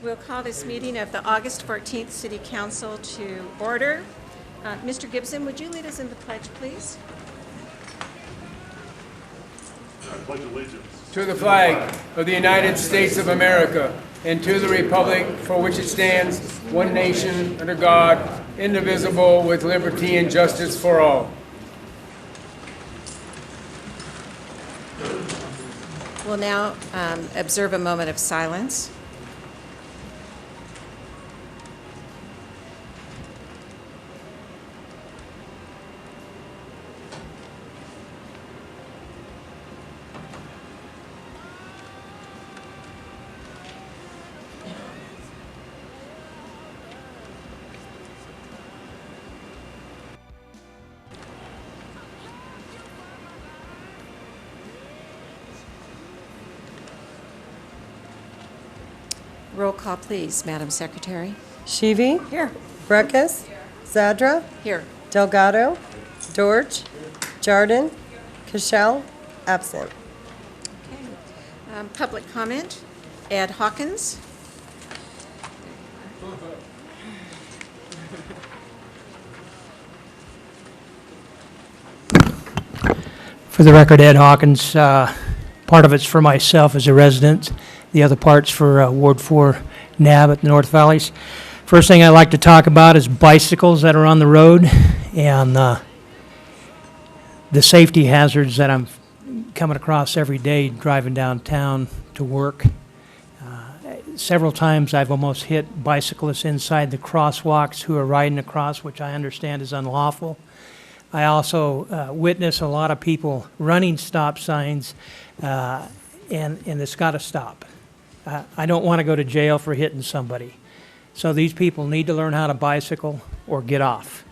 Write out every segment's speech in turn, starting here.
We'll call this meeting of the August 14th City Council to order. Mr. Gibson, would you lead us in the pledge, please? I pledge allegiance to the flag of the United States of America and to the republic for which it stands, one nation, under God, indivisible, with liberty and justice for all. We'll now observe a moment of silence. Roll call, please, Madam Secretary. Shivi, Here. Breckus, Zadra, Here. Delgado, Dorj, Jardin, Cashel, absent. Okay. Public comment. Ed Hawkins. For the record, Ed Hawkins, part of it's for myself as a resident, the other part's for Ward 4 NAB at the North Valleys. First thing I'd like to talk about is bicycles that are on the road and the safety hazards that I'm coming across every day driving downtown to work. Several times I've almost hit bicyclists inside the crosswalks who are riding across, which I understand is unlawful. I also witness a lot of people running stop signs, and it's got to stop. I don't want to go to jail for hitting somebody. So these people need to learn how to bicycle or get off.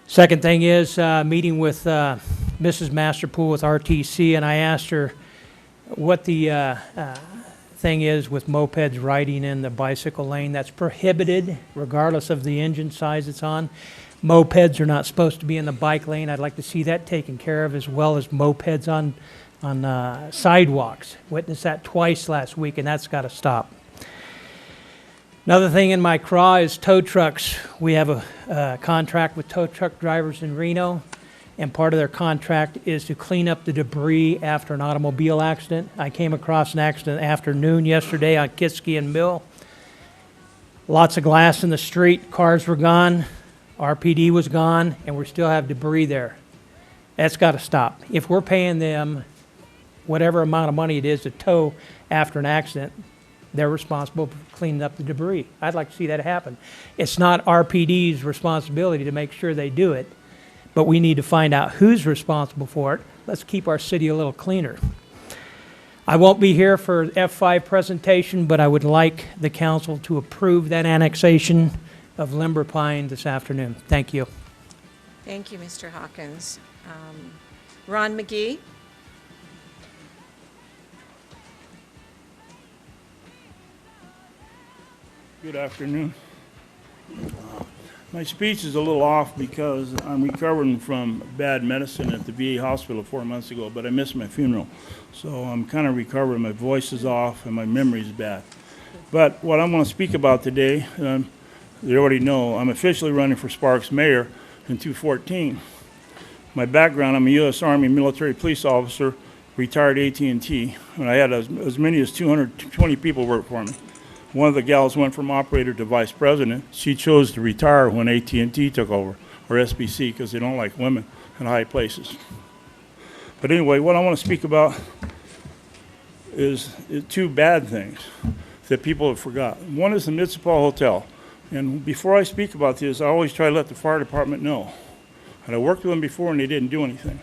Second thing is meeting with Mrs. Masterpool with RTC, and I asked her what the thing is with mopeds riding in the bicycle lane. That's prohibited regardless of the engine size it's on. Mopeds are not supposed to be in the bike lane. I'd like to see that taken care of, as well as mopeds on sidewalks. Witnessed that twice last week, and that's got to stop. Another thing in my craw is tow trucks. We have a contract with tow truck drivers in Reno, and part of their contract is to clean up the debris after an automobile accident. I came across an accident afternoon yesterday on Kiski and Mill. Lots of glass in the street, cars were gone, RPD was gone, and we still have debris there. That's got to stop. If we're paying them whatever amount of money it is to tow after an accident, they're responsible for cleaning up the debris. I'd like to see that happen. It's not RPD's responsibility to make sure they do it, but we need to find out who's responsible for it. Let's keep our city a little cleaner. I won't be here for F5 presentation, but I would like the council to approve that annexation of Limber Pine this afternoon. Thank you. Thank you, Mr. Hawkins. Ron McGee. Good afternoon. My speech is a little off because I'm recovering from bad medicine at the VA hospital 4 months ago, but I missed my funeral. So I'm kind of recovering. My voice is off and my memory is bad. But what I'm going to speak about today, you already know, I'm officially running for Sparks mayor in 2014. My background, I'm a U.S. Army military police officer, retired AT&T, and I had as many as 220 people work for me. One of the gals went from operator to vice president. She chose to retire when AT&T took over, or SBC, because they don't like women in high places. But anyway, what I want to speak about is two bad things that people have forgotten. One is the Municipal Hotel. And before I speak about this, I always try to let the fire department know. And I worked with them before and they didn't do anything.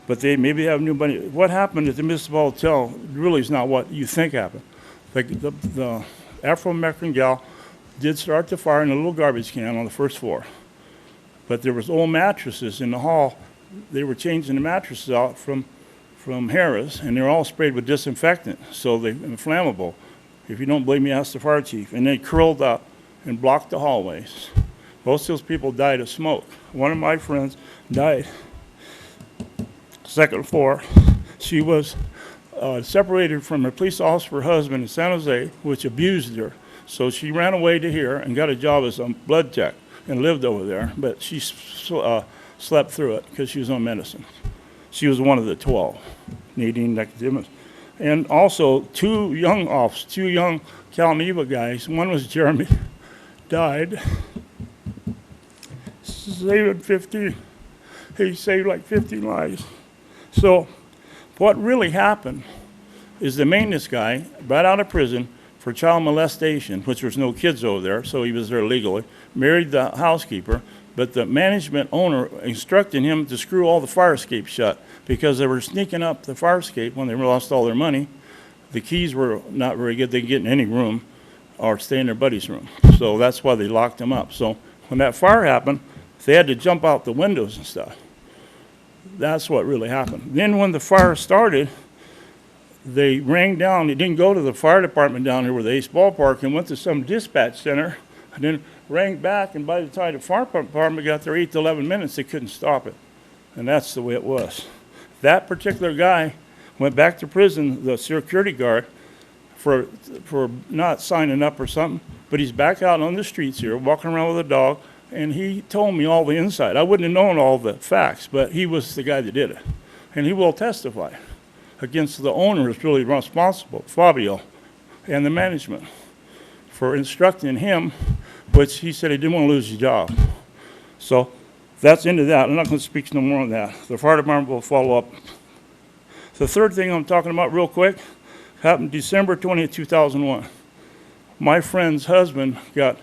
But maybe they have new money. What happened at the Municipal Hotel really is not what you think happened. The Afro-American gal did start the fire in a little garbage can on the first floor. But there was old mattresses in the hall. They were changing the mattresses out from Harris, and they're all sprayed with disinfectant, so they're inflammable. If you don't believe me, ask the fire chief. And they curled up and blocked the hallways. Most of those people died of smoke. One of my friends died second floor. She was separated from her police officer husband in San Jose, which abused her. So she ran away to here and got a job as a blood tech and lived over there, but she slept through it because she was on medicine. She was one of the 12, Nadine Nicodemus. And also two young Calneva guys, one was Jeremy, died, saved 50, he saved like 50 lives. So what really happened is the maintenance guy got out of prison for child molestation, which there's no kids over there, so he was there legally, married the housekeeper, but the management owner instructed him to screw all the fire escapes shut because they were sneaking up the fire escape when they lost all their money. The keys were not very good. They could get in any room or stay in their buddy's room. So that's why they locked them up. So when that fire happened, they had to jump out the windows and stuff. That's what really happened. Then when the fire started, they rang down. They didn't go to the fire department down here with the Ace Ballpark and went to some dispatch center and then rang back. And by the time the fire department got there 8 to 11 minutes, they couldn't stop it. And that's the way it was. That particular guy went back to prison, the security guard, for not signing up or something. But he's back out on the streets here, walking around with a dog. And he told me all the inside. I wouldn't have known all the facts, but he was the guy that did it. And he will testify against the owner who's really responsible, Fabio, and the management for instructing him, which he said he didn't want to lose his job. So that's into that. I'm not going to speak no more on that. The fire department will follow up. The third thing I'm talking about real quick happened December 20th, 2001. My friend's husband got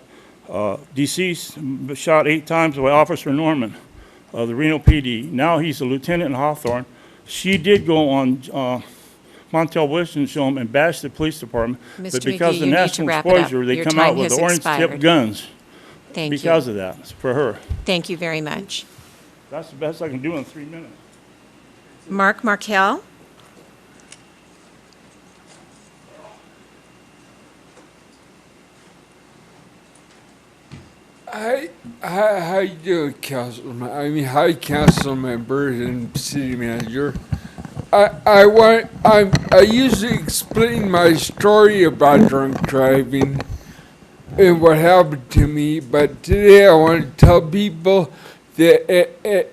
deceased, shot 8 times by Officer Norman of the Reno PD. Now he's a lieutenant in Hawthorne. She did go on Montel Wilson's show and bash the police department, Mr. but because McGee, of you need to national wrap it up. exposure, they Your come time out with has the orange-tipped expired. guns Thank because you. of that. It's for her. Thank you very much. That's the best I can do in 3 minutes. Mark Markel. How you doing, Councilman? I mean, hi, council members and city manager. I usually explain my story about drunk driving and what happened to me, but today I want to tell people that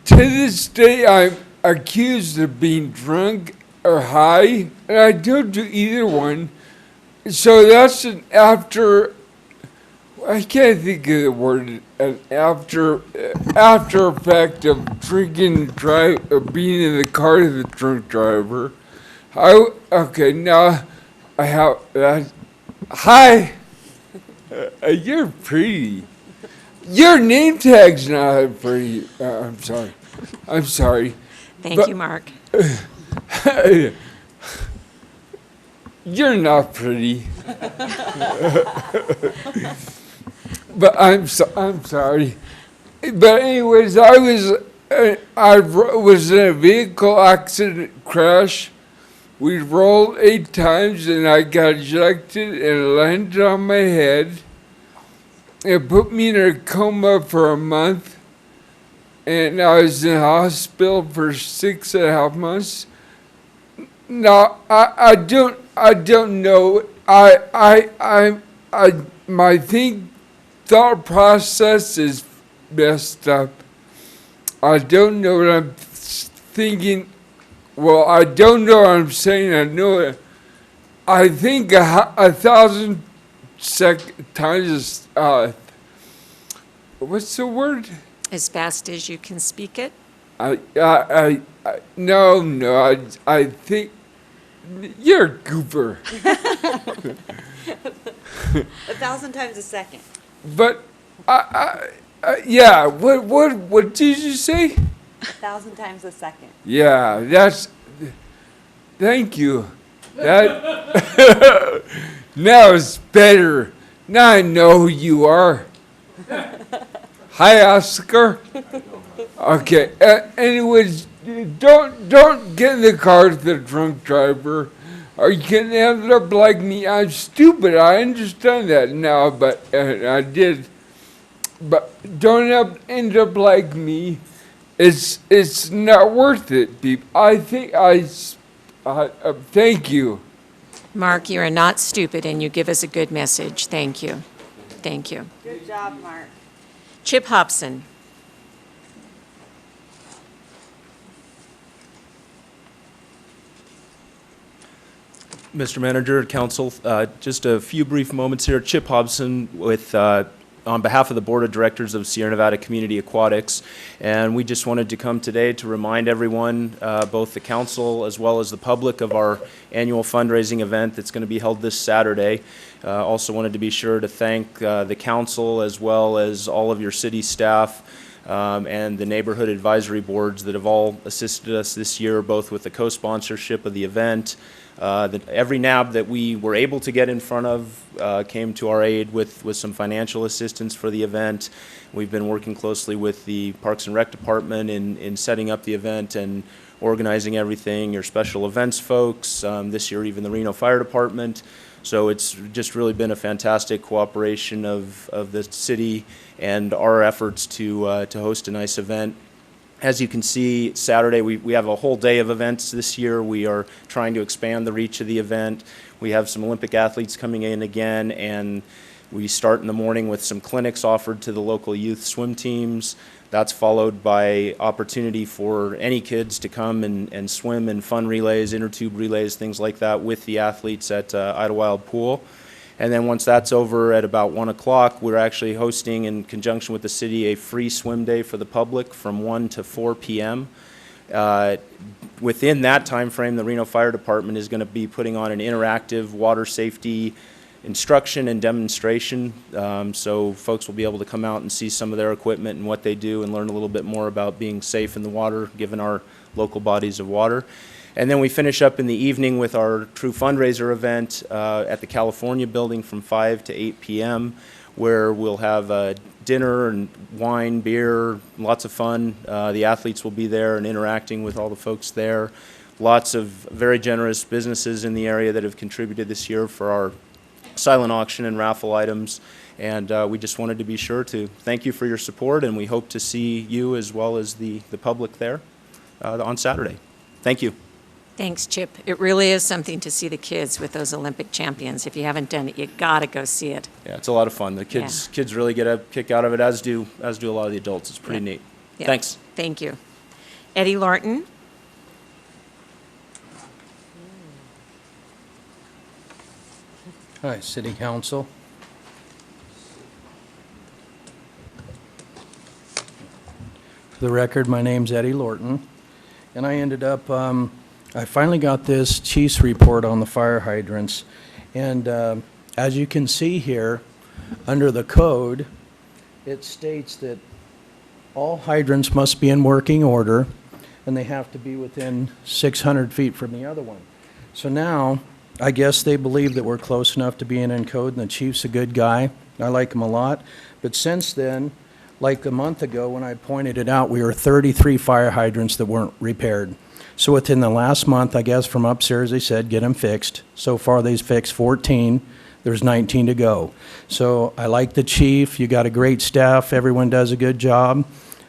to this day I'm accused of being drunk or high, and I don't do either one. So that's an after, I can't think of the word, an after effect of drinking and drive, of being in the car with a drunk driver. Okay, now I have that. Hi, you're pretty. Your name tag's not that pretty. I'm sorry. Thank you, Mark. You're not pretty. But I'm sorry. But anyways, I was in a vehicle accident crash. We rolled 8 times and I got ejected and landed on my head. It put me in a coma for a month. And I was in the hospital for 6.5 months. Now, I don't know. My thought process is messed up. I don't know what I'm thinking. Well, I don't know what I'm saying. I know it. I think 1,000 times. What's the word? As fast as you can speak it. No. I think. You're a goober. 1,000 times a second. But yeah. What did you say? 1,000 times a second. Yeah, that's. Thank you. That now it's better. Now I know who you are. Hi, Oscar. Okay. Anyways. Don't get in the car with a drunk driver, or you can end up like me. I'm stupid. I understand that now, but I did. But don't end up like me. It's not worth it, people. I think thank you. Mark, you are not stupid, and you give us a good message. Thank you. Thank you. Good job, Mark. Chip Hobson. Mr. Manager, Council, just a few brief moments here. Chip Hobson with, on behalf of the Board of Directors of Sierra Nevada Community Aquatics, and we just wanted to come today to remind everyone, both the council as well as the public, of our annual fundraising event that's going to be held this Saturday. Also wanted to be sure to thank the council as well as all of your city staff and the neighborhood advisory boards that have all assisted us this year, both with the co-sponsorship of the event. Every NAB that we were able to get in front of came to our aid with some financial assistance for the event. We've been working closely with the Parks and Rec Department in setting up the event and organizing everything, your special events folks, this year even the Reno Fire Department. So it's just really been a fantastic cooperation of the city and our efforts to host a nice event. As you can see, Saturday we have a whole day of events this year. We are trying to expand the reach of the event. We have some Olympic athletes coming in again, and we start in the morning with some clinics offered to the local youth swim teams. That's followed by opportunity for any kids to come and swim in fun relays, inner tube relays, things like that with the athletes at Idlewild Pool. And then once that's over at about 1 o'clock, we're actually hosting, in conjunction with the city, a free swim day for the public from 1 to 4 p.m. Within that time frame, the Reno Fire Department is going to be putting on an interactive water safety instruction and demonstration. So folks will be able to come out and see some of their equipment and what they do and learn a little bit more about being safe in the water, given our local bodies of water. And then we finish up in the evening with our true fundraiser event at the California building from 5 to 8 p.m., where we'll have dinner and wine, beer, lots of fun. The athletes will be there and interacting with all the folks there. Lots of very generous businesses in the area that have contributed this year for our silent auction and raffle items. And we just wanted to be sure to thank you for your support, and we hope to see you as well as the public there on Saturday. Thank you. Thanks, Chip. It really is something to see the kids with those Olympic champions. If you haven't done it, you gotta go see it. Yeah, it's a lot of fun. The kids really get a kick out of it, as do a lot of the adults. It's pretty neat. Yeah. Thanks. Thank you. Eddie Lorton. Hi, City Council. For the record, my name's Eddie Lorton, and I ended up, I finally got this chief's report on the fire hydrants, and as you can see here, under the code, it states that all hydrants must be in working order, and they have to be within 600 feet from the other one. So now, I guess they believe that we're close enough to being in code, and the chief's a good guy. I like him a lot. But since then, like a month ago when I pointed it out, we were 33 fire hydrants that weren't repaired. So within the last month, I guess from upstairs, they said, get them fixed. So far, they've fixed 14. There's 19 to go. So I like the chief. You got a great staff. Everyone does a good job.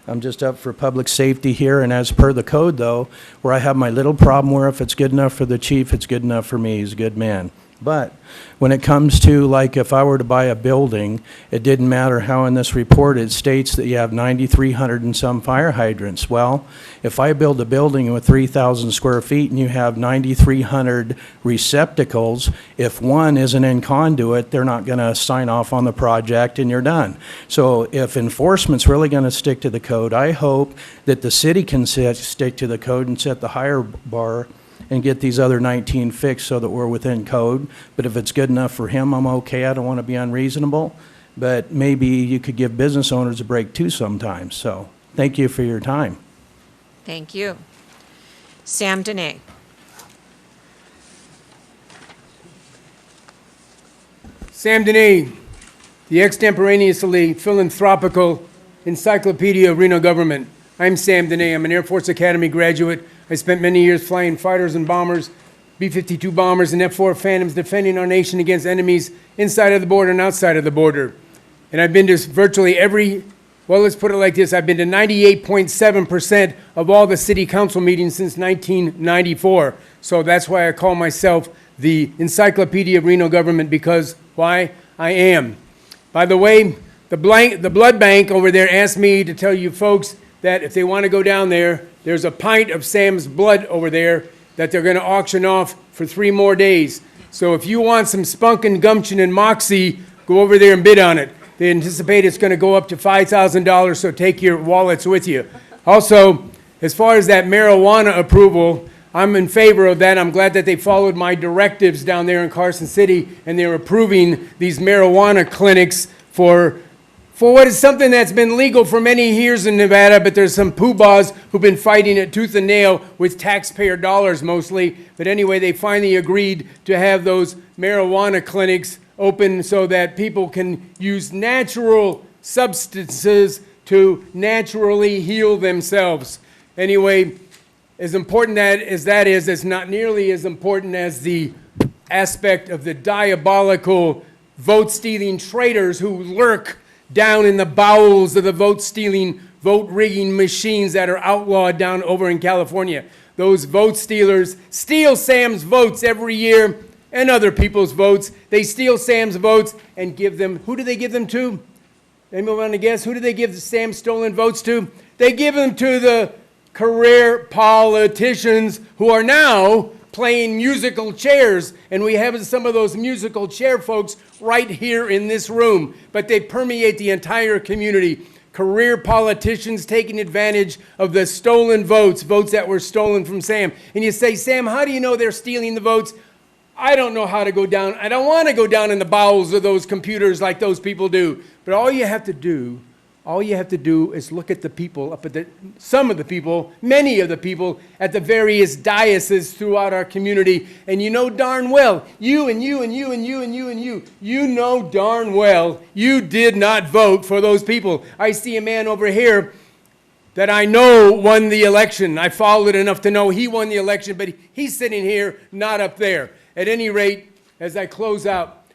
I'm just up for public safety here, and as per the code, though, where I have my little problem where if it's good enough for the chief, it's good enough for me. He's a good man. But when it comes to, like, if I were to buy a building, it didn't matter how in this report it states that you have 9,300 and some fire hydrants. Well, if I build a building with 3,000 square feet and you have 9,300 receptacles, if one isn't in conduit, they're not going to sign off on the project and you're done. So if enforcement's really going to stick to the code, I hope that the city can stick to the code and set the higher bar and get these other 19 fixed so that we're within code. But if it's good enough for him, I'm okay. I don't want to be unreasonable. But maybe you could give business owners a break too sometimes. So thank you for your time. Thank you. Sam Dene. Sam Dene, the extemporaneously philanthropical encyclopedia of Reno government. I'm Sam Dene. I'm an Air Force Academy graduate. I spent many years flying fighters and bombers, B-52 bombers and F-4 Phantoms, defending our nation against enemies inside of the border and outside of the border. And I've been to virtually every, well, let's put it like this, I've been to 98.7% of all the city council meetings since 1994. So that's why I call myself the Encyclopedia of Reno Government because why? I am. By the way, the blood bank over there asked me to tell you folks that if they want to go down there, there's a pint of Sam's blood over there that they're going to auction off for 3 more days. So if you want some spunk and gumption and moxie, go over there and bid on it. They anticipate it's going to go up to $5,000, so take your wallets with you. Also, as far as that marijuana approval, I'm in favor of that. I'm glad that they followed my directives down there in Carson City, and they're approving these marijuana clinics for what is something that's been legal for many years in Nevada, but there's some poobahs who've been fighting it tooth and nail with taxpayer dollars mostly. But anyway, they finally agreed to have those marijuana clinics open so that people can use natural substances to naturally heal themselves. Anyway, as important as that is, it's not nearly as important as the aspect of the diabolical vote-stealing traitors who lurk down in the bowels of the vote-stealing, vote-rigging machines that are outlawed down over in California. Those vote stealers steal Sam's votes every year and other people's votes. They steal Sam's votes and give them, who do they give them to? Anyone want to guess? Who do they give Sam's stolen votes to? They give them to the career politicians who are now playing musical chairs, and we have some of those musical chair folks right here in this room, but they permeate the entire community. Career politicians taking advantage of the stolen votes that were stolen from Sam. And you say, Sam, how do you know they're stealing the votes? I don't know how to go down. I don't want to go down in the bowels of those computers like those people do. But all you have to do is look at the people, some of the people, many of the people at the various dioceses throughout our community, and you know darn well, you know darn well you did not vote for those people. I see a man over here that I know won the election. I followed it enough to know he won the election, but he's sitting here, not up there. At any rate, as I close out,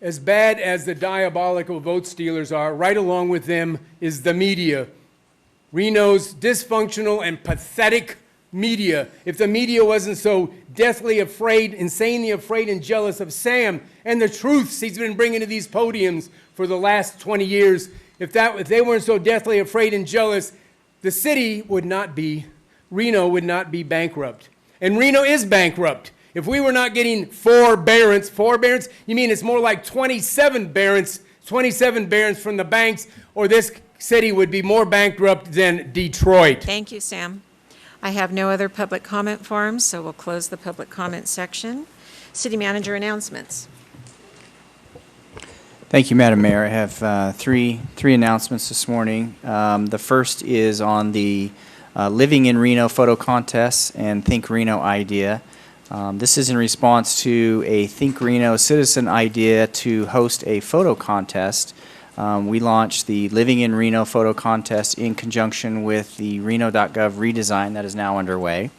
as bad as the diabolical vote stealers are, right along with them is the media. Reno's dysfunctional and pathetic media. If the media wasn't so deathly afraid, insanely afraid and jealous of Sam and the truths he's been bringing to these podiums for the last 20 years, if they weren't so deathly afraid and jealous, the city would not be, Reno would not be bankrupt. And Reno is bankrupt. If we were not getting forbearance, you mean it's more like 27 barons from the banks, or this city would be more bankrupt than Detroit. Thank you, Sam. I have no other public comment forms, so we'll close the public comment section. City manager announcements. Thank you, Madam Mayor. I have three announcements this morning. The first is on the Living in Reno photo contest and Think Reno idea. This is in response to a Think Reno citizen idea to host a photo contest. We launched the Living in Reno photo contest in conjunction with the Reno.gov redesign that is now underway.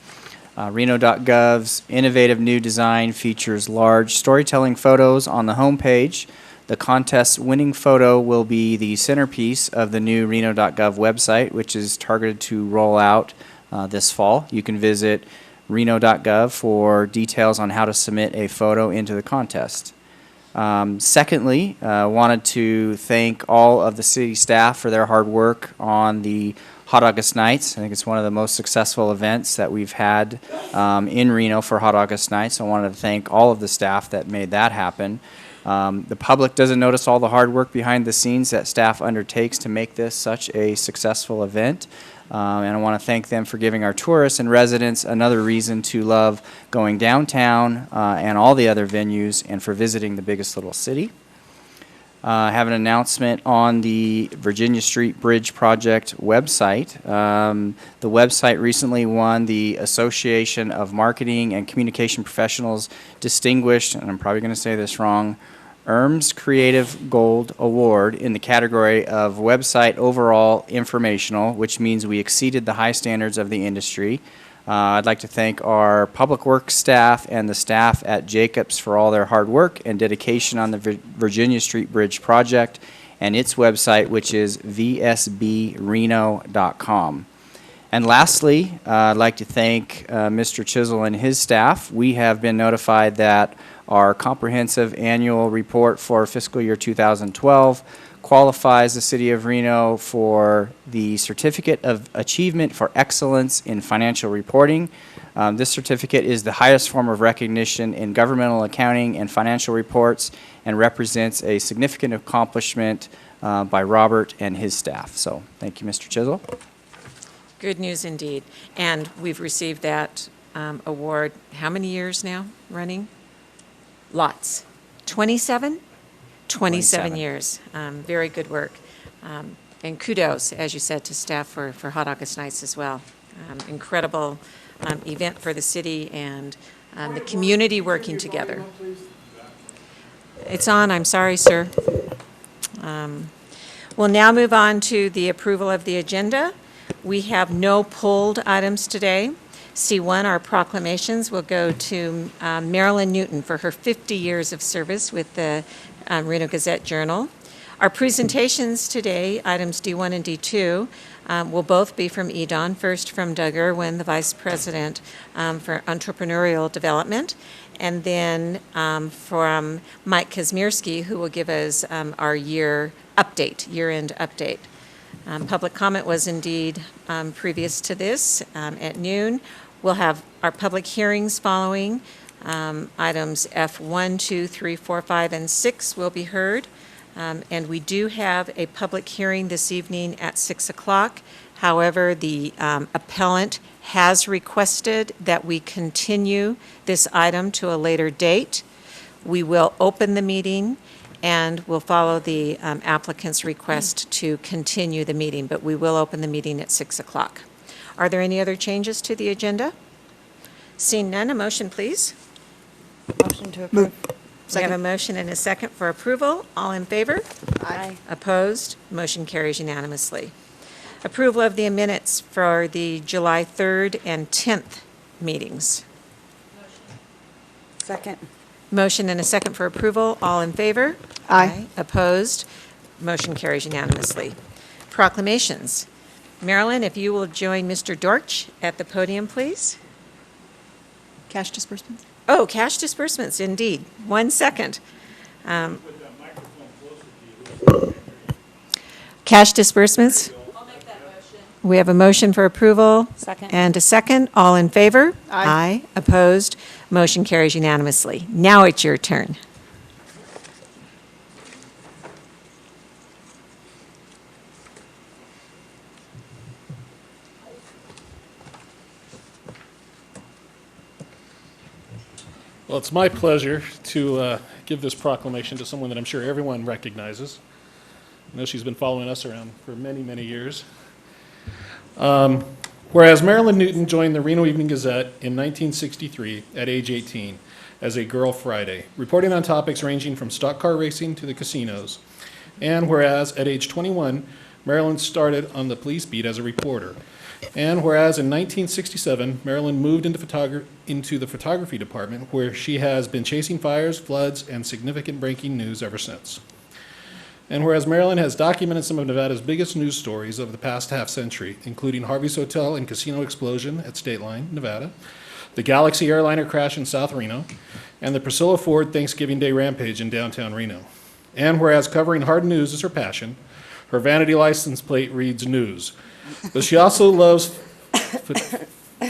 Reno.gov's innovative new design features large storytelling photos on the homepage. The contest's winning photo will be the centerpiece of the new Reno.gov website, which is targeted to roll out this fall. You can visit Reno.gov for details on how to submit a photo into the contest. Secondly, wanted to thank all of the city staff for their hard work on the Hot August Nights. I think it's one of the most successful events that we've had in Reno for Hot August Nights. I wanted to thank all of the staff that made that happen. The public doesn't notice all the hard work behind the scenes that staff undertakes to make this such a successful event. And I want to thank them for giving our tourists and residents another reason to love going downtown and all the other venues, and for visiting the biggest little city. I have an announcement on the Virginia Street Bridge Project website. The website recently won the Association of Marketing and Communication Professionals Distinguished, and I'm probably going to say this wrong, ERMS Creative Gold Award in the category of website overall informational, which means we exceeded the high standards of the industry. I'd like to thank our public works staff and the staff at Jacobs for all their hard work and dedication on the Virginia Street Bridge project and its website, which is vsbreno.com. And lastly, I'd like to thank Mr. Chisel and his staff. We have been notified that our comprehensive annual report for fiscal year 2012 qualifies the City of Reno for the Certificate of Achievement for Excellence in Financial Reporting. This certificate is the highest form of recognition in governmental accounting and financial reports and represents a significant accomplishment by Robert and his staff. So thank you, Mr. Chisel. Good news indeed. And we've received that award, how many years now running? Lots. 27? 27 years. Very good work. And kudos, as you said, to staff for Hot August Nights as well. Incredible event for the city and the community working together. It's on, I'm sorry, sir. We'll now move on to the approval of the agenda. We have no pulled items today. C1, our proclamations, will go to Marilyn Newton for her 50 years of service with the Reno Gazette-Journal. Our presentations today, items D1 and D2, will both be from EDON. First from Doug Irwin, the Vice President for Entrepreneurial Development, and then from Mike Kazmierski, who will give us our year-end update. Public comment was indeed previous to this at noon. We'll have our public hearings following. Items F1, 2, 3, 4, 5, and 6 will be heard. And we do have a public hearing this evening at 6 o'clock. However, the appellant has requested that we continue this item to a later date. We will open the meeting and we'll follow the applicant's request to continue the meeting, but we will open the meeting at 6 o'clock. Are there any other changes to the agenda? Seeing none, a motion, please. Motion to approve. We have a motion and a second for approval. All in favor? Aye. Opposed? Motion carries unanimously. Approval of the minutes for the July 3rd and 10th meetings. Second. Motion and a second for approval. All in favor? Aye. Opposed? Motion carries unanimously. Proclamations. Marilyn, if you will join Mr. Dortch at the podium, please. Cash disbursements? Oh, cash disbursements, indeed. 1 second. Cash disbursements. I'll make that motion. We have a motion for approval. Second. And a second. All in favor? Aye. Opposed? Motion carries unanimously. Now it's your turn. Well, it's my pleasure to give this proclamation to someone that I'm sure everyone recognizes. I know she's been following us around for many, many years. Whereas Marilyn Newton joined the Reno Evening Gazette in 1963 at age 18 as a Girl Friday, reporting on topics ranging from stock car racing to the casinos. And whereas at age 21, Marilyn started on the police beat as a reporter. And whereas in 1967, Marilyn moved into the photography department, where she has been chasing fires, floods, and significant breaking news ever since. And whereas Marilyn has documented some of Nevada's biggest news stories of the past half-century, including Harvey's Hotel and Casino explosion at State Line, Nevada, the Galaxy airliner crash in South Reno, and the Priscilla Ford Thanksgiving Day rampage in downtown Reno. And whereas covering hard news is her passion, her vanity license plate reads news. But she also loves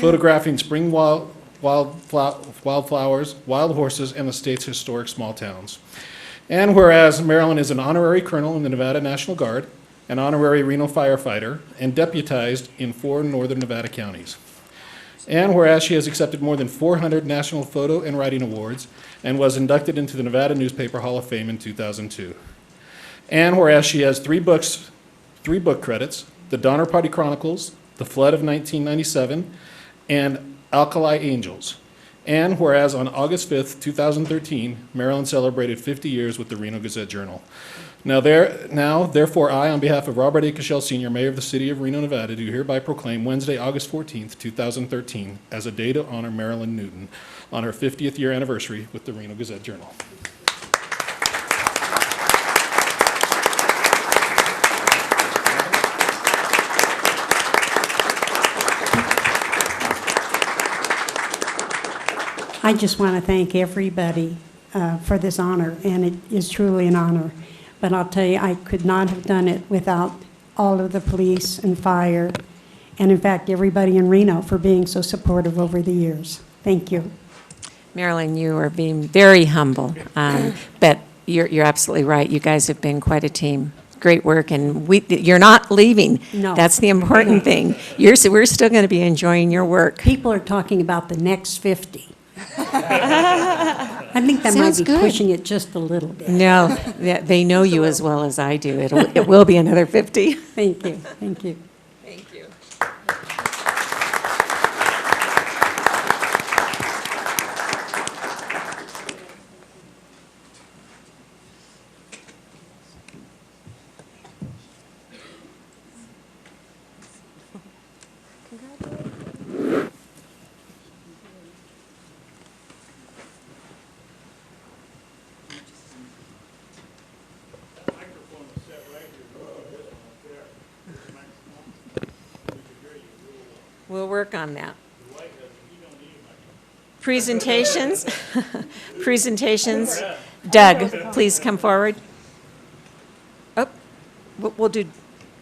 photographing spring wildflowers, wild horses, and the state's historic small towns. And whereas Marilyn is an honorary colonel in the Nevada National Guard, an honorary Reno firefighter, and deputized in 4 northern Nevada counties. And whereas she has accepted more than 400 national photo and writing awards and was inducted into the Nevada Newspaper Hall of Fame in 2002. And whereas she has 3 book credits, The Donner Party Chronicles, The Flood of 1997, and Alkali Angels. And whereas on August 5th, 2013, Marilyn celebrated 50 years with the Reno Gazette-Journal. Now, therefore, I, on behalf of Robert A. Cashel, Sr., Mayor of the City of Reno, Nevada, do hereby proclaim Wednesday, August 14th, 2013, as a day to honor Marilyn Newton on her 50th year anniversary with the Reno Gazette-Journal. I just want to thank everybody for this honor, and it is truly an honor. But I'll tell you, I could not have done it without all of the police and fire, and in fact, everybody in Reno for being so supportive over the years. Thank you. Marilyn, you are being very humble, but you're absolutely right. You guys have been quite a team. Great work, and you're not leaving. No. That's the important thing. We're still going to be enjoying your work. People are talking about the next 50. I think that might Sounds be good. pushing it just a little bit. No, they know you as well as I do. It will be another 50. Thank you, thank you. Thank you. We'll work on that. Presentations. Presentations. Doug, please come forward. Oh, we'll do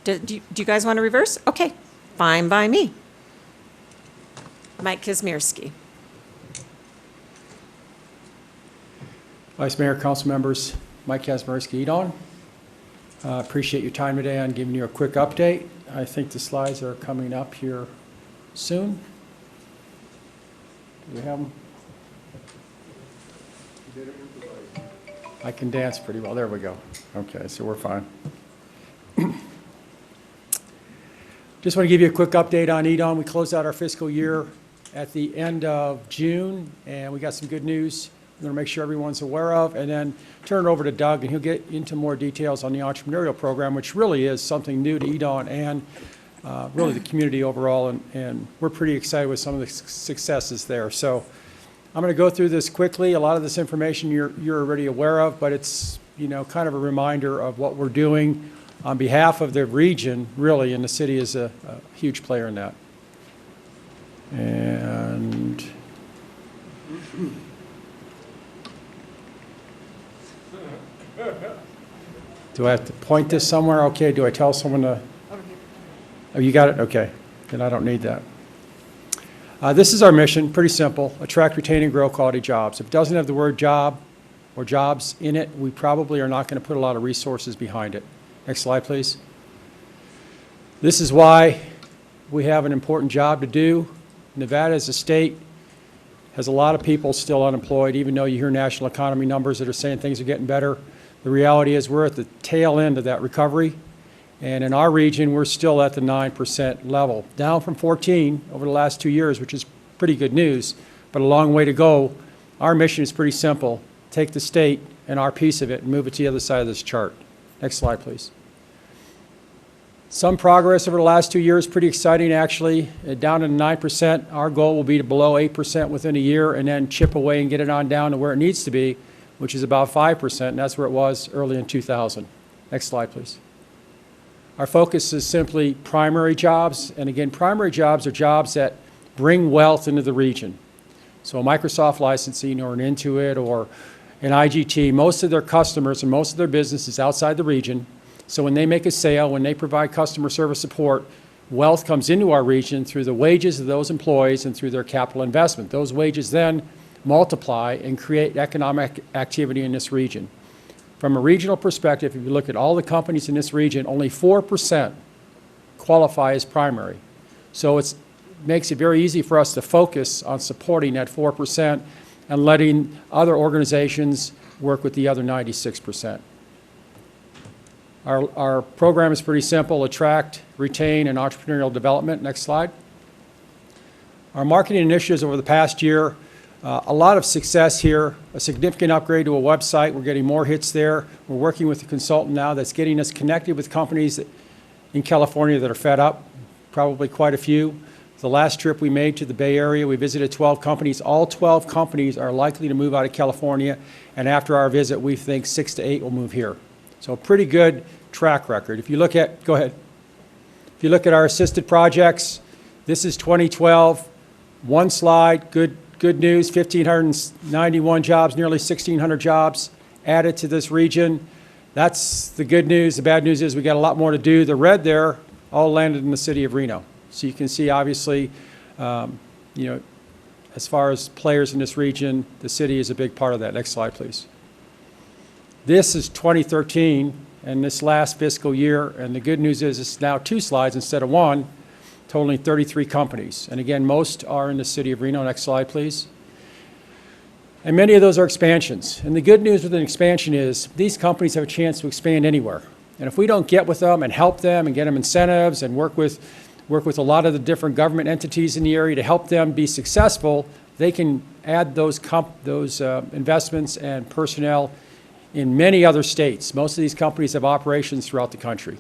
you guys want to reverse? Okay, fine by me. Mike Kazmierski. Vice Mayor, council members, Mike Kazmierski, Edon. Appreciate your time today on giving you a quick update. I think the slides are coming up here soon. Do we have them? I can dance pretty well. There we go. Okay, so we're fine. Just want to give you a quick update on Edon. We closed out our fiscal year at the end of June, and we got some good news I'm going to make sure everyone's aware of, and then turn it over to Doug, and he'll get into more details on the entrepreneurial program, which really is something new to Edon and really the community overall, and we're pretty excited with some of the successes there. So I'm going to go through this quickly. A lot of this information you're already aware of, but it's, you know, kind of a reminder of what we're doing on behalf of the region, really, and the city is a huge player in that. And do I have to point this somewhere? Okay, do I tell someone to? Oh, you got it? Okay, then I don't need that. This is our mission, pretty simple: attract, retain, and grow quality jobs. If it doesn't have the word job or jobs in it, we probably are not going to put a lot of resources behind it. Next slide, please. This is why we have an important job to do. Nevada as a state has a lot of people still unemployed, even though you hear national economy numbers that are saying things are getting better. The reality is we're at the tail end of that recovery. And in our region, we're still at the 9% level, down from 14 over the last 2 years, which is pretty good news, but a long way to go. Our mission is pretty simple: take the state and our piece of it and move it to the other side of this chart. Next slide, please. Some progress over the last 2 years, pretty exciting actually, down to 9%. Our goal will be to below 8% within a year and then chip away and get it on down to where it needs to be, which is about 5%, and that's where it was early in 2000. Next slide, please. Our focus is simply primary jobs, and again, primary jobs are jobs that bring wealth into the region. So a Microsoft licensing or an Intuit or an IGT, most of their customers and most of their business is outside the region. So when they make a sale, when they provide customer service support, wealth comes into our region through the wages of those employees and through their capital investment. Those wages then multiply and create economic activity in this region. From a regional perspective, if you look at all the companies in this region, only 4% qualify as primary. So it makes it very easy for us to focus on supporting that 4% and letting other organizations work with the other 96%. Our program is pretty simple: attract, retain, and entrepreneurial development. Next slide. Our marketing initiatives over the past year, a lot of success here, a significant upgrade to a website. We're getting more hits there. We're working with a consultant now that's getting us connected with companies in California that are fed up, probably quite a few. The last trip we made to the Bay Area, we visited 12 companies. All 12 companies are likely to move out of California, and after our visit, we think 6 to 8 will move here. So a pretty good track record. If you look at, go ahead. If you look at our assisted projects, this is 2012. One slide, good good news, 1,591 jobs, nearly 1,600 jobs added to this region. That's the good news. The bad news is we got a lot more to do. The red there all landed in the city of Reno. So you can see, obviously, as far as players in this region, the city is a big part of that. Next slide, please. This is 2013 and this last fiscal year, and the good news is it's now 2 slides instead of 1, totaling 33 companies. And again, most are in the city of Reno. Next slide, please. And many of those are expansions. And the good news with an expansion is these companies have a chance to expand anywhere. And if we don't get with them and help them and get them incentives and work with a lot of the different government entities in the area to help them be successful, they can add those investments and personnel in many other states. Most of these companies have operations throughout the country.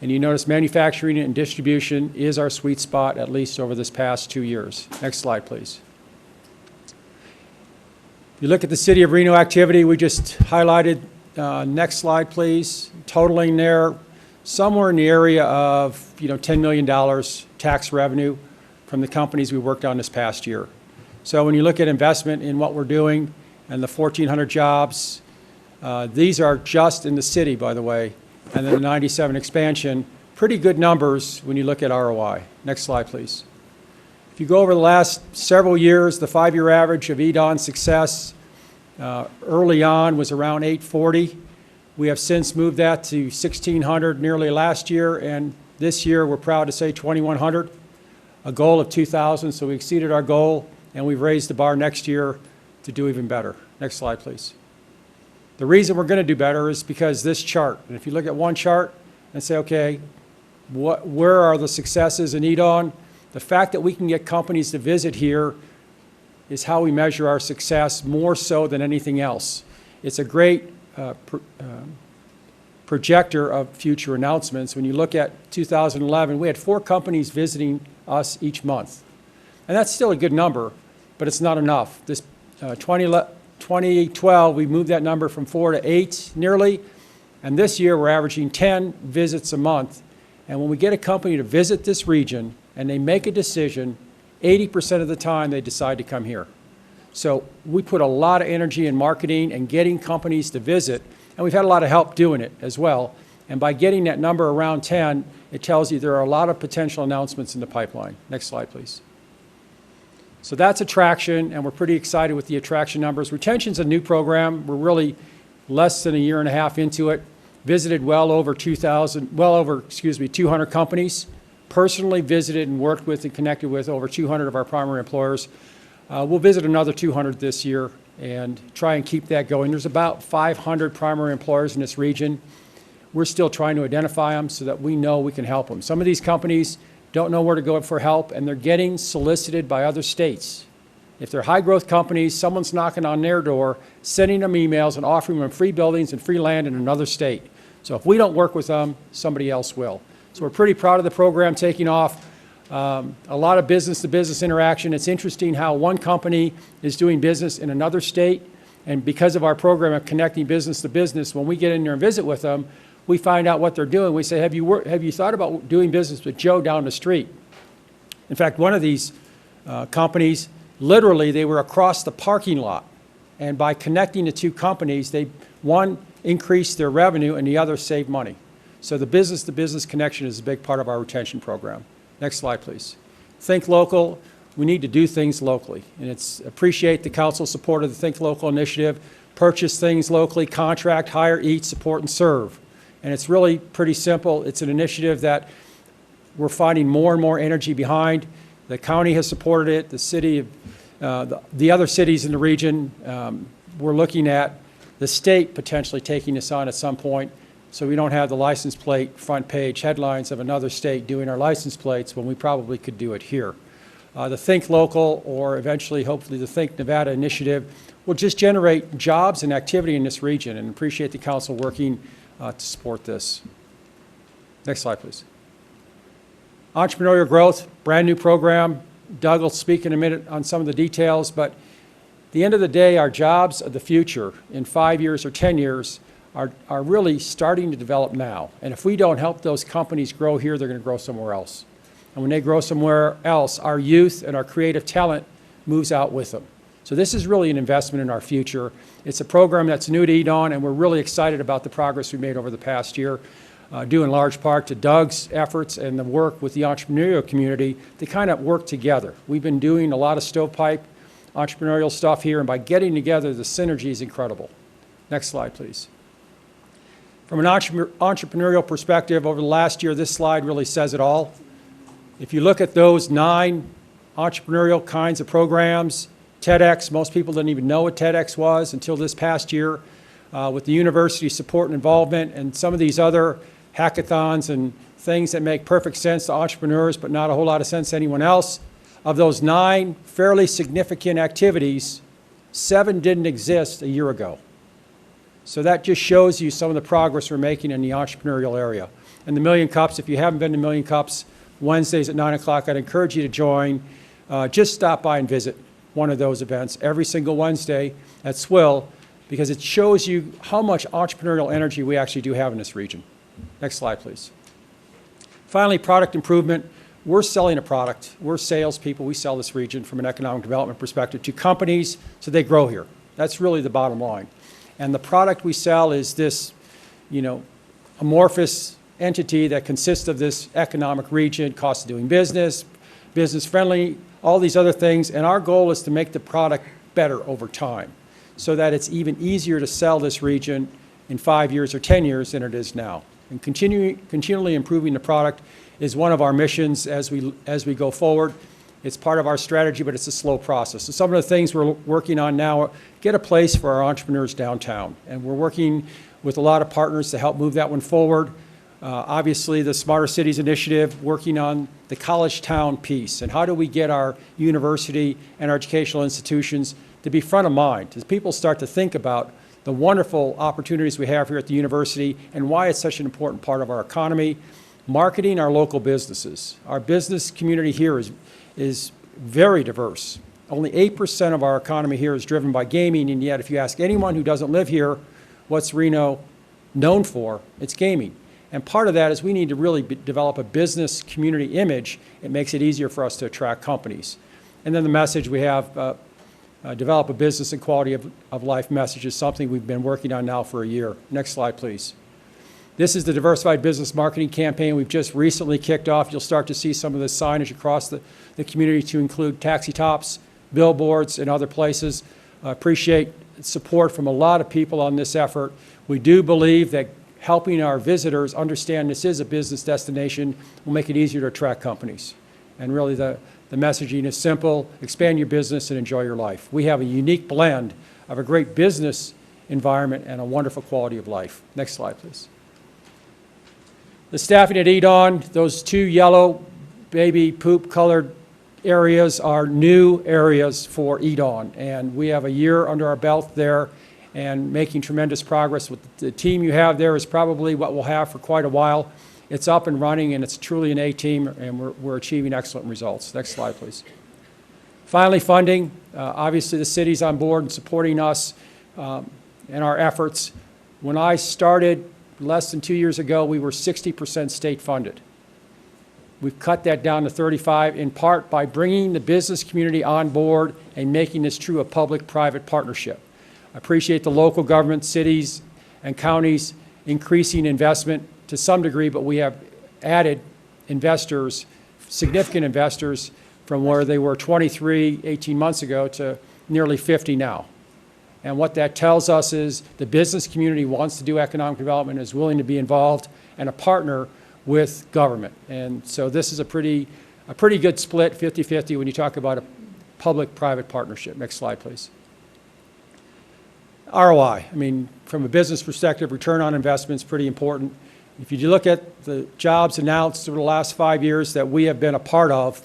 And you notice manufacturing and distribution is our sweet spot, at least over this past 2 years. Next slide, please. You look at the city of Reno activity we just highlighted. Next slide, please. Totaling there somewhere in the area of $10 million tax revenue from the companies we worked on this past year. So when you look at investment in what we're doing and the 1,400 jobs, these are just in the city, by the way, and then the 97 expansion, pretty good numbers when you look at ROI. Next slide, please. If you go over the last several years, the 5-year average of EDON success early on was around 840. We have since moved that to 1,600 nearly last year, and this year we're proud to say 2,100, a goal of 2,000, so we exceeded our goal, and we've raised the bar next year to do even better. Next slide, please. The reason we're going to do better is because this chart, and if you look at one chart and say, okay, where are the successes in EDON? The fact that we can get companies to visit here is how we measure our success more so than anything else. It's a great projector of future announcements. When you look at 2011, we had 4 companies visiting us each month. And that's still a good number, but it's not enough. This 2012, we moved that number from 4 to 8 nearly, and this year we're averaging 10 visits a month. And when we get a company to visit this region and they make a decision, 80% of the time they decide to come here. So we put a lot of energy in marketing and getting companies to visit, and we've had a lot of help doing it as well. And by getting that number around 10, it tells you there are a lot of potential announcements in the pipeline. Next slide, please. So that's attraction, and we're pretty excited with the attraction numbers. Retention's a new program. We're really less than a year and a half into it. Visited well over 200 companies. Personally visited and worked with and connected with over 200 of our primary employers. We'll visit another 200 this year and try and keep that going. There's about 500 primary employers in this region. We're still trying to identify them so that we know we can help them. Some of these companies don't know where to go for help, and they're getting solicited by other states. If they're high-growth companies, someone's knocking on their door, sending them emails and offering them free buildings and free land in another state. So if we don't work with them, somebody else will. So we're pretty proud of the program taking off. A lot of business-to-business interaction. It's interesting how one company is doing business in another state, and because of our program of connecting business to business, when we get in there and visit with them, we find out what they're doing. We say, have you thought about doing business with Joe down the street? In fact, one of these companies, literally, they were across the parking lot. And by connecting the 2 companies, one increased their revenue and the other saved money. So the business-to-business connection is a big part of our retention program. Next slide, please. Think local. We need to do things locally. And appreciate the council's support of the Think Local initiative. Purchase things locally, contract, hire, eat, support, and serve. And it's really pretty simple. It's an initiative that we're finding more and more energy behind. The county has supported it. The city, the other cities in the region, we're looking at the state potentially taking this on at some point, so we don't have the license plate front page headlines of another state doing our license plates when we probably could do it here. The Think Local, or eventually, hopefully, the Think Nevada initiative will just generate jobs and activity in this region, and appreciate the council working to support this. Next slide, please. Entrepreneurial growth, brand new program. Doug will speak in a minute on some of the details, but at the end of the day, our jobs of the future in 5 years or 10 years are really starting to develop now. And if we don't help those companies grow here, they're going to grow somewhere else. And when they grow somewhere else, our youth and our creative talent moves out with them. So this is really an investment in our future. It's a program that's new to EDON, and we're really excited about the progress we made over the past year, due in large part to Doug's efforts and the work with the entrepreneurial community to kind of work together. We've been doing a lot of stovepipe entrepreneurial stuff here, and by getting together, the synergy is incredible. Next slide, please. From an entrepreneurial perspective, over the last year, this slide really says it all. If you look at those 9 entrepreneurial kinds of programs, TEDx, most people didn't even know what TEDx was until this past year, with the university support and involvement and some of these other hackathons and things that make perfect sense to entrepreneurs but not a whole lot of sense to anyone else. Of those 9 fairly significant activities, 7 didn't exist a year ago. So that just shows you some of the progress we're making in the entrepreneurial area. And the Million Cups, if you haven't been to Million Cups, Wednesdays at 9 o'clock, I'd encourage you to join. Just stop by and visit one of those events every single Wednesday at Swill, because it shows you how much entrepreneurial energy we actually do have in this region. Next slide, please. Finally, product improvement. We're selling a product. We're salespeople. We sell this region from an economic development perspective to companies so they grow here. That's really the bottom line. And the product we sell is this, amorphous entity that consists of this economic region, cost of doing business, business friendly, all these other things. And our goal is to make the product better over time so that it's even easier to sell this region in 5 years or 10 years than it is now. And continually improving the product is one of our missions as we go forward. It's part of our strategy, but it's a slow process. So some of the things we're working on now are get a place for our entrepreneurs downtown. And we're working with a lot of partners to help move that one forward. Obviously, the Smarter Cities Initiative, working on the college town piece. And how do we get our university and our educational institutions to be front of mind as people start to think about the wonderful opportunities we have here at the university and why it's such an important part of our economy. Marketing our local businesses. Our business community here is very diverse. Only 8% of our economy here is driven by gaming, and yet if you ask anyone who doesn't live here, what's Reno known for, it's gaming. And part of that is we need to really develop a business community image. It makes it easier for us to attract companies. And then the message we have, develop a business and quality of life message, is something we've been working on now for a year. Next slide, please. This is the Diversified Business Marketing Campaign we've just recently kicked off. You'll start to see some of the signage across the community to include taxi tops, billboards, and other places. I appreciate support from a lot of people on this effort. We do believe that helping our visitors understand this is a business destination will make it easier to attract companies. And really the messaging is simple: expand your business and enjoy your life. We have a unique blend of a great business environment and a wonderful quality of life. Next slide, please. The staffing at EDON, those 2 yellow baby poop colored areas are new areas for EDON. And we have a year under our belt there and making tremendous progress. With the team you have there is probably what we'll have for quite a while. It's up and running, and it's truly an A team, and we're achieving excellent results. Next slide, please. Finally, funding. Obviously, the city's on board and supporting us and our efforts. When I started less than 2 years ago, we were 60% state funded. We've cut that down to 35%, in part by bringing the business community on board and making this true a public-private partnership. I appreciate the local government, cities and counties increasing investment to some degree, but we have added investors, significant investors, from where they were 23 18 months ago to nearly 50 now. And what that tells us is the business community wants to do economic development, is willing to be involved and a partner with government. And so this is a pretty good split, 50-50, when you talk about a public-private partnership. Next slide, please. ROI, I mean, from a business perspective, return on investment is pretty important. If you look at the jobs announced over the last 5 years that we have been a part of,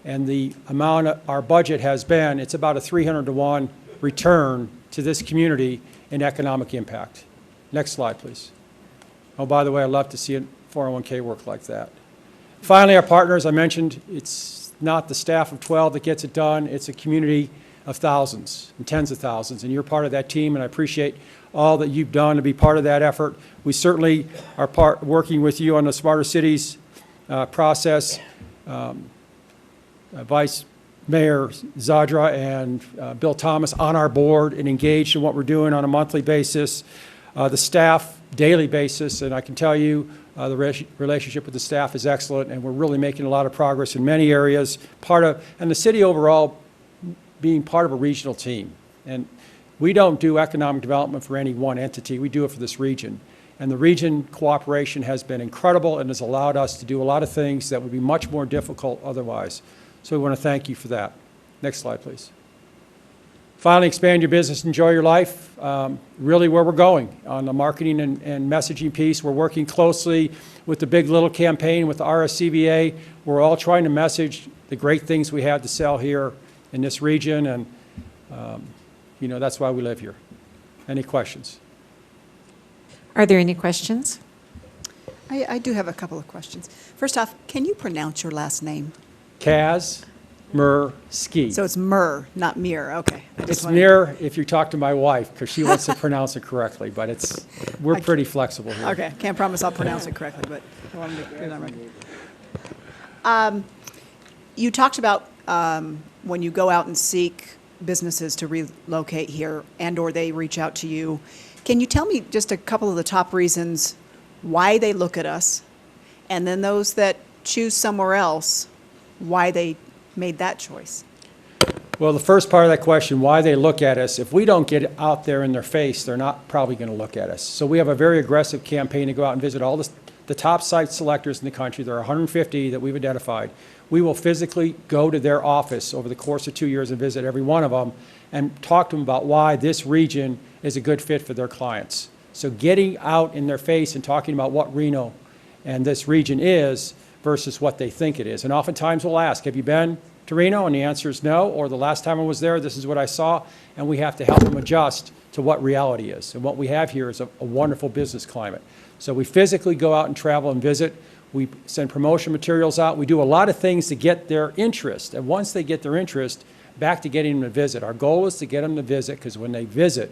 and the amount our budget has been, it's about a 300-to-1 return to this community in economic impact. Next slide, please. Oh, by the way, I'd love to see a 401k work like that. Finally, our partners, I mentioned, it's not the staff of 12 that gets it done. It's a community of thousands and tens of thousands, and you're part of that team, and I appreciate all that you've done to be part of that effort. We certainly are working with you on the Smarter Cities process. Vice Mayor Zadra and Bill Thomas on our board and engaged in what we're doing on a monthly basis. The staff, daily basis, and I can tell you the relationship with the staff is excellent, and we're really making a lot of progress in many areas. And the city overall being part of a regional team. And we don't do economic development for any one entity, we do it for this region. And the region cooperation has been incredible and has allowed us to do a lot of things that would be much more difficult otherwise. So we want to thank you for that. Next slide, please. Finally, expand your business, enjoy your life. Really where we're going on the marketing and messaging piece. We're working closely with the Big Little campaign, with the RSCBA. We're all trying to message the great things we have to sell here in this region, and you know, that's why we live here. Any questions? Are there any questions? I do have a couple of questions. First off, can you pronounce your last name? Kazmirski. So it's Mur, not Mir. Okay. It's Mir if you talk to my wife, because she wants to pronounce it correctly, but we're pretty flexible here. Okay, can't promise I'll pronounce it correctly, but I want to get it on record. You talked about when you go out and seek businesses to relocate here and/or they reach out to you. Can you tell me just a couple of the top reasons why they look at us, and then those that choose somewhere else, why they made that choice? Well, the first part of that question, why they look at us, if we don't get out there in their face, they're not probably going to look at us. So we have a very aggressive campaign to go out and visit all the top site selectors in the country. There are 150 that we've identified. We will physically go to their office over the course of 2 years and visit every one of them and talk to them about why this region is a good fit for their clients. So getting out in their face and talking about what Reno and this region is versus what they think it is. And oftentimes we'll ask, have you been to Reno? And the answer is no, or the last time I was there, this is what I saw, and we have to help them adjust to what reality is. And what we have here is a wonderful business climate. So we physically go out and travel and visit. We send promotion materials out. We do a lot of things to get their interest. And once they get their interest, back to getting them to visit. Our goal is to get them to visit, because when they visit,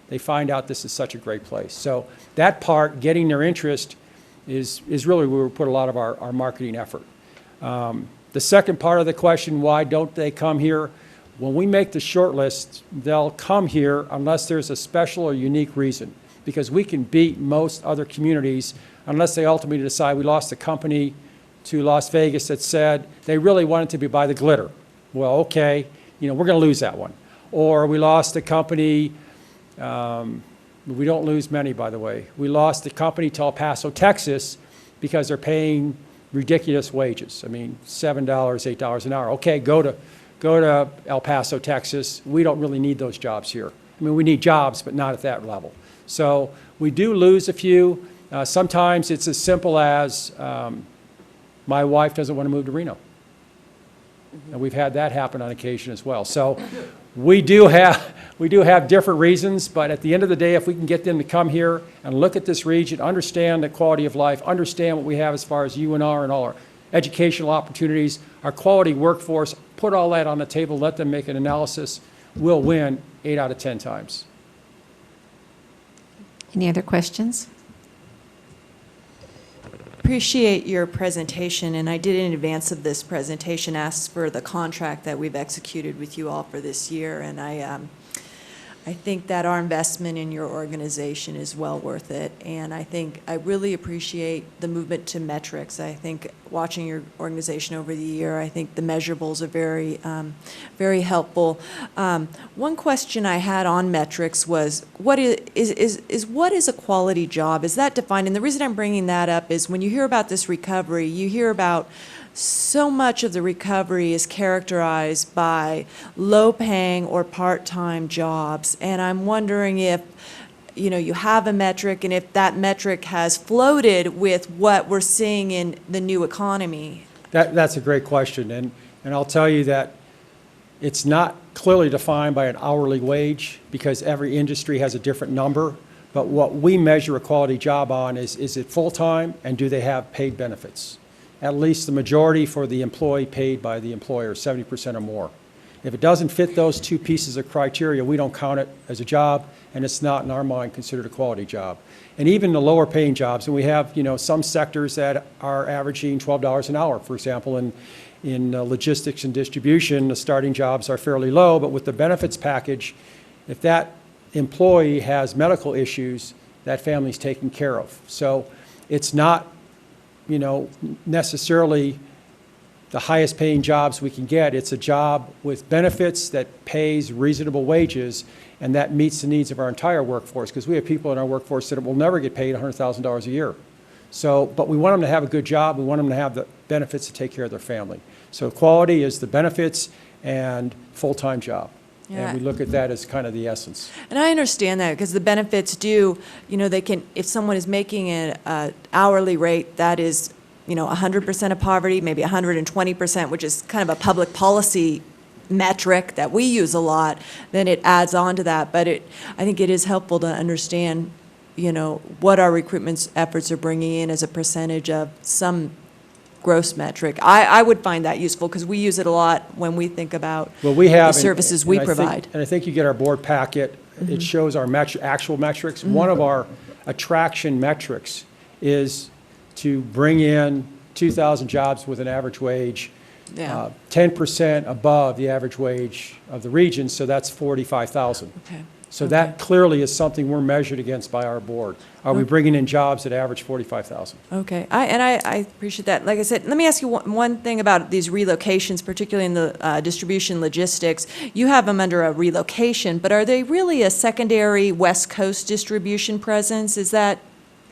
they find out this is such a great place. So that part, getting their interest, is really where we put a lot of our marketing effort. The second part of the question, why don't they come here? When we make the short list, they'll come here unless there's a special or unique reason, because we can beat most other communities unless they ultimately decide. We lost a company to Las Vegas that said they really wanted to be by the glitter. Well, okay, you know, we're going to lose that one. Or we lost a company, we don't lose many, by the way. We lost a company to El Paso, Texas, because they're paying ridiculous wages. I mean, $7, $8 an hour. Okay, go to El Paso, Texas. We don't really need those jobs here. I mean, we need jobs, but not at that level. So we do lose a few. Sometimes it's as simple as my wife doesn't want to move to Reno. And we've had that happen on occasion as well. So we do have different reasons, but at the end of the day, if we can get them to come here and look at this region, understand the quality of life, understand what we have as far as UNR and all our educational opportunities, our quality workforce, put all that on the table, let them make an analysis, we'll win 8 out of 10 times. Any other questions? Appreciate your presentation, and I did in advance of this presentation ask for the contract that we've executed with you all for this year, and I think that our investment in your organization is well worth it, and I really appreciate the movement to metrics. I think watching your organization over the year, I think the measurables are very helpful. One question I had on metrics was, what is a quality job? Is that defined? And the reason I'm bringing that up is when you hear about this recovery, you hear about so much of the recovery is characterized by low-paying or part-time jobs, and I'm wondering if you have a metric, and if that metric has floated with what we're seeing in the new economy. That's a great question, and I'll tell you that it's not clearly defined by an hourly wage, because every industry has a different number. But what we measure a quality job on is it full-time, and do they have paid benefits? At least the majority for the employee paid by the employer, 70% or more. If it doesn't fit those two pieces of criteria, we don't count it as a job, and it's not, in our mind, considered a quality job. And even the lower paying jobs, and we have, some sectors that are averaging $12 an hour, for example, in logistics and distribution, the starting jobs are fairly low, but with the benefits package, if that employee has medical issues, that family's taken care of. So it's not, necessarily the highest paying jobs we can get. It's a job with benefits that pays reasonable wages, and that meets the needs of our entire workforce, because we have people in our workforce that will never get paid $100,000 a year. So, but we want them to have a good job. We want them to have the benefits to take care of their family. So quality is the benefits and full-time job. Yeah. And we look at that as kind of the essence. And I understand that, because the benefits do, they can, if someone is making an hourly rate that is, 100% of poverty, maybe 120%, which is kind of a public policy metric that we use a lot, then it adds on to that. But I think it is helpful to understand, what our recruitment efforts are bringing in as a percentage of some gross metric. I would find that useful, because we use it a lot when we think about Well, we have, the services we provide. And I think you get our board packet. It shows our actual metrics. One of our attraction metrics is to bring in 2,000 jobs with an average wage, Yeah. 10% above the average wage of the region, so that's 45,000. Okay. So that clearly is something we're measured against by our board. Are we bringing in jobs that average 45,000? Okay, I appreciate that. Like I said, let me ask you one thing about these relocations, particularly in the distribution logistics. You have them under a relocation, but are they really a secondary West Coast distribution presence? Is that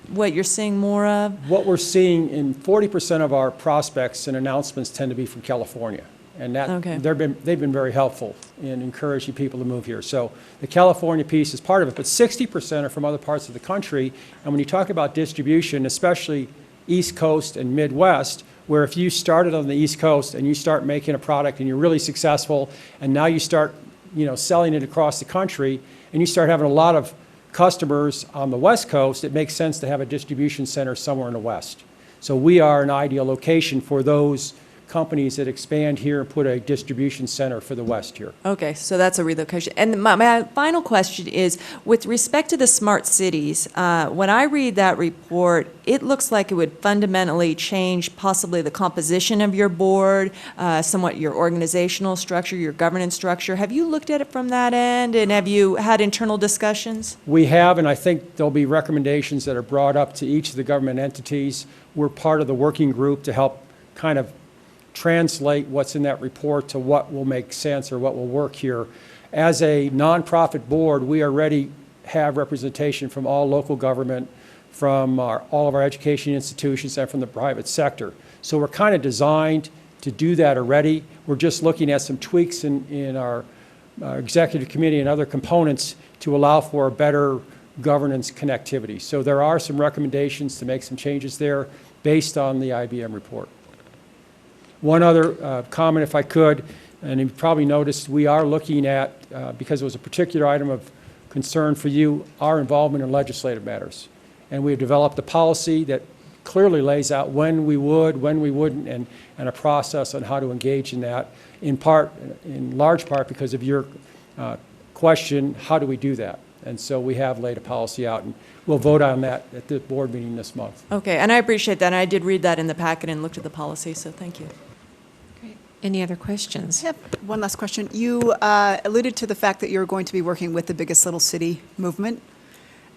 what you're seeing more of? What we're seeing in 40% of our prospects and announcements tend to be from California. And Okay. they've been very helpful in encouraging people to move here. So the California piece is part of it, but 60% are from other parts of the country. And when you talk about distribution, especially East Coast and Midwest, where if you started on the East Coast and you start making a product and you're really successful, and now you start, selling it across the country, and you start having a lot of customers on the West Coast, it makes sense to have a distribution center somewhere in the West. So we are an ideal location for those companies that expand here and put a distribution center for the West here. Okay, so that's a relocation. And my final question is, with respect to the smart cities, when I read that report, it looks like it would fundamentally change possibly the composition of your board, somewhat your organizational structure, your governance structure. Have you looked at it from that end, and have you had internal discussions? We have, and I think there'll be recommendations that are brought up to each of the government entities. We're part of the working group to help kind of translate what's in that report to what will make sense or what will work here. As a nonprofit board, we already have representation from all local government, from all of our education institutions, and from the private sector. So we're kind of designed to do that already. We're just looking at some tweaks in our executive committee and other components to allow for a better governance connectivity. So there are some recommendations to make some changes there based on the IBM report. One other comment, if I could, and you've probably noticed, we are looking at, because it was a particular item of concern for you, our involvement in legislative matters. And we have developed a policy that clearly lays out when we would, when we wouldn't, and a process on how to engage in that, in large part because of your question, how do we do that? And so we have laid a policy out, and we'll vote on that at the board meeting this month. Okay, and I appreciate that, and I did read that in the packet and looked at the policy, so thank you. Any other questions? I have one last question. You alluded to the fact that you're going to be working with the Biggest Little City movement.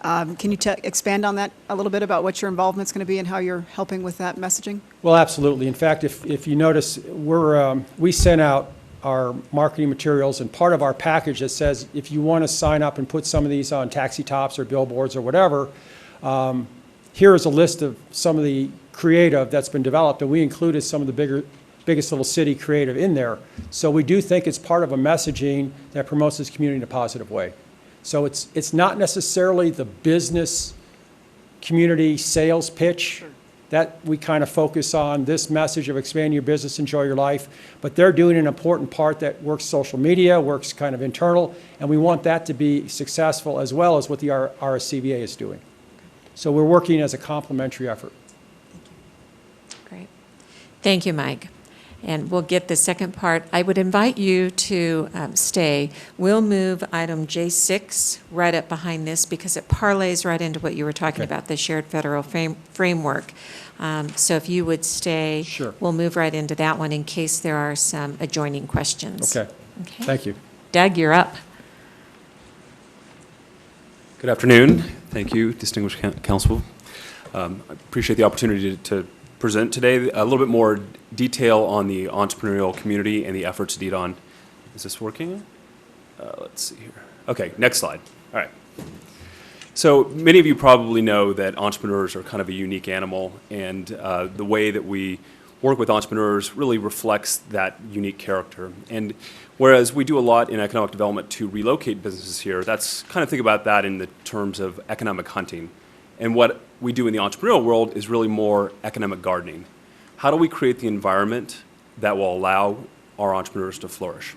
Can you expand on that a little bit about what your involvement's going to be and how you're helping with that messaging? Well, absolutely. In fact, if you notice, we sent out our marketing materials, and part of our package that says if you want to sign up and put some of these on taxi tops or billboards or whatever, here is a list of some of the creative that's been developed, and we included some of the Biggest Little City creative in there. So we do think it's part of a messaging that promotes this community in a positive way. So it's not necessarily the business community sales pitch that we kind of focus on, this message of expand your business, enjoy your life, but they're doing an important part that works social media, works kind of internal, and we want that to be successful as well as what the RSCBA is doing. So we're working as a complementary effort. Great. Thank you, Mike. And we'll get the second part. I would invite you to stay. We'll move item J6 right up behind this because it parlays right into what you were talking about, the shared federal framework. So if you would stay, Sure. we'll move right into that one in case there are some adjoining questions. Okay. Thank you. Doug, you're up. Good afternoon. Thank you, distinguished council. I appreciate the opportunity to present today a little bit more detail on the entrepreneurial community and the efforts indeed on. Is this working? Let's see here. Okay, next slide. All right. So many of you probably know that entrepreneurs are kind of a unique animal, and the way that we work with entrepreneurs really reflects that unique character. And whereas we do a lot in economic development to relocate businesses here, that's kind of think about that in the terms of economic hunting. And what we do in the entrepreneurial world is really more economic gardening. How do we create the environment that will allow our entrepreneurs to flourish?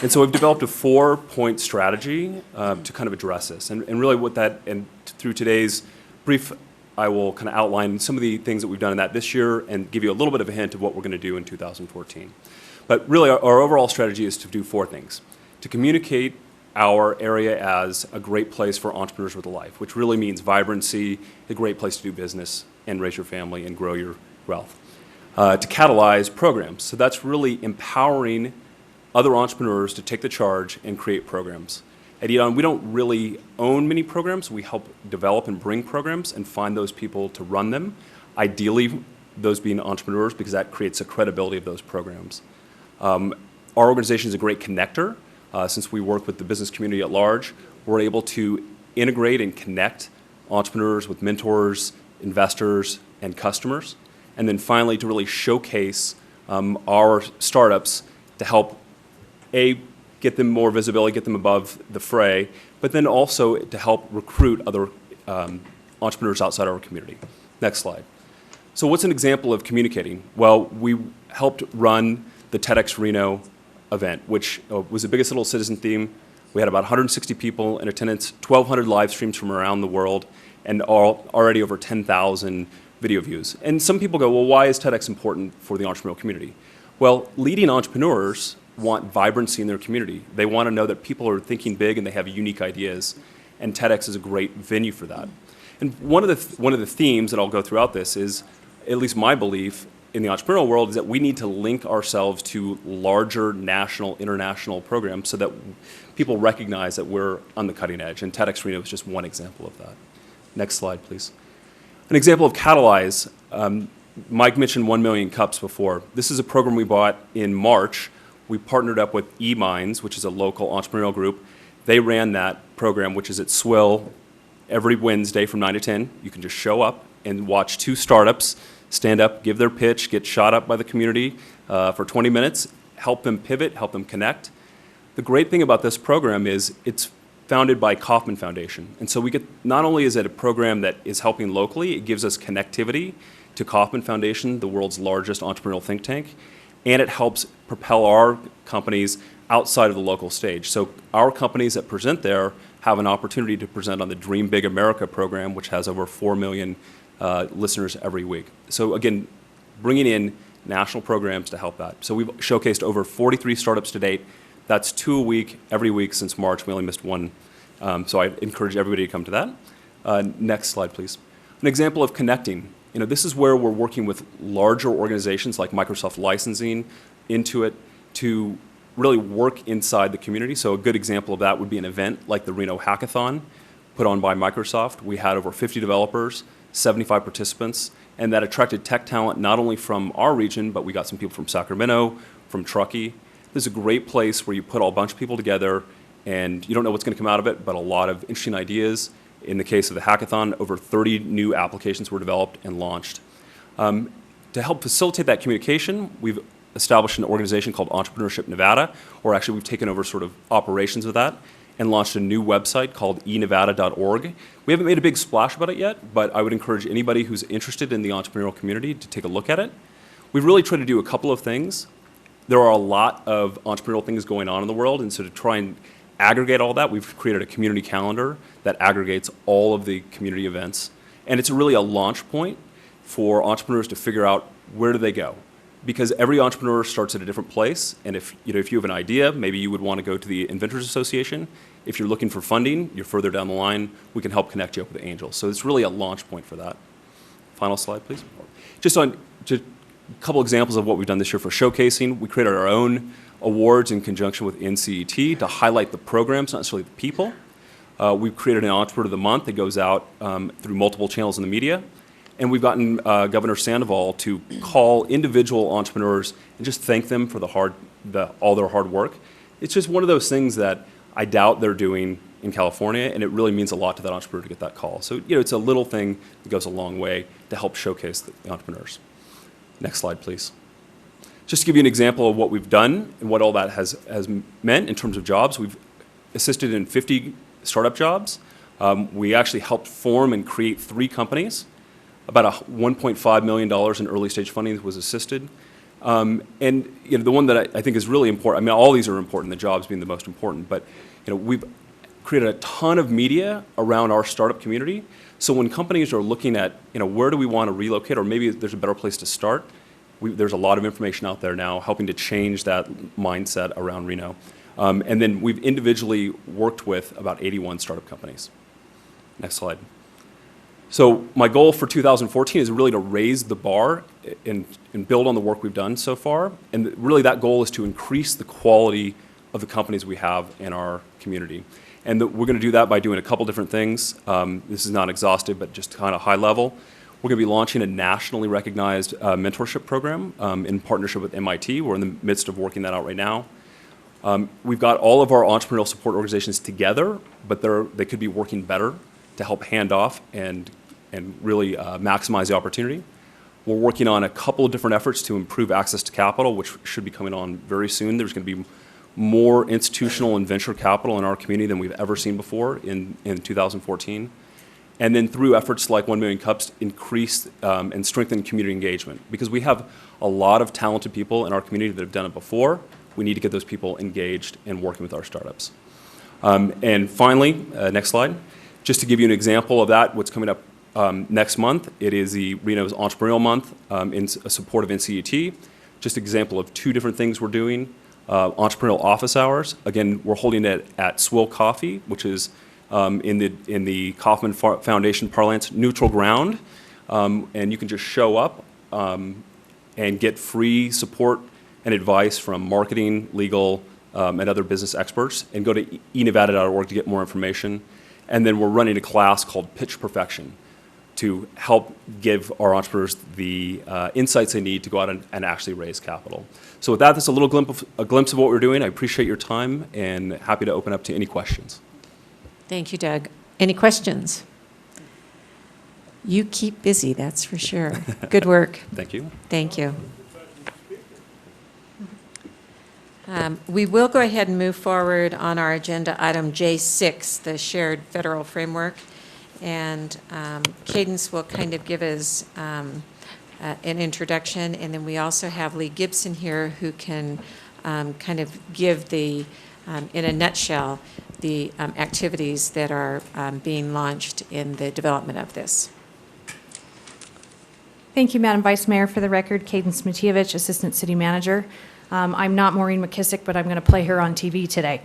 And so we've developed a 4-point strategy to kind of address this. And really what that, and through today's brief, I will kind of outline some of the things that we've done in that this year and give you a little bit of a hint of what we're going to do in 2014. But really our overall strategy is to do 4 things. To communicate our area as a great place for entrepreneurs with a life, which really means vibrancy, a great place to do business and raise your family and grow your wealth. To catalyze programs. So that's really empowering other entrepreneurs to take the charge and create programs. At Edon, we don't really own many programs. We help develop and bring programs and find those people to run them. Ideally, those being entrepreneurs, because that creates the credibility of those programs. Our organization is a great connector. Since we work with the business community at large, we're able to integrate and connect entrepreneurs with mentors, investors, and customers. And then finally, to really showcase our startups to help, get them more visibility, get them above the fray, but then also to help recruit other entrepreneurs outside our community. Next slide. So what's an example of communicating? Well, we helped run the TEDx Reno event, which was the biggest little citizen theme. We had about 160 people in attendance, 1,200 live streams from around the world, and already over 10,000 video views. And some people go, well, why is TEDx important for the entrepreneurial community? Well, leading entrepreneurs want vibrancy in their community. They want to know that people are thinking big and they have unique ideas, and TEDx is a great venue for that. And one of the themes that I'll go throughout this is, at least my belief in the entrepreneurial world, is that we need to link ourselves to larger national, international programs so that people recognize that we're on the cutting edge. And TEDx Reno is just one example of that. Next slide, please. An example of Catalyze. Mike mentioned 1 Million Cups before. This is a program we bought in March. We partnered up with eMinds, which is a local entrepreneurial group. They ran that program, which is at Swill every Wednesday from 9 to 10. You can just show up and watch 2 startups stand up, give their pitch, get shot up by the community for 20 minutes, help them pivot, help them connect. The great thing about this program is it's founded by Kauffman Foundation. And so we get, not only is it a program that is helping locally, it gives us connectivity to Kauffman Foundation, the world's largest entrepreneurial think tank, and it helps propel our companies outside of the local stage. So our companies that present there have an opportunity to present on the Dream Big America program, which has over 4 million listeners every week. So again, bringing in national programs to help that. So we've showcased over 43 startups to date. That's 2 a week, every week since March. We only missed 1. So I encourage everybody to come to that. Next slide, please. An example of connecting. You know, this is where we're working with larger organizations like Microsoft Licensing, Intuit, to really work inside the community. So a good example of that would be an event like the Reno Hackathon put on by Microsoft. We had over 50 developers, 75 participants, and that attracted tech talent not only from our region, but we got some people from Sacramento, from Truckee. This is a great place where you put a bunch of people together and you don't know what's going to come out of it, but a lot of interesting ideas. In the case of the hackathon, over 30 new applications were developed and launched. To help facilitate that communication, we've established an organization called Entrepreneurship Nevada, or actually we've taken over sort of operations of that and launched a new website called enevada.org. We haven't made a big splash about it yet, but I would encourage anybody who's interested in the entrepreneurial community to take a look at it. We've really tried to do a couple of things. There are a lot of entrepreneurial things going on in the world, and so to try and aggregate all that, we've created a community calendar that aggregates all of the community events. And it's really a launch point for entrepreneurs to figure out where do they go. because every entrepreneur starts at a different place. And if you have an idea, maybe you would want to go to the Inventors Association. If you're looking for funding, you're further down the line, we can help connect you up with angels. So it's really a launch point for that. Final slide, please. Just a couple examples of what we've done this year for showcasing. We created our own awards in conjunction with NCET to highlight the programs, not necessarily the people. We've created an Entrepreneur of the Month that goes out through multiple channels in the media. And we've gotten Governor Sandoval to call individual entrepreneurs and just thank them for all their hard work. It's just one of those things that I doubt they're doing in California, and it really means a lot to that entrepreneur to get that call. So, it's a little thing that goes a long way to help showcase the entrepreneurs. Next slide, please. Just to give you an example of what we've done and what all that has meant in terms of jobs, we've assisted in 50 startup jobs. We actually helped form and create 3 companies. About $1.5 million in early stage funding was assisted. And the one that I think is really important, I mean, all these are important, the jobs being the most important, but we've created a ton of media around our startup community. So when companies are looking at, where do we want to relocate, or maybe there's a better place to start, there's a lot of information out there now helping to change that mindset around Reno. And then we've individually worked with about 81 startup companies. Next slide. So my goal for 2014 is really to raise the bar and build on the work we've done so far. And really that goal is to increase the quality of the companies we have in our community. And we're going to do that by doing a couple different things. This is not exhaustive, but just kind of high level. We're going to be launching a nationally recognized mentorship program in partnership with MIT. We're in the midst of working that out right now. We've got all of our entrepreneurial support organizations together, but they could be working better to help hand off and really maximize the opportunity. We're working on a couple of different efforts to improve access to capital, which should be coming on very soon. There's going to be more institutional and venture capital in our community than we've ever seen before in 2014. And then through efforts like 1 Million Cups, increase and strengthen community engagement. Because we have a lot of talented people in our community that have done it before. We need to get those people engaged and working with our startups. And finally, next slide. Just to give you an example of that, what's coming up next month, it is the Reno's Entrepreneurial Month in support of NCET. Just an example of 2 different things we're doing. Entrepreneurial office hours. Again, we're holding it at Swill Coffee, which is in the Kauffman Foundation parlance, neutral ground. And you can just show up and get free support and advice from marketing, legal, and other business experts. And go to enevada.org to get more information. And then we're running a class called Pitch Perfection to help give our entrepreneurs the insights they need to go out and actually raise capital. So with that, that's a little glimpse of what we're doing. I appreciate your time and happy to open up to any questions. Thank you, Doug. Any questions? You keep busy, that's for sure. Good work. Thank you. Thank you. We will go ahead and move forward on our agenda item J6, the shared federal framework. And Cadence will kind of give us an introduction. And then we also have Lee Gibson here who can kind of give in a nutshell, the activities that are being launched in the development of this. Thank you, Madam Vice Mayor. For the record, Cadence Matievich, Assistant City Manager. I'm not Maureen McKissick, but I'm going to play her on TV today.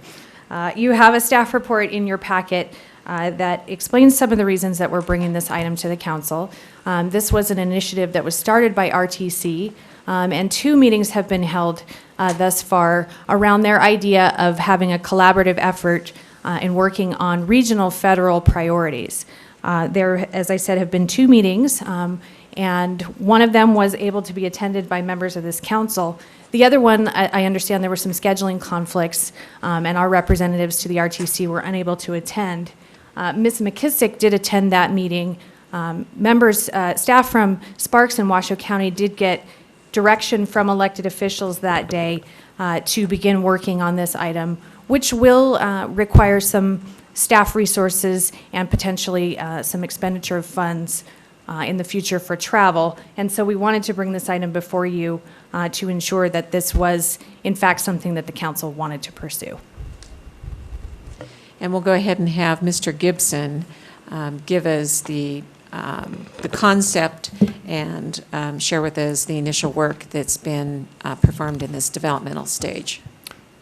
You have a staff report in your packet that explains some of the reasons that we're bringing this item to the council. This was an initiative that was started by RTC, and 2 meetings have been held thus far around their idea of having a collaborative effort in working on regional federal priorities. There, as I said, have been 2 meetings, and one of them was able to be attended by members of this council. The other one, I understand there were some scheduling conflicts, and our representatives to the RTC were unable to attend. Ms. McKissick did attend that meeting. Staff from Sparks and Washoe County did get direction from elected officials that day to begin working on this item, which will require some staff resources and potentially some expenditure of funds in the future for travel. And so we wanted to bring this item before you to ensure that this was, in fact, something that the council wanted to pursue. And we'll go ahead and have Mr. Gibson give us the concept and share with us the initial work that's been performed in this developmental stage.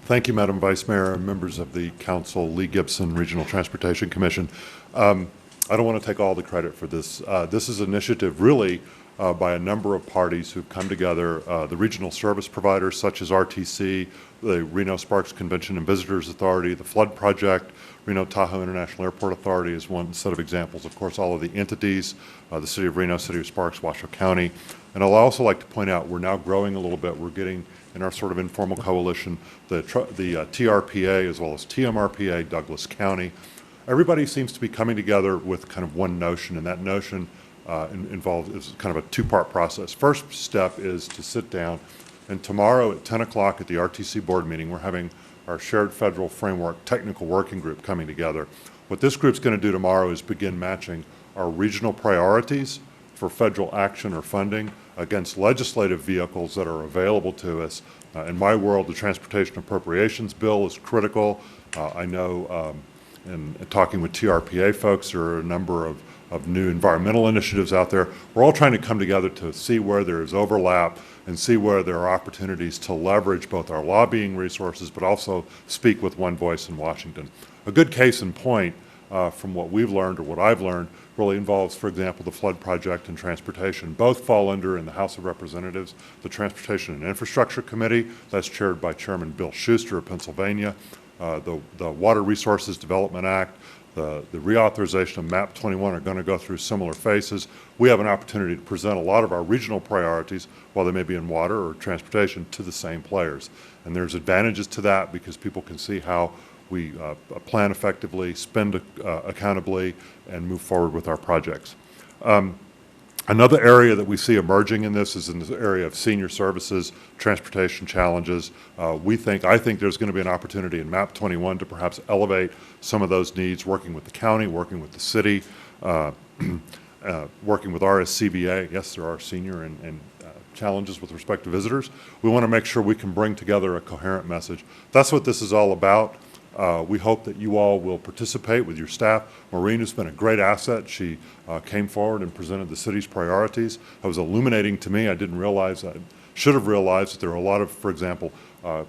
Thank you, Madam Vice Mayor and members of the council, Lee Gibson, Regional Transportation Commission. I don't want to take all the credit for this. This is an initiative really by a number of parties who've come together, the regional service providers such as RTC, the Reno Sparks Convention and Visitors Authority, the Flood Project, Reno Tahoe International Airport Authority is one set of examples. Of course, all of the entities, the City of Reno, City of Sparks, Washoe County. And I'll also like to point out we're now growing a little bit. We're getting in our sort of informal coalition the TRPA as well as TMRPA, Douglas County. Everybody seems to be coming together with kind of one notion, and that notion is kind of a two-part process. First step is to sit down, and tomorrow at 10 o'clock at the RTC board meeting, we're having our Shared Federal Framework Technical Working Group coming together. What this group's going to do tomorrow is begin matching our regional priorities for federal action or funding against legislative vehicles that are available to us. In my world, the Transportation Appropriations Bill is critical. I know in talking with TRPA folks, there are a number of new environmental initiatives out there. We're all trying to come together to see where there is overlap and see where there are opportunities to leverage both our lobbying resources but also speak with one voice in Washington. A good case in point from what we've learned or what I've learned really involves, for example, the Flood Project and transportation. Both fall under, in the House of Representatives, the Transportation and Infrastructure Committee. That's chaired by Chairman Bill Schuster of Pennsylvania. The Water Resources Development Act, the reauthorization of MAP 21 are going to go through similar phases. We have an opportunity to present a lot of our regional priorities, while they may be in water or transportation, to the same players. And there's advantages to that because people can see how we plan effectively, spend accountably, and move forward with our projects. Another area that we see emerging in this is in the area of senior services, transportation challenges. I think there's going to be an opportunity in MAP 21 to perhaps elevate some of those needs, working with the county, working with the city, working with RSCBA. Yes, there are senior and challenges with respect to visitors. We want to make sure we can bring together a coherent message. That's what this is all about. We hope that you all will participate with your staff. Maureen has been a great asset. She came forward and presented the city's priorities. It was illuminating to me. I didn't realize, I should have realized that there are a lot of, for example,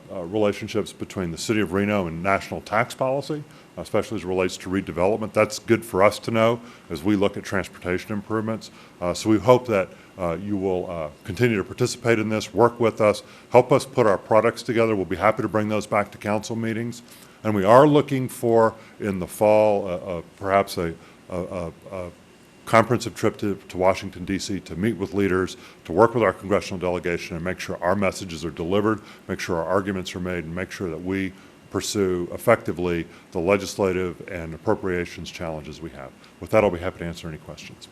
relationships between the City of Reno and national tax policy, especially as it relates to redevelopment. That's good for us to know as we look at transportation improvements. So we hope that you will continue to participate in this, work with us, help us put our products together. We'll be happy to bring those back to council meetings. And we are looking for, in the fall, perhaps a comprehensive trip to Washington, D.C. to meet with leaders, to work with our congressional delegation and make sure our messages are delivered, make sure our arguments are made, and make sure that we pursue effectively the legislative and appropriations challenges we have. With that, I'll be happy to answer any questions.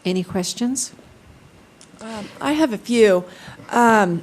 Any questions? I have a few. I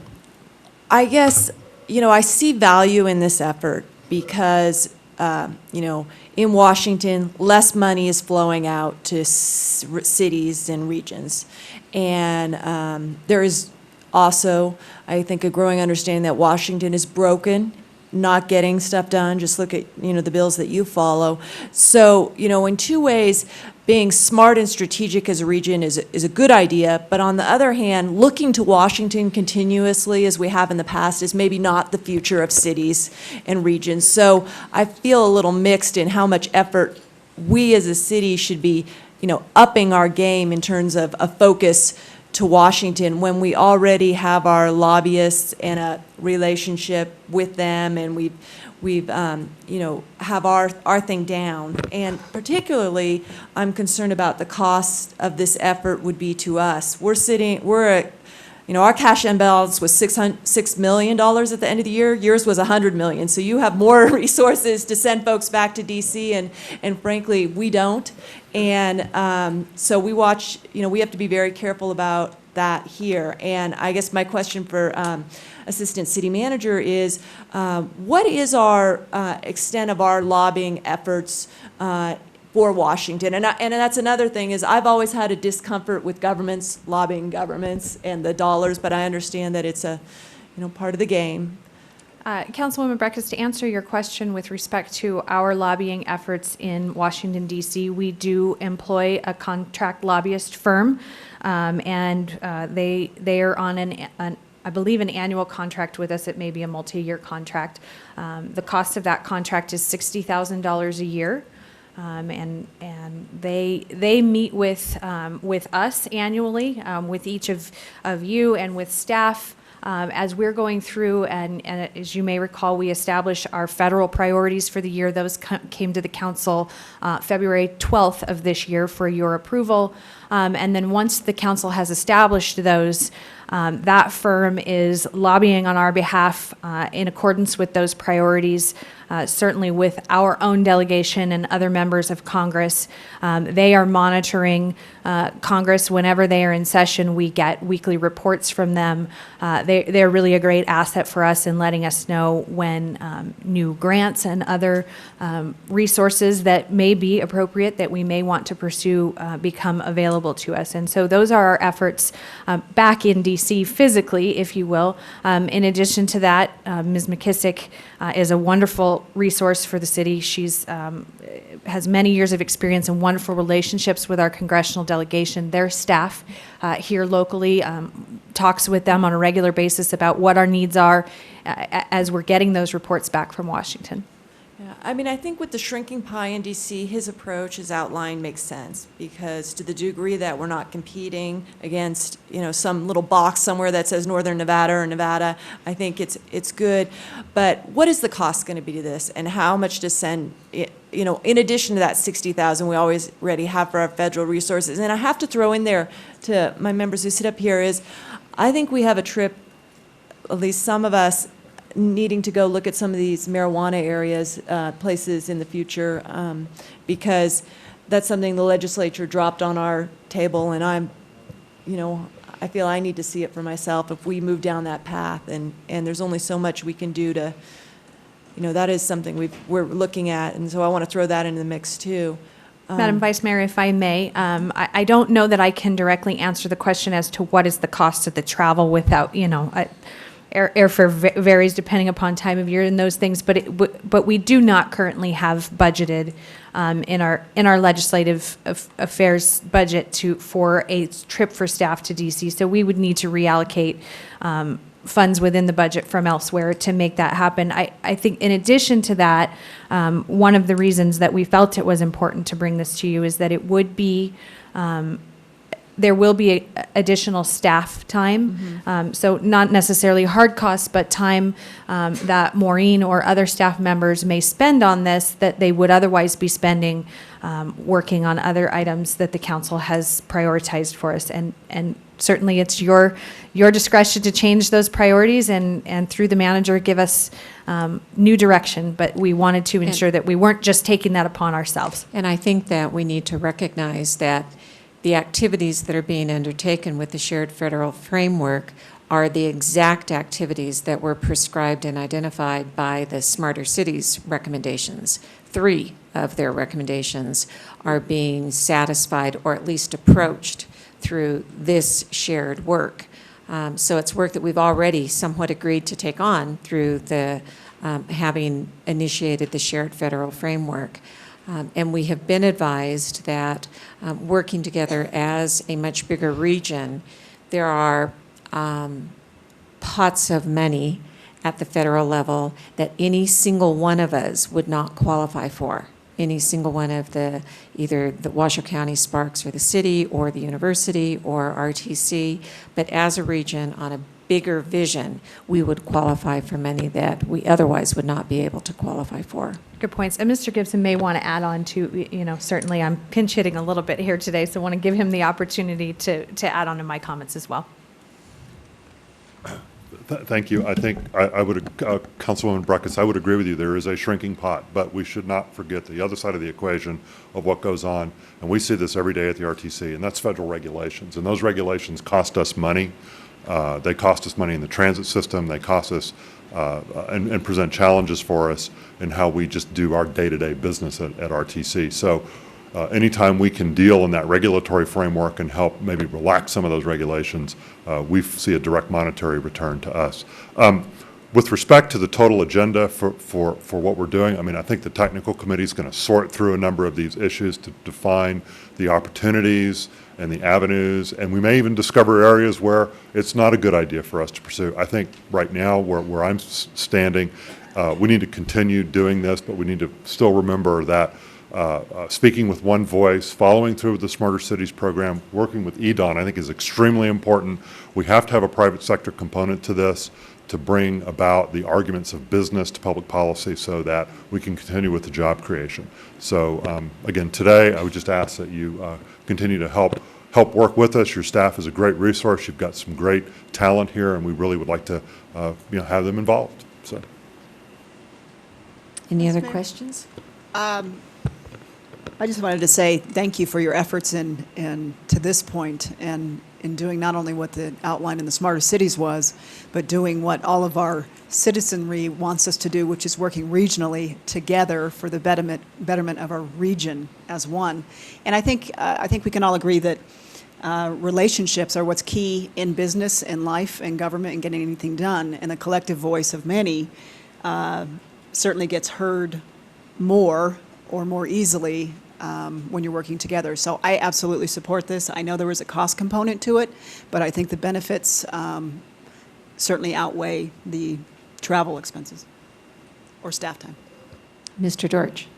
guess, I see value in this effort because, in Washington, less money is flowing out to cities and regions. And there is also, I think, a growing understanding that Washington is broken, not getting stuff done. Just look at, the bills that you follow. So, in two ways, being smart and strategic as a region is a good idea, but on the other hand, looking to Washington continuously as we have in the past is maybe not the future of cities and regions. So I feel a little mixed in how much effort we as a city should be, upping our game in terms of a focus to Washington when we already have our lobbyists and a relationship with them, and we've have our thing down. And particularly, I'm concerned about the cost of this effort would be to us. Our cash balance was $6 million at the end of the year. Yours was $100 million. So you have more resources to send folks back to DC, and frankly, we don't. And so we have to be very careful about that here. And I guess my question for Assistant City Manager is, what is our extent of our lobbying efforts for Washington? And that's another thing, is I've always had a discomfort with governments lobbying governments and the dollars, but I understand that it's a part of the game. Councilwoman Breckus, to answer your question with respect to our lobbying efforts in Washington, D.C., we do employ a contract lobbyist firm, and they are on I believe, an annual contract with us. It may be a multi-year contract. The cost of that contract is $60,000 a year. And they meet with us annually, with each of you and with staff, as we're going through, and as you may recall, we established our federal priorities for the year. Those came to the council February 12th of this year for your approval. And then once the council has established those, that firm is lobbying on our behalf in accordance with those priorities, certainly with our own delegation and other members of Congress. They are monitoring Congress whenever they are in session. We get weekly reports from them. They're really a great asset for us in letting us know when new grants and other resources that may be appropriate that we may want to pursue become available to us. And so those are our efforts back in DC physically, if you will. In addition to that, Ms. McKissick is a wonderful resource for the city. She's has many years of experience and wonderful relationships with our congressional delegation. Their staff here locally talks with them on a regular basis about what our needs are as we're getting those reports back from Washington. Yeah, I mean, I think with the shrinking pie in DC, his approach, his outline makes sense, because to the degree that we're not competing against, some little box somewhere that says Northern Nevada or Nevada, I think it's good. But what is the cost going to be to this, and how much to send? In addition to that $60,000 we always already have for our federal resources, and I have to throw in there to my members who sit up here is, I think we have a trip, at least some of us, needing to go look at some of these marijuana areas, places in the future, because that's something the legislature dropped on our table, and I feel I need to see it for myself if we move down that path, and there's only so much we can do to, that is something we're looking at, and so I want to throw that into the mix too. Madam Vice Mayor, if I may, I don't know that I can directly answer the question as to what is the cost of the travel without, airfare varies depending upon time of year and those things, but we do not currently have budgeted in our legislative affairs budget for a trip for staff to DC. So we would need to reallocate funds within the budget from elsewhere to make that happen. I think in addition to that, one of the reasons that we felt it was important to bring this to you is that it would be there will be additional staff time, so not necessarily hard costs, but time that Maureen or other staff members may spend on this that they would otherwise be spending working on other items that the council has prioritized for us. And certainly it's your discretion to change those priorities and through the manager give us new direction, but we wanted to ensure that we weren't just taking that upon ourselves. And I think that we need to recognize that the activities that are being undertaken with the shared federal framework are the exact activities that were prescribed and identified by the Smarter Cities recommendations. 3 of their recommendations are being satisfied or at least approached through this shared work. So it's work that we've already somewhat agreed to take on through the having initiated the shared federal framework. And we have been advised that working together as a much bigger region, there are pots of money at the federal level that any single one of us would not qualify for. Any single one of either the Washoe County Sparks or the city or the university or RTC, but as a region on a bigger vision, we would qualify for money that we otherwise would not be able to qualify for. Good points. And Mr. Gibson may want to add on to, certainly I'm pinch hitting a little bit here today, so I want to give him the opportunity to add on to my comments as well. Thank you. I think I would, Councilwoman Breckus, I would agree with you. There is a shrinking pot, but we should not forget the other side of the equation of what goes on. And we see this every day at the RTC, and that's federal regulations. And those regulations cost us money. They cost us money in the transit system. They cost us and present challenges for us in how we just do our day-to-day business at RTC. So anytime we can deal in that regulatory framework and help maybe relax some of those regulations, we see a direct monetary return to us. With respect to the total agenda for what we're doing, I mean, I think the technical committee is going to sort through a number of these issues to define the opportunities and the avenues, and we may even discover areas where it's not a good idea for us to pursue. I think right now, where I'm standing, we need to continue doing this, but we need to still remember that speaking with one voice, following through with the Smarter Cities program, working with EDON, I think is extremely important. We have to have a private sector component to this to bring about the arguments of business to public policy so that we can continue with the job creation. So again, today, I would just ask that you continue to help work with us. Your staff is a great resource. You've got some great talent here, and we really would like to have them involved. So, Any other questions? I just wanted to say thank you for your efforts in to this point, and in doing not only what the outline in the Smarter Cities was, but doing what all of our citizenry wants us to do, which is working regionally together for the betterment of our region as one. And I think we can all agree that relationships are what's key in business and life and government and getting anything done, and the collective voice of many certainly gets heard more or more easily when you're working together. So I absolutely support this. I know there was a cost component to it, but I think the benefits certainly outweigh the travel expenses or staff time. Mr. Dortch.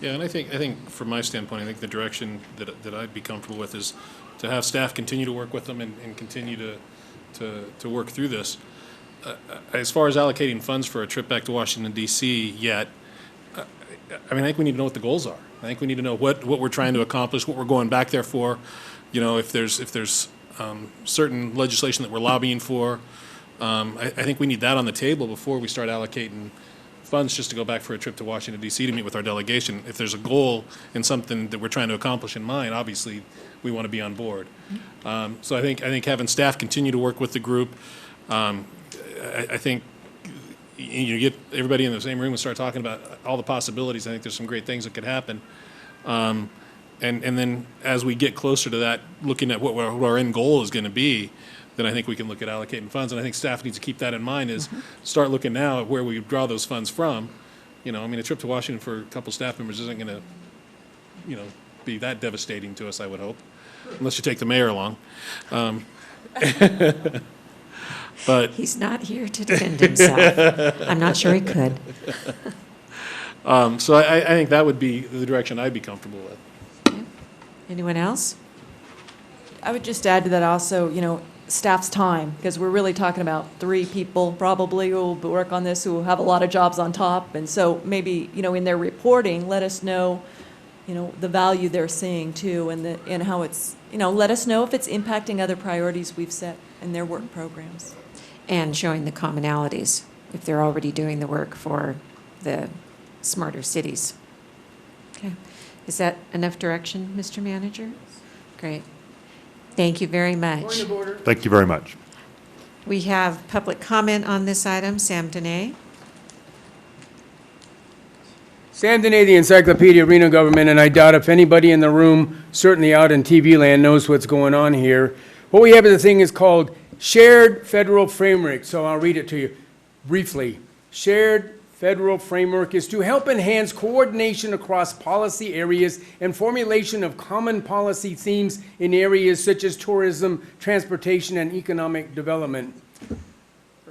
Yeah, and I think from my standpoint, I think the direction that I'd be comfortable with is to have staff continue to work with them and continue to work through this. As far as allocating funds for a trip back to Washington, D.C. yet, I think we need to know what the goals are. I think we need to know what we're trying to accomplish, what we're going back there for. You know, if there's certain legislation that we're lobbying for, I think we need that on the table before we start allocating funds just to go back for a trip to Washington, D.C. to meet with our delegation. If there's a goal and something that we're trying to accomplish in mind, obviously we want to be on board. So I think having staff continue to work with the group, I think you get everybody in the same room and start talking about all the possibilities. I think there's some great things that could happen. And then as we get closer to that, looking at what our end goal is going to be, then I think we can look at allocating funds. And I think staff needs to keep that in mind, is start looking now at where we draw those funds from. You know, I mean, a trip to Washington for a couple staff members isn't going to, be that devastating to us, I would hope, unless you take the mayor along. But He's not here to defend himself. I'm not sure he could. So I think that would be the direction I'd be comfortable with. Okay. Anyone else? I would just add to that also, staff's time, because we're really talking about 3 people probably who will work on this, who have a lot of jobs on top. And so maybe, in their reporting, let us know, the value they're seeing too, and how it's, let us know if it's impacting other priorities we've set in their work programs. And showing the commonalities, if they're already doing the work for the Smarter Cities. Okay. Is that enough direction, Mr. Manager? Great. Thank you very much. thank you very much. We have public comment on this item. Sam Dene. Sam Dene, the Encyclopedia of Reno Government, and I doubt if anybody in the room, certainly out in TV land, knows what's going on here. What we have is a thing is called Shared Federal Framework, so I'll read it to you briefly. Shared Federal Framework is to help enhance coordination across policy areas and formulation of common policy themes in areas such as tourism, transportation, and economic development.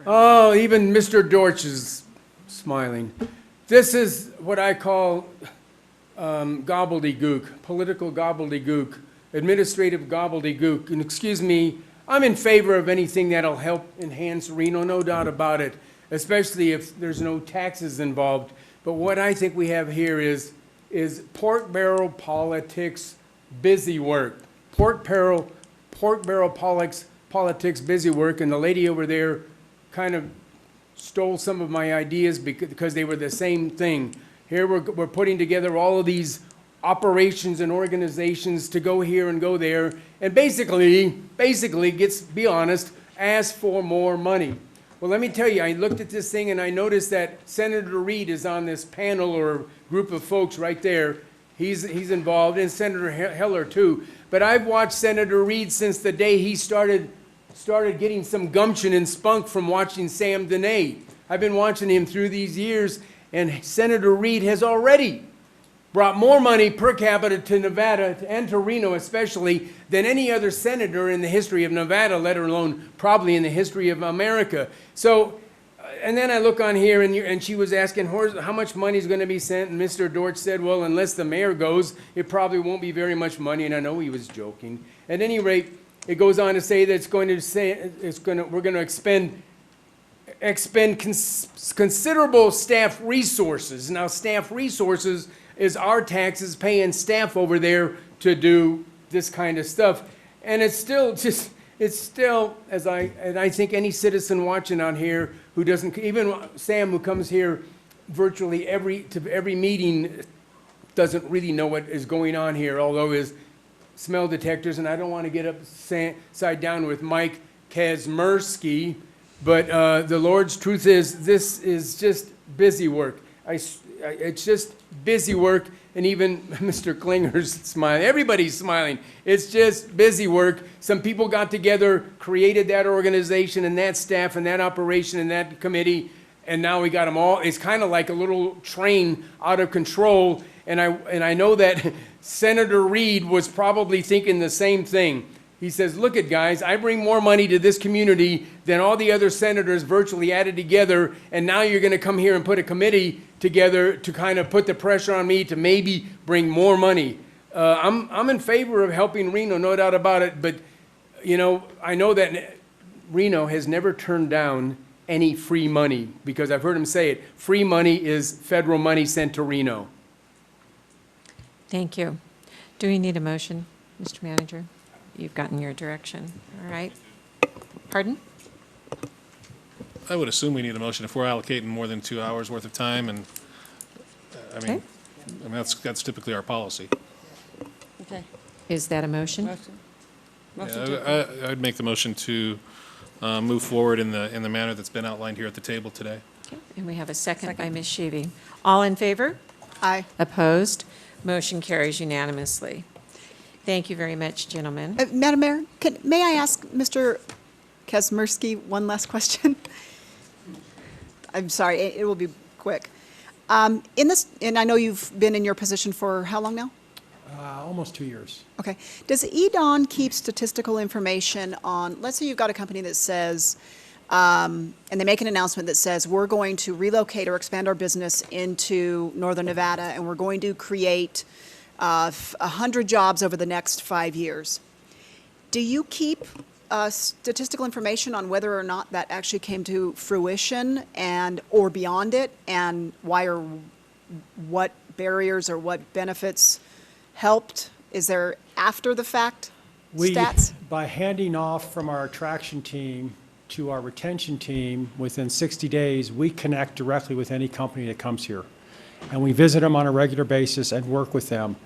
Oh, even Mr. Dortch is smiling. This is what I call gobbledygook, political gobbledygook, administrative gobbledygook. And excuse me, I'm in favor of anything that'll help enhance Reno, no doubt about it, especially if there's no taxes involved. But what I think we have here is pork barrel politics, busy work. Pork barrel politics, busy work, and the lady over there kind of stole some of my ideas because they were the same thing. Here we're putting together all of these operations and organizations to go here and go there, and basically, be honest, ask for more money. Well, let me tell you, I looked at this thing and I noticed that Senator Reed is on this panel or group of folks right there. He's involved, and Senator Heller too. But I've watched Senator Reed since the day he started getting some gumption and spunk from watching Sam Dene. I've been watching him through these years, and Senator Reed has already brought more money per capita to Nevada and to Reno especially than any other senator in the history of Nevada, let alone probably in the history of America. So, and then I look on here, and she was asking how much money is going to be sent, and Mr. Dortch said, well, unless the mayor goes, it probably won't be very much money, and I know he was joking. At any rate, it goes on to say that we're going to expend considerable staff resources. Now, staff resources is our taxes paying staff over there to do this kind of stuff. And it's still, as I think any citizen watching on here who doesn't, even Sam, who comes here virtually to every meeting, doesn't really know what is going on here, although his smell detectors, and I don't want to get upside down with Mike Kazmersky, but the Lord's truth is, this is just busy work. It's just busy work, and even Mr. Klinger's smiling. Everybody's smiling. It's just busy work. Some people got together, created that organization and that staff and that operation and that committee, and now we got them all. It's kind of like a little train out of control, and I know that Senator Reed was probably thinking the same thing. He says, look it, guys, I bring more money to this community than all the other senators virtually added together, and now you're going to come here and put a committee together to kind of put the pressure on me to maybe bring more money. I'm in favor of helping Reno, no doubt about it, but, you know, I know that Reno has never turned down any free money, because I've heard him say it. Free money is federal money sent to Reno. Thank you. Do we need a motion, Mr. Manager? You've gotten your direction. All right. Pardon? I would assume we need a motion if we're allocating more than 2 hours worth of time, and, Okay. that's typically our policy. Okay. Is that a motion? Yeah, I'd make the motion to move forward in the manner that's been outlined here at the table today. Okay. And we have a second by Ms. Sheevy. All in favor? Aye. Opposed? Motion carries unanimously. Thank you very much, gentlemen. Madam Mayor, may I ask Mr. Kazmersky one last question? I'm sorry, it will be quick. And I know you've been in your position for how long now? Almost 2 years. Okay. Does EDON keep statistical information on, let's say you've got a company that says, and they make an announcement that says, we're going to relocate or expand our business into Northern Nevada, and we're going to create 100 jobs over the next 5 years. Do you keep statistical information on whether or not that actually came to fruition or beyond it, and why or what barriers or what benefits helped? Is there after the fact stats? By handing off from our attraction team to our retention team, within 60 days, we connect directly with any company that comes here. And we visit them on a regular basis and work with them.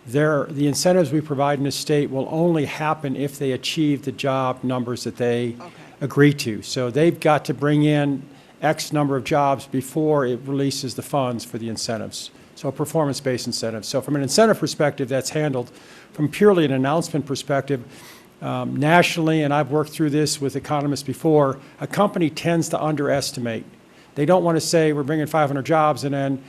The incentives we provide in the state will only happen if they achieve the job numbers that they agree to. So they've got to bring in X number of jobs before it releases the funds for the incentives. So a performance-based incentive. So from an incentive perspective, that's handled. From purely an announcement perspective, nationally, and I've worked through this with economists before, a company tends to underestimate. They don't want to say we're bringing 500 jobs and then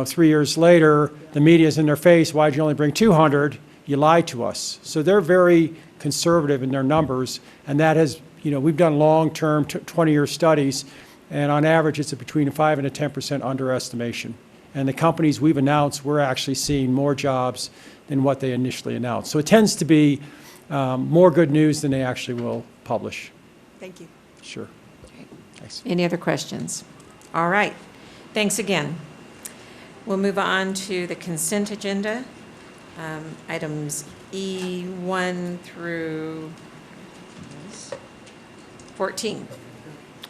3 years later, the media's in their face, why'd you only bring 200? You lied to us. So they're very conservative in their numbers, and that has, we've done long-term 20-year studies, and on average, it's between a 5 and a 10% underestimation. And the companies we've announced, we're actually seeing more jobs than what they initially announced. So it tends to be more good news than they actually will publish. Thank you. Sure. Okay. Thanks. Any other questions? All right. Thanks again. We'll move on to the consent agenda, items E1 through 14.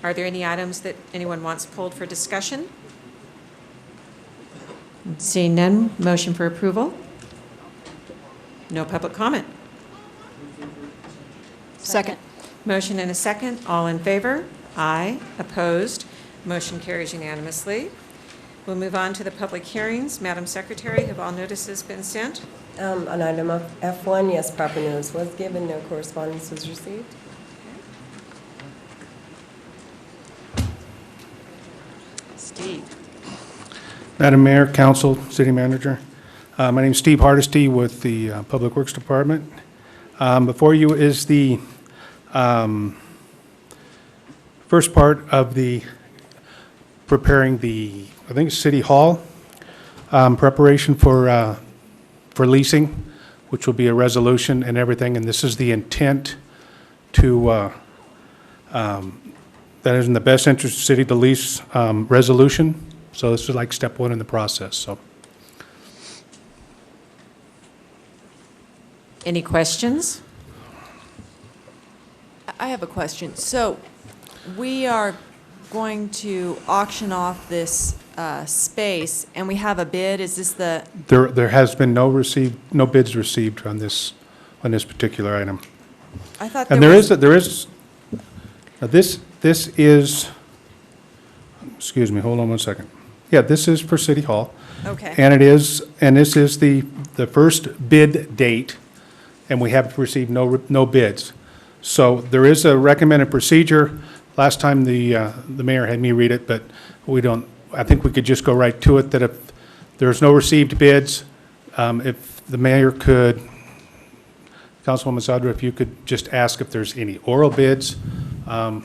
Are there any items that anyone wants pulled for discussion? Seeing none, motion for approval? No public comment? Second. Motion and a second. All in favor? Aye. Opposed? Motion carries unanimously. We'll move on to the public hearings. Madam Secretary, have all notices been sent? On item of F1, yes, proper notice was given, no correspondence was received. Steve. Madam Mayor, Council, City Manager, my name is Steve Hardesty with the Public Works Department. Before you is the first part of the preparing the, I think it's City Hall, preparation for leasing, which will be a resolution and everything, and this is the intent to, that is in the best interest of the city to lease resolution. So this is like step one in the process, so. Any questions? I have a question. So we are going to auction off this space, and we have a bid. Is this the? There has been no bids received on this particular item. I thought And there is, now this is, excuse me, hold on one second. Yeah, this is for City Hall. Okay. And this is the first bid date, and we have received no bids. So there is a recommended procedure. Last time the mayor had me read it, but we don't, I think we could just go right to it, that if there's no received bids, if the mayor could, Councilwoman Sadra, if you could just ask if there's any oral bids, I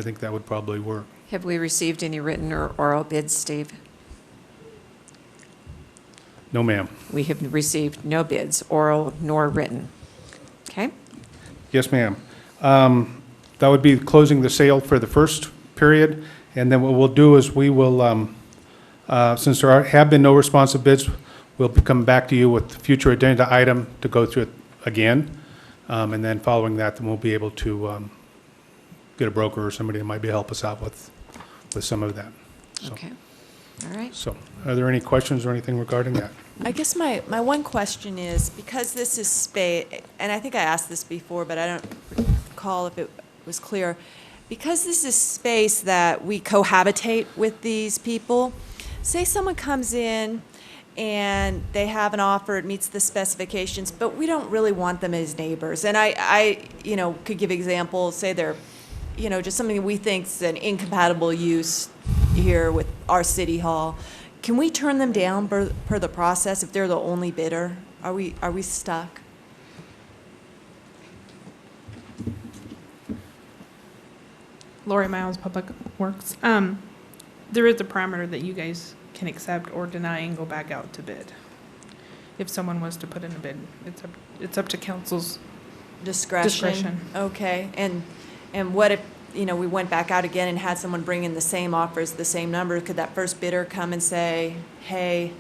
think that would probably work. Have we received any written or oral bids, Steve? No, ma'am. We have received no bids, oral nor written. Okay? Yes, ma'am. That would be closing the sale for the first period, and then what we'll do is we will, since there have been no responsive bids, we'll come back to you with future agenda item to go through it again, and then following that, then we'll be able to get a broker or somebody that might be help us out with some of that. So, Okay. All right. So, are there any questions or anything regarding that? I guess my one question is, because this is space, and I think I asked this before, but I don't recall if it was clear. Because this is space that we cohabitate with these people, say someone comes in and they have an offer, it meets the specifications, but we don't really want them as neighbors. And I could give examples, say they're, just something we think is an incompatible use here with our city hall. Can we turn them down per the process if they're the only bidder? Are we stuck? Lori Miles, Public Works. There is a parameter that you guys can accept or deny and go back out to bid. If someone was to put in a bid, it's up to council's discretion. Okay, and what if, we went back out again and had someone bring in the same offers, the same number? Could that first bidder come and say, hey,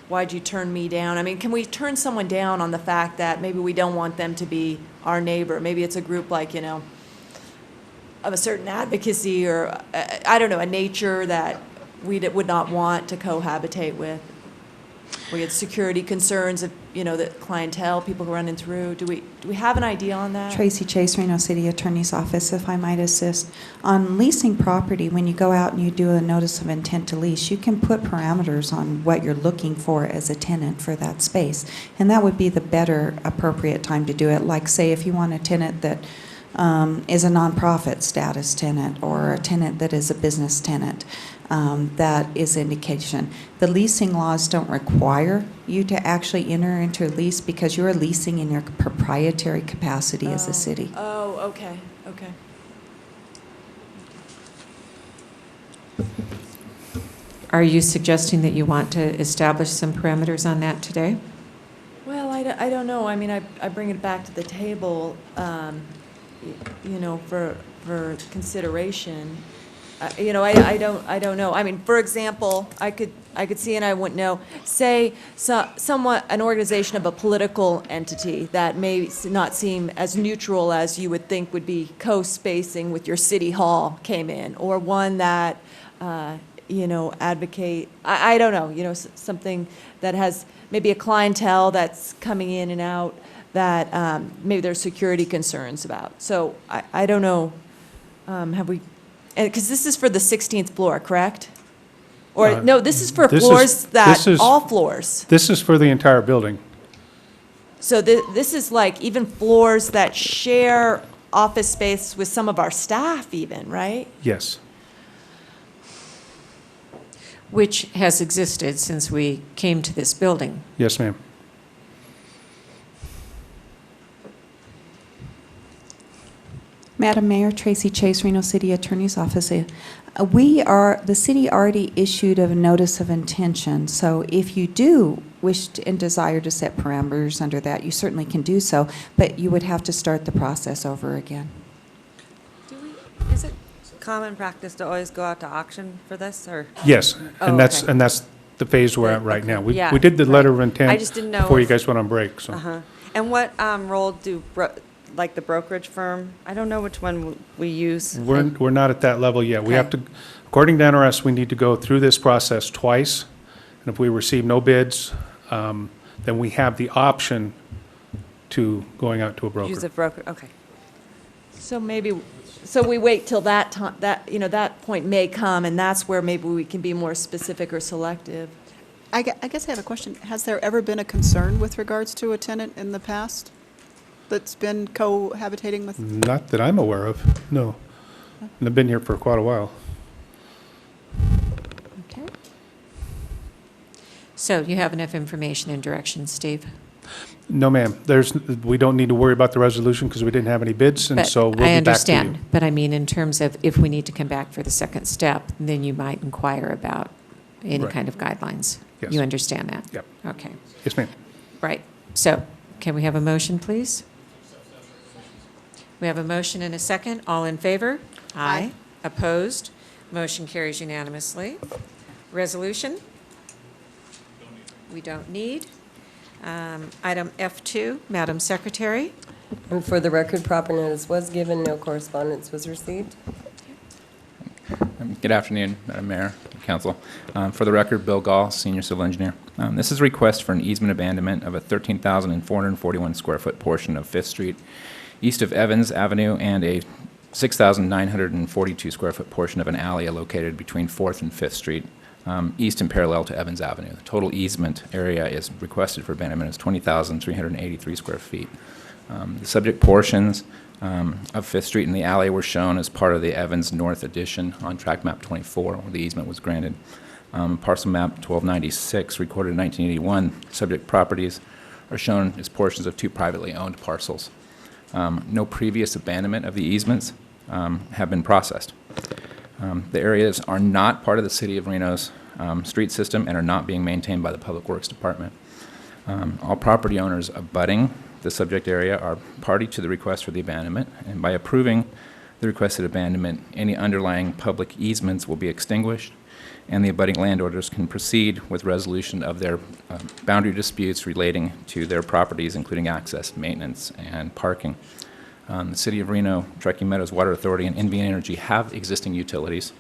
why'd you turn me down? I mean, can we turn someone down on the fact that maybe we don't want them to be our neighbor? Maybe it's a group like, of a certain advocacy or, I don't know, a nature that we would not want to cohabitate with. We had security concerns of, the clientele, people running through. Do we have an idea on that? Tracy Chase, Reno City Attorney's Office, if I might assist. On leasing property, when you go out and you do a notice of intent to lease, you can put parameters on what you're looking for as a tenant for that space. And that would be the better appropriate time to do it. Like, say, if you want a tenant that is a nonprofit status tenant or a tenant that is a business tenant, that is indication. The leasing laws don't require you to actually enter into a lease because you're leasing in your proprietary capacity as a city. Oh, okay, okay. Are you suggesting that you want to establish some parameters on that today? Well, I don't know. I mean, I bring it back to the table, for consideration. I don't know. I mean, for example, I could see, and I wouldn't know, say, an organization of a political entity that may not seem as neutral as you would think would be co-spacing with your city hall came in, or one that, advocate, I don't know, something that has maybe a clientele that's coming in and out that maybe there's security concerns about. So I don't know, have we, because this is for the 16th floor, correct? Or, no, this is for floors all floors. This is for the entire building. So this is like even floors that share office space with some of our staff even, right? Yes. which has existed since we came to this building. Yes, ma'am. Madam Mayor, Tracy Chase, Reno City Attorney's Office. The city already issued a notice of intention, so if you do wish and desire to set parameters under that, you certainly can do so, but you would have to start the process over again. Is it common practice to always go out to auction for this, or? Yes, Oh, and that's, okay. and that's the phase we're at right now. We Yeah, did the letter of right. intent I just didn't know before you if- guys went on break, so. Uh-huh. And what role do, like the brokerage firm? I don't know which one we use. We're not at that level yet. We Okay. have to, according to NRS, we need to go through this process twice. And if we receive no bids, then we have the option to going out to a broker. Use a broker, okay. So maybe, so we wait till that time, that point may come, and that's where maybe we can be more specific or selective. I guess I have a question. Has there ever been a concern with regards to a tenant in the past that's been cohabitating with? Not that I'm aware of, no. And I've been here for quite a while. Okay. So you have enough information and direction, Steve? No, ma'am. We don't need to worry about the resolution because we didn't have any bids, and But so we'll be back to you. I understand, but I mean, in terms of if we need to come back for the second step, then you might inquire about any Right. kind of guidelines. Yes. You understand that? Yep. Okay. Yes, ma'am. Right. So can we have a motion, please? We have a motion and a second. All in favor? Aye. Opposed? Motion carries unanimously. Resolution? We don't need. Item F2, Madam Secretary. And for the record, proper notice was given, no correspondence was received. Good afternoon, Madam Mayor, Council. For the record, Bill Gall, Senior Civil Engineer. This is a request for an easement abandonment of a 13,441 square foot portion of Fifth Street east of Evans Avenue and a 6,942 square foot portion of an alley located between 4th and 5th Street, east and parallel to Evans Avenue. The total easement area is requested for abandonment is 20,383 square feet. The subject portions of Fifth Street and the alley were shown as part of the Evans North addition on tract map 24, where the easement was granted. Parcel map 1296, recorded in 1981, subject properties are shown as portions of two privately owned parcels. No previous abandonment of the easements have been processed. The areas are not part of the City of Reno's street system and are not being maintained by the Public Works Department. All property owners abutting the subject area are party to the request for the abandonment, and by approving the requested abandonment, any underlying public easements will be extinguished, and the abutting landowners can proceed with resolution of their boundary disputes relating to their properties, including access, maintenance, and parking. The City of Reno, Truckee Meadows Water Authority, and NV Energy have existing utilities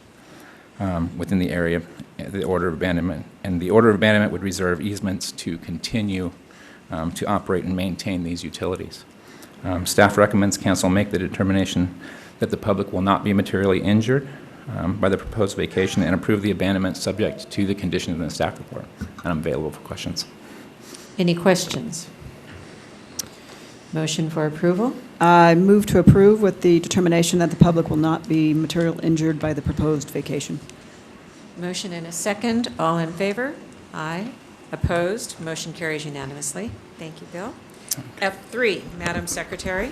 within the area. The order of abandonment, and the order of abandonment would reserve easements to continue to operate and maintain these utilities. Staff recommends council make the determination that the public will not be materially injured by the proposed vacation and approve the abandonment subject to the conditions in the staff report. And I'm available for questions. Any questions? Motion for approval? I move to approve with the determination that the public will not be material injured by the proposed vacation. Motion and a second. All in favor? Aye. Opposed? Motion carries unanimously. Thank you, Bill. F3, Madam Secretary.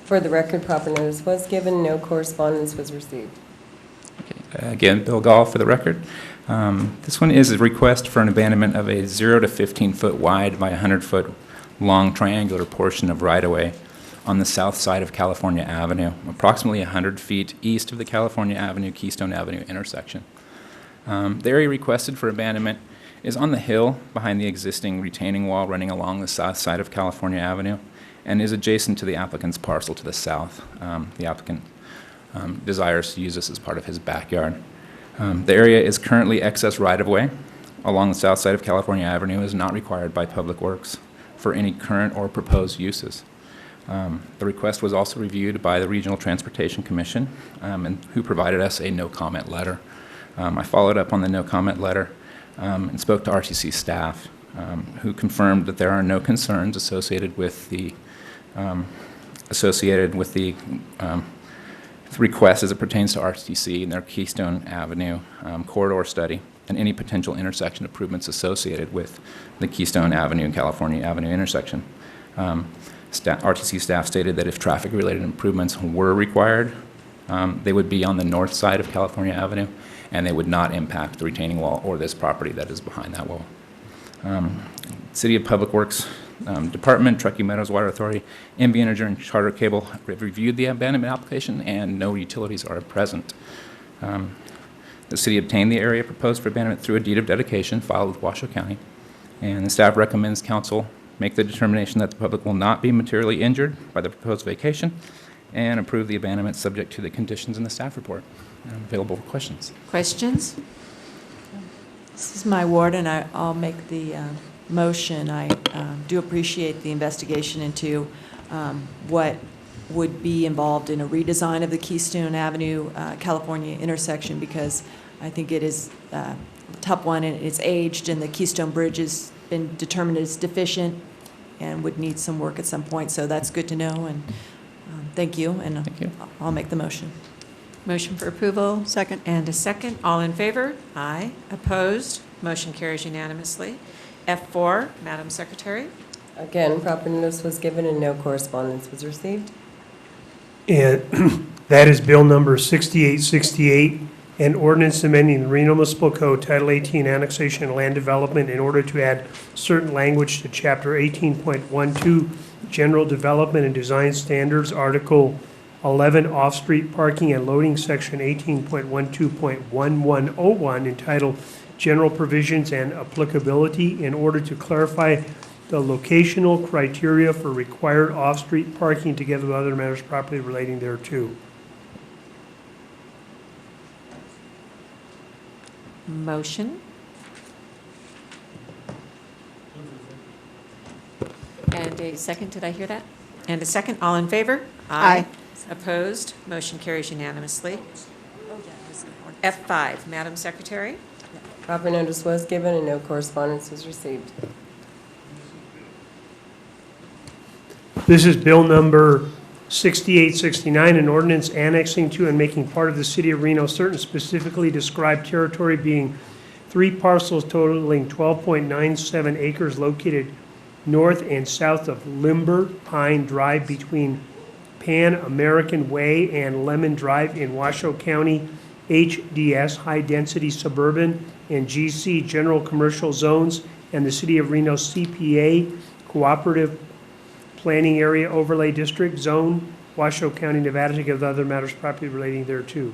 For the record, proper notice was given, no correspondence was received. Again, Bill Gall for the record. This one is a request for an abandonment of a 0 to 15 foot wide by 100 foot long triangular portion of right-of-way on the south side of California Avenue, approximately 100 feet east of the California Avenue-Keystone Avenue intersection. The area requested for abandonment is on the hill behind the existing retaining wall running along the south side of California Avenue and is adjacent to the applicant's parcel to the south. The applicant desires to use this as part of his backyard. The area is currently excess right-of-way along the south side of California Avenue, is not required by Public Works for any current or proposed uses. The request was also reviewed by the Regional Transportation Commission, and who provided us a no-comment letter. I followed up on the no-comment letter and spoke to RTC staff, who confirmed that there are no concerns associated with the request as it pertains to RTC and their Keystone Avenue corridor study. and any potential intersection improvements associated with the Keystone Avenue and California Avenue intersection. RTC staff stated that if traffic-related improvements were required, they would be on the north side of California Avenue, and they would not impact the retaining wall or this property that is behind that wall. City of Public Works Department, Truckee Meadows Water Authority, MB Energy, and Charter Cable have reviewed the abandonment application, and no utilities are present. The city obtained the area proposed for abandonment through a deed of dedication filed with Washoe County, and the staff recommends council make the determination that the public will not be materially injured by the proposed vacation, and approve the abandonment subject to the conditions in the staff report. I'm available for questions. Questions? This is my ward, and I'll make the motion. I do appreciate the investigation into what would be involved in a redesign of the Keystone Avenue, California intersection, because I think it is a tough one, and it's aged, and the Keystone Bridge has been determined as deficient and would need some work at some point, so that's good to know, and thank you, and I'll make the motion. Motion for approval? Second. And a second. All in favor? Aye. Opposed? Motion carries unanimously. F4, Madam Secretary. Again, proper notice was given and no correspondence was received. And that is bill number 6868, an ordinance amending the Reno Municipal Code Title 18 Annexation and Land Development in order to add certain language to Chapter 18.12 General Development and Design Standards, Article 11 Off-Street Parking and Loading, Section 18.12.1101, entitled General Provisions and Applicability, in order to clarify the locational criteria for required off-street parking together with other matters properly relating thereto. Motion. And a second, did I hear that? And a second, all in favor? Aye. Opposed? Motion carries unanimously. F5, Madam Secretary. Proper notice was given and no correspondence was received. This is bill number 6869, an ordinance annexing to and making part of the city of Reno certain specifically described territory, being 3 parcels totaling 12.97 acres located north and south of Limber Pine Drive between Pan American Way and Lemon Drive in Washoe County, HDS, high-density suburban, and GC, general commercial zones, and the city of Reno CPA, cooperative planning area overlay district zone, Washoe County, Nevada, together with other matters properly relating thereto.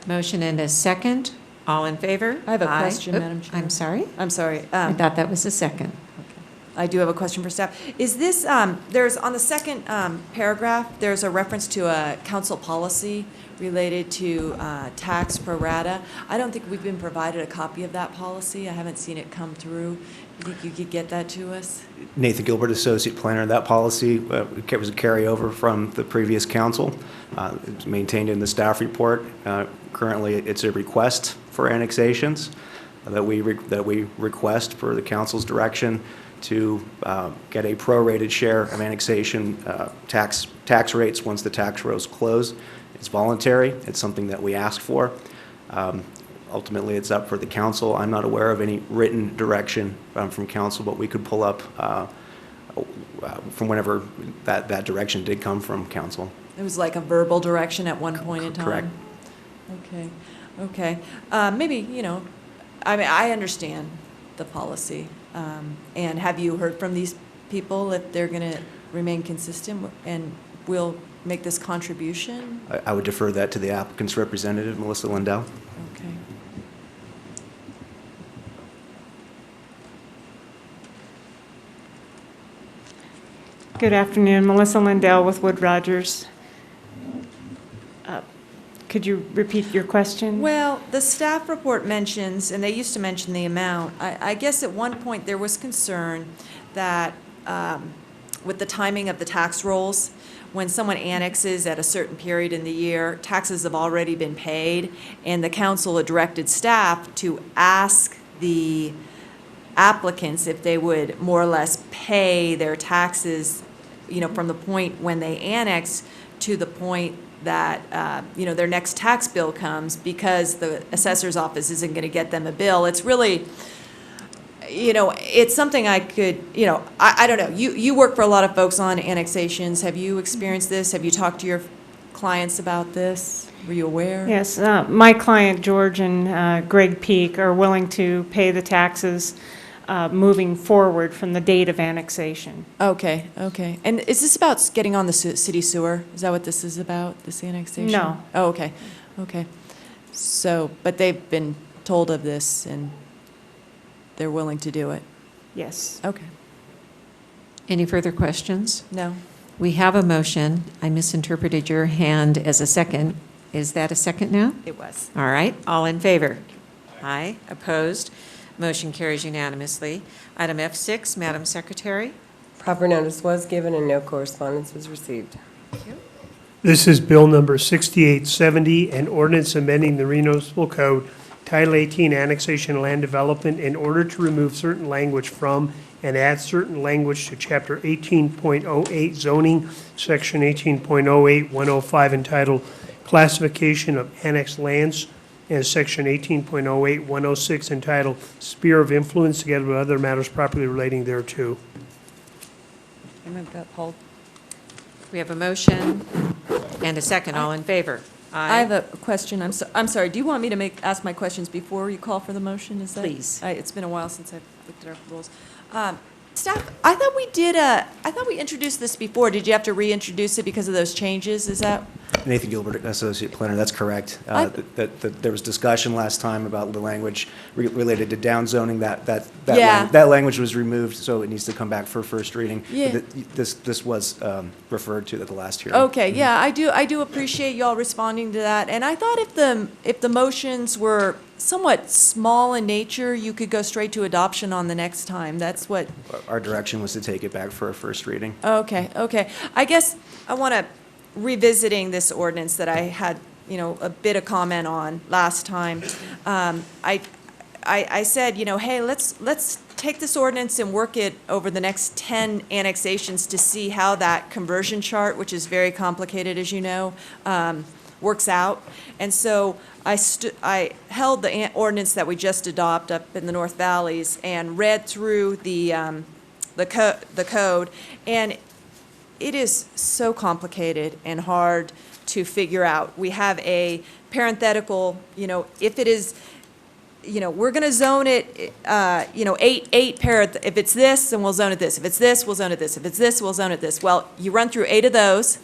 Motion and a second. All in favor? I have a Aye. question, Oop, Madam Chair. I'm sorry. I'm sorry. I thought that was a second. I do have a question for staff. Is this, there's, on the second paragraph, there's a reference to a council policy related to tax pro rata. I don't think we've been provided a copy of that policy. I haven't seen it come through. You think you could get that to us? Nathan Gilbert, Associate Planner. That policy was a carryover from the previous council. It's maintained in the staff report. Currently, it's a request for annexations that we request for the council's direction to get a prorated share of annexation tax rates once the tax rolls close. It's voluntary. It's something that we ask for. Ultimately, it's up for the council. I'm not aware of any written direction from council, but we could pull up from whenever that direction did come from council. It was like a verbal direction at one point in time? Correct. Okay, okay. Maybe, you know, I mean, I understand the policy. And have you heard from these people if they're going to remain consistent and will make this contribution? I would defer that to the applicant's representative, Melissa Lindell. Okay. Good afternoon, Melissa Lindell with Wood Rogers. Could you repeat your question? Well, the staff report mentions, and they used to mention the amount, I guess at one point there was concern that with the timing of the tax rolls, when someone annexes at a certain period in the year, taxes have already been paid, and the council had directed staff to ask the applicants if they would more or less pay their taxes, you know, from the point when they annex to the point that, their next tax bill comes because the assessor's office isn't going to get them a bill. It's really, it's something I could, I don't know. You work for a lot of folks on annexations. Have you experienced this? Have you talked to your clients about this? Were you aware? Yes, my client, George and Greg Peak, are willing to pay the taxes moving forward from the date of annexation. Okay. And is this about getting on the city sewer? Is that what this is about, this annexation? No. Oh, okay. So, but they've been told of this and they're willing to do it? Yes. Okay. Any further questions? No. We have a motion. I misinterpreted your hand as a second. Is that a second now? It was. All right, all in favor? Aye. Opposed? Motion carries unanimously. Item F6, Madam Secretary. Proper notice was given and no correspondence was received. This is Bill number 6870, an ordinance amending the Reno Municipal Code, Title 18, Annexation Land Development, in order to remove certain language from and add certain language to Chapter 18.08 zoning, Section 18.08, 105, entitled Classification of Annexed Lands, and Section 18.08, 106, entitled Sphere of Influence, together with other matters properly relating thereto. I move that, hold. We have a motion and a second. All in favor? I have a question. I'm sorry. Do you want me to ask my questions before you call for the motion? Is that? Please. It's been a while since I've looked at our rules. Staff, I thought we introduced this before. Did you have to reintroduce it because of those changes? Is that? Nathan Gilbert, Associate Planner, that's correct. That there was discussion last time about the language related to downzoning. That language was removed, so it needs to come back for first reading. Yeah. This was referred to at the last hearing. Okay, yeah, I do appreciate y'all responding to that. And I thought if the motions were somewhat small in nature, you could go straight to adoption on the next time. That's what. Our direction was to take it back for a first reading. Okay. I guess I want to revisiting this ordinance that I had, a bit of comment on last time. I said, hey, let's take this ordinance and work it over the next 10 annexations to see how that conversion chart, which is very complicated, as you know, works out. And so I held the ordinance that we just adopted up in the North Valleys and read through the code, and it is so complicated and hard to figure out. We have a parenthetical, if it is, we're going to zone it, if it's this, then we'll zone it this. If it's this, we'll zone it this. If it's this, we'll zone it this. Well, you run through 8 of those,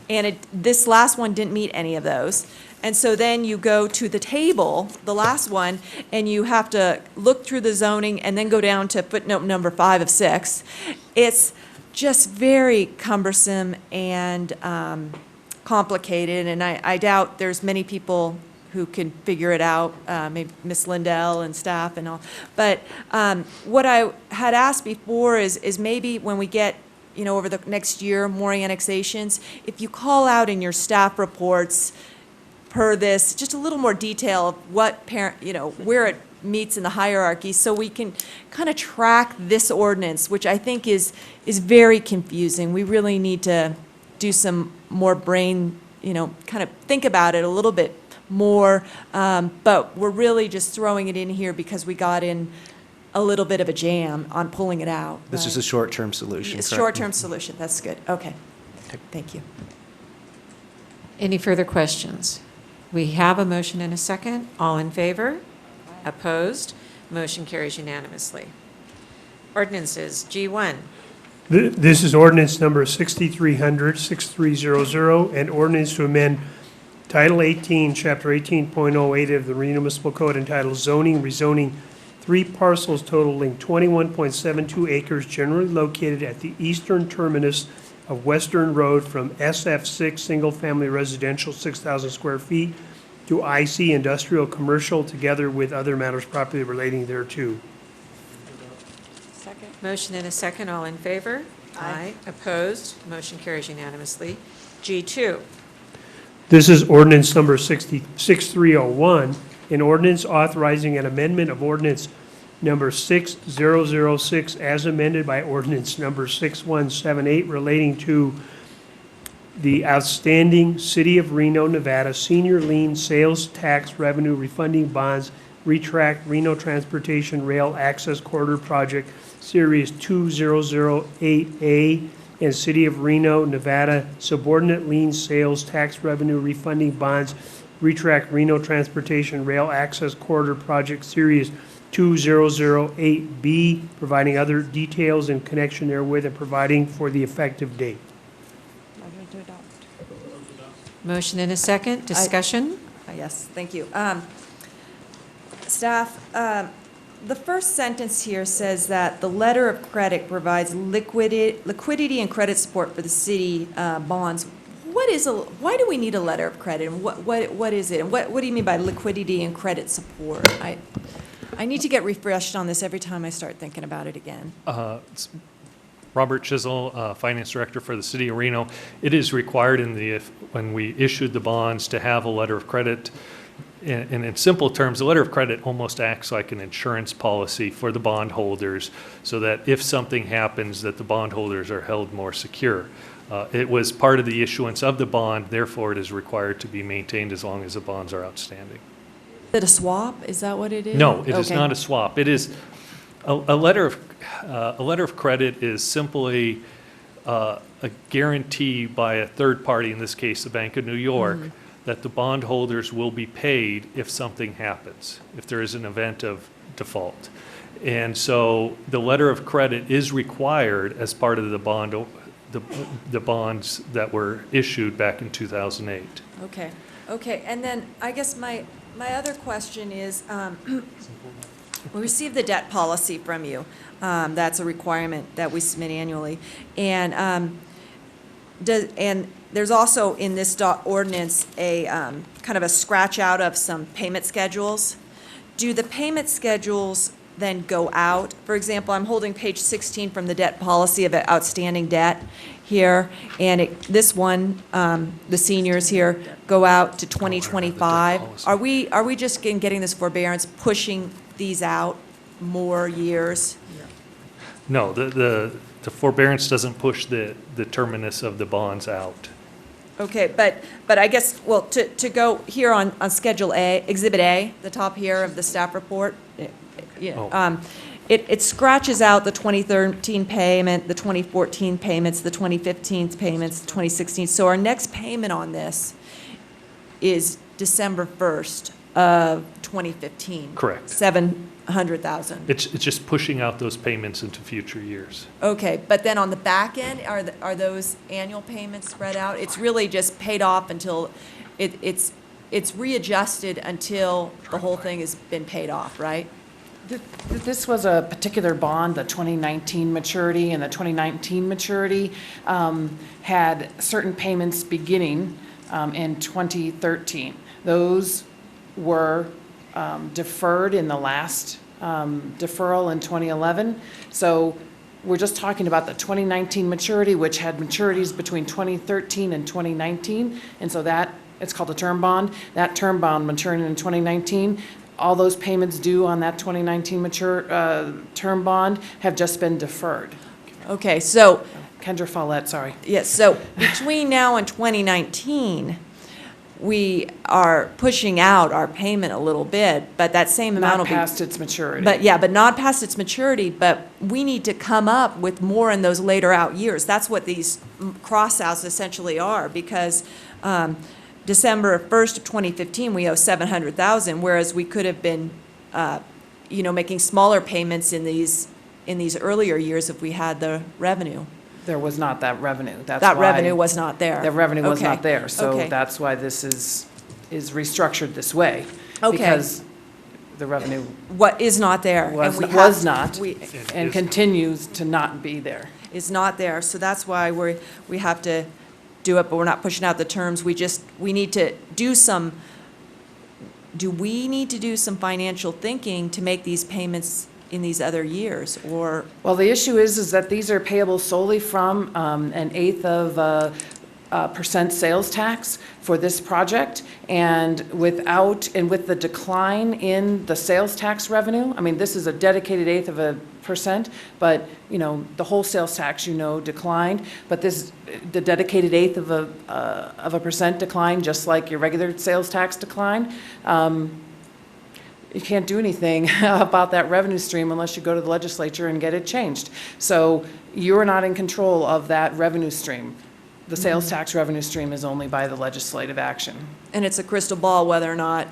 and this last one didn't meet any of those. And so then you go to the table, the last one, and you have to look through the zoning and then go down to footnote number 5 of 6. It's just very cumbersome and complicated, and I doubt there's many people who can figure it out, maybe Ms. Lindell and staff and all. But what I had asked before is maybe when we get, over the next year, more annexations, if you call out in your staff reports per this, just a little more detail of what where it meets in the hierarchy, so we can kind of track this ordinance, which I think is very confusing. We really need to do some more brain, kind of think about it a little bit more, but we're really just throwing it in here because we got in a little bit of a jam on pulling it out. This is a short-term solution. It's short-term solution. That's good. Okay. Thank you. Any further questions? We have a motion and a second. All in favor? Opposed? Motion carries unanimously. Ordinances, G1. This is ordinance number 6300, an ordinance to amend Title 18, Chapter 18.08 of the Reno Municipal Code entitled Zoning, rezoning 3 parcels totaling 21.72 acres generally located at the eastern terminus of Western Road from SF6 Single Family Residential 6,000 square feet to IC Industrial Commercial, together with other matters properly relating thereto. Second. Motion and a second. All in favor? Aye. Opposed? Motion carries unanimously. G2. This is ordinance number 6301, an ordinance authorizing an amendment of ordinance number 6006 as amended by ordinance number 6178 relating to the outstanding City of Reno, Nevada senior lien sales tax revenue refunding bonds, retract Reno Transportation Rail Access Corridor Project, Series 2008A, and City of Reno, Nevada subordinate lien sales tax revenue refunding bonds, retract Reno Transportation Rail Access Corridor Project, Series 2008B, providing other details in connection therewith and providing for the effective date. Motion and a second, discussion? Yes, thank you. Staff, the first sentence here says that the letter of credit provides liquidity and credit support for the city bonds. Why do we need a letter of credit, and what is it? And what do you mean by liquidity and credit support? I need to get refreshed on this every time I start thinking about it again. It's Robert Chisel, Finance Director for the City of Reno. It is required when we issued the bonds to have a letter of credit. And in simple terms, the letter of credit almost acts like an insurance policy for the bondholders, so that if something happens, that the bondholders are held more secure. It was part of the issuance of the bond, therefore it is required to be maintained as long as the bonds are outstanding. Is it a swap? Is that what it is? No, it is Okay. not a swap. It is a letter of credit is simply a guarantee by a third party, in this case, the Bank of New York, that the bondholders will be paid if something happens, if there is an event of default. And so the letter of credit is required as part of the bonds that were issued back in 2008. Okay, okay, and then I guess my other question is, we received the debt policy from you. That's a requirement that we submit annually. And there's also in this ordinance a kind of a scratch out of some payment schedules. Do the payment schedules then go out? For example, I'm holding page 16 from the debt policy of outstanding debt here, and this one, the seniors here, go out to 2025. Are we just getting this forbearance, pushing these out more years? No, the forbearance doesn't push the terminus of the bonds out. Okay, but I guess, well, to go here on Schedule A, Exhibit A, the top here of the staff report, it scratches out the 2013 payment, the 2014 payments, the 2015 payments, the 2016. So our next payment on this is December 1st of 2015. Correct. 700,000. It's just pushing out those payments into future years. Okay, but then on the back end, are those annual payments spread out? It's really just paid off until it's readjusted until the whole thing has been paid off, right? This was a particular bond, the 2019 maturity, and the 2019 maturity had certain payments beginning in 2013. Those were deferred in the last deferral in 2011. So we're just talking about the 2019 maturity, which had maturities between 2013 and 2019. And so that, it's called a term bond. That term bond maturing in 2019, all those payments due on that 2019 term bond have just been deferred. Okay, so. Kendra Follett, sorry. Yes, so between now and 2019, we are pushing out our payment a little bit, but that same amount will be. Not past its maturity. But not past its maturity, but we need to come up with more in those later out years. That's what these cross-outs essentially are, because December 1st of 2015, we owe 700,000, whereas we could have been, making smaller payments in these earlier years if we had the revenue. There was not that revenue. That revenue was not there. The revenue was Okay. not there, so Okay. that's why this is restructured this way. Okay. Because the revenue What is not there. and was we was have- not, we- and continues to not be there. Is not there, so that's why we have to do it, but we're not pushing out the terms. We need to do some, do we need to do some financial thinking to make these payments in these other years, or? Well, the issue is that these are payable solely from an eighth of percent sales tax for this project, and with the decline in the sales tax revenue, I mean, this is a dedicated 1/8 of a percent, but, you know, the whole sales tax, you know, declined, but the dedicated 1/8 of a percent declined, just like your regular sales tax declined. You can't do anything about that revenue stream unless you go to the legislature and get it changed. So you're not in control of that revenue stream. The sales tax revenue stream is only by the legislative action. And it's a crystal ball whether or not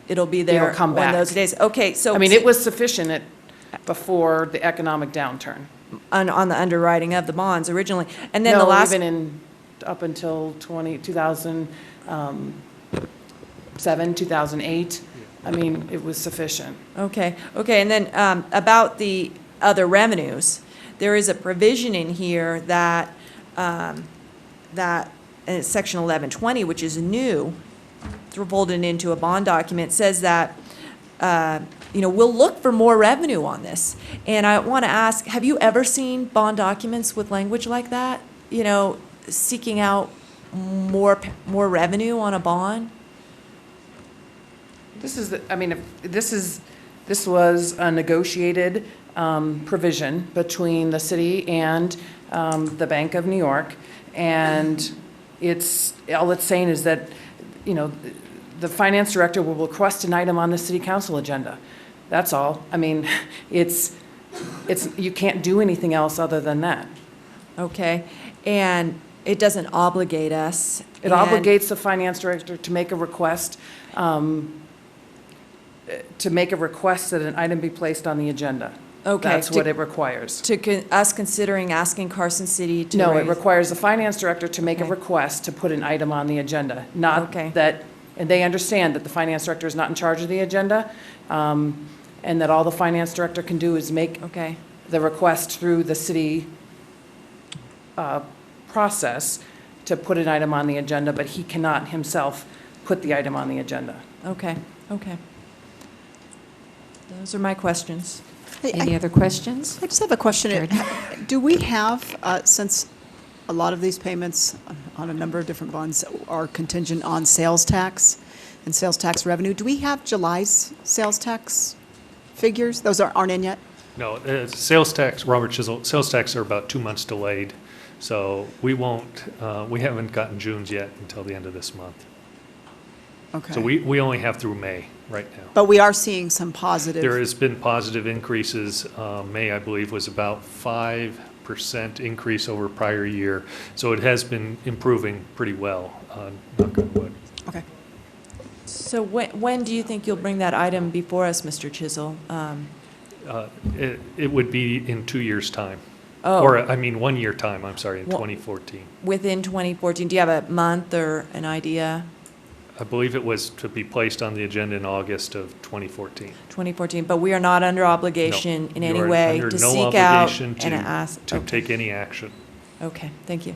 it'll be there It'll come one of back. those days. Okay, so. I mean, it was sufficient before the economic downturn. On the underwriting of the bonds originally. And then No, the last. even up until 2007, 2008. I mean, it was sufficient. Okay, and then about the other revenues, there is a provision in here that, and it's section 1120, which is new, it's folded into a bond document, says that, you know, we'll look for more revenue on this. And I want to ask, have you ever seen bond documents with language like that? You know, seeking out more revenue on a bond? This is, I mean, this was a negotiated provision between the city and the Bank of New York. And all it's saying is that, you know, the finance director will request an item on the city council agenda. That's all. I mean, you can't do anything else other than that. Okay, and it doesn't obligate us. It obligates the finance director to make a request, that an item be placed on the agenda. Okay. That's what it requires. Us considering asking Carson City to No, it raise- requires the finance director to make a Okay. request to put an item on the agenda, not that, and they understand that the finance director is not in charge of the agenda, and that all the finance director can do is make the request through the city process to put an item on the agenda, but he cannot himself put the item on the agenda. Okay. Those are my questions. Any other questions? I just have a question. Do we have, since a lot of these payments on a number of different bonds are contingent on sales tax and sales tax revenue, do we have July's sales tax figures? Those aren't in yet? No, sales tax, Robert Chisel, sales tax are about 2 months delayed. So we haven't gotten June's yet until the end of this month. Okay. So we only have through May right now. But we are seeing some positive. There has been positive increases. May, I believe, was about 5% increase over prior year. So it has been improving pretty well, knock on wood. Okay. So when do you think you'll bring that item before us, Mr. Chisel? It would be in 2 years' time. Oh. Or, I mean, 1 year time, I'm sorry, in 2014. Within 2014, do you have a month or an idea? I believe it was to be placed on the agenda in August of 2014. 2014, but we are not under obligation in any You are way under to no seek out obligation and ask. to take any action. Okay, thank you.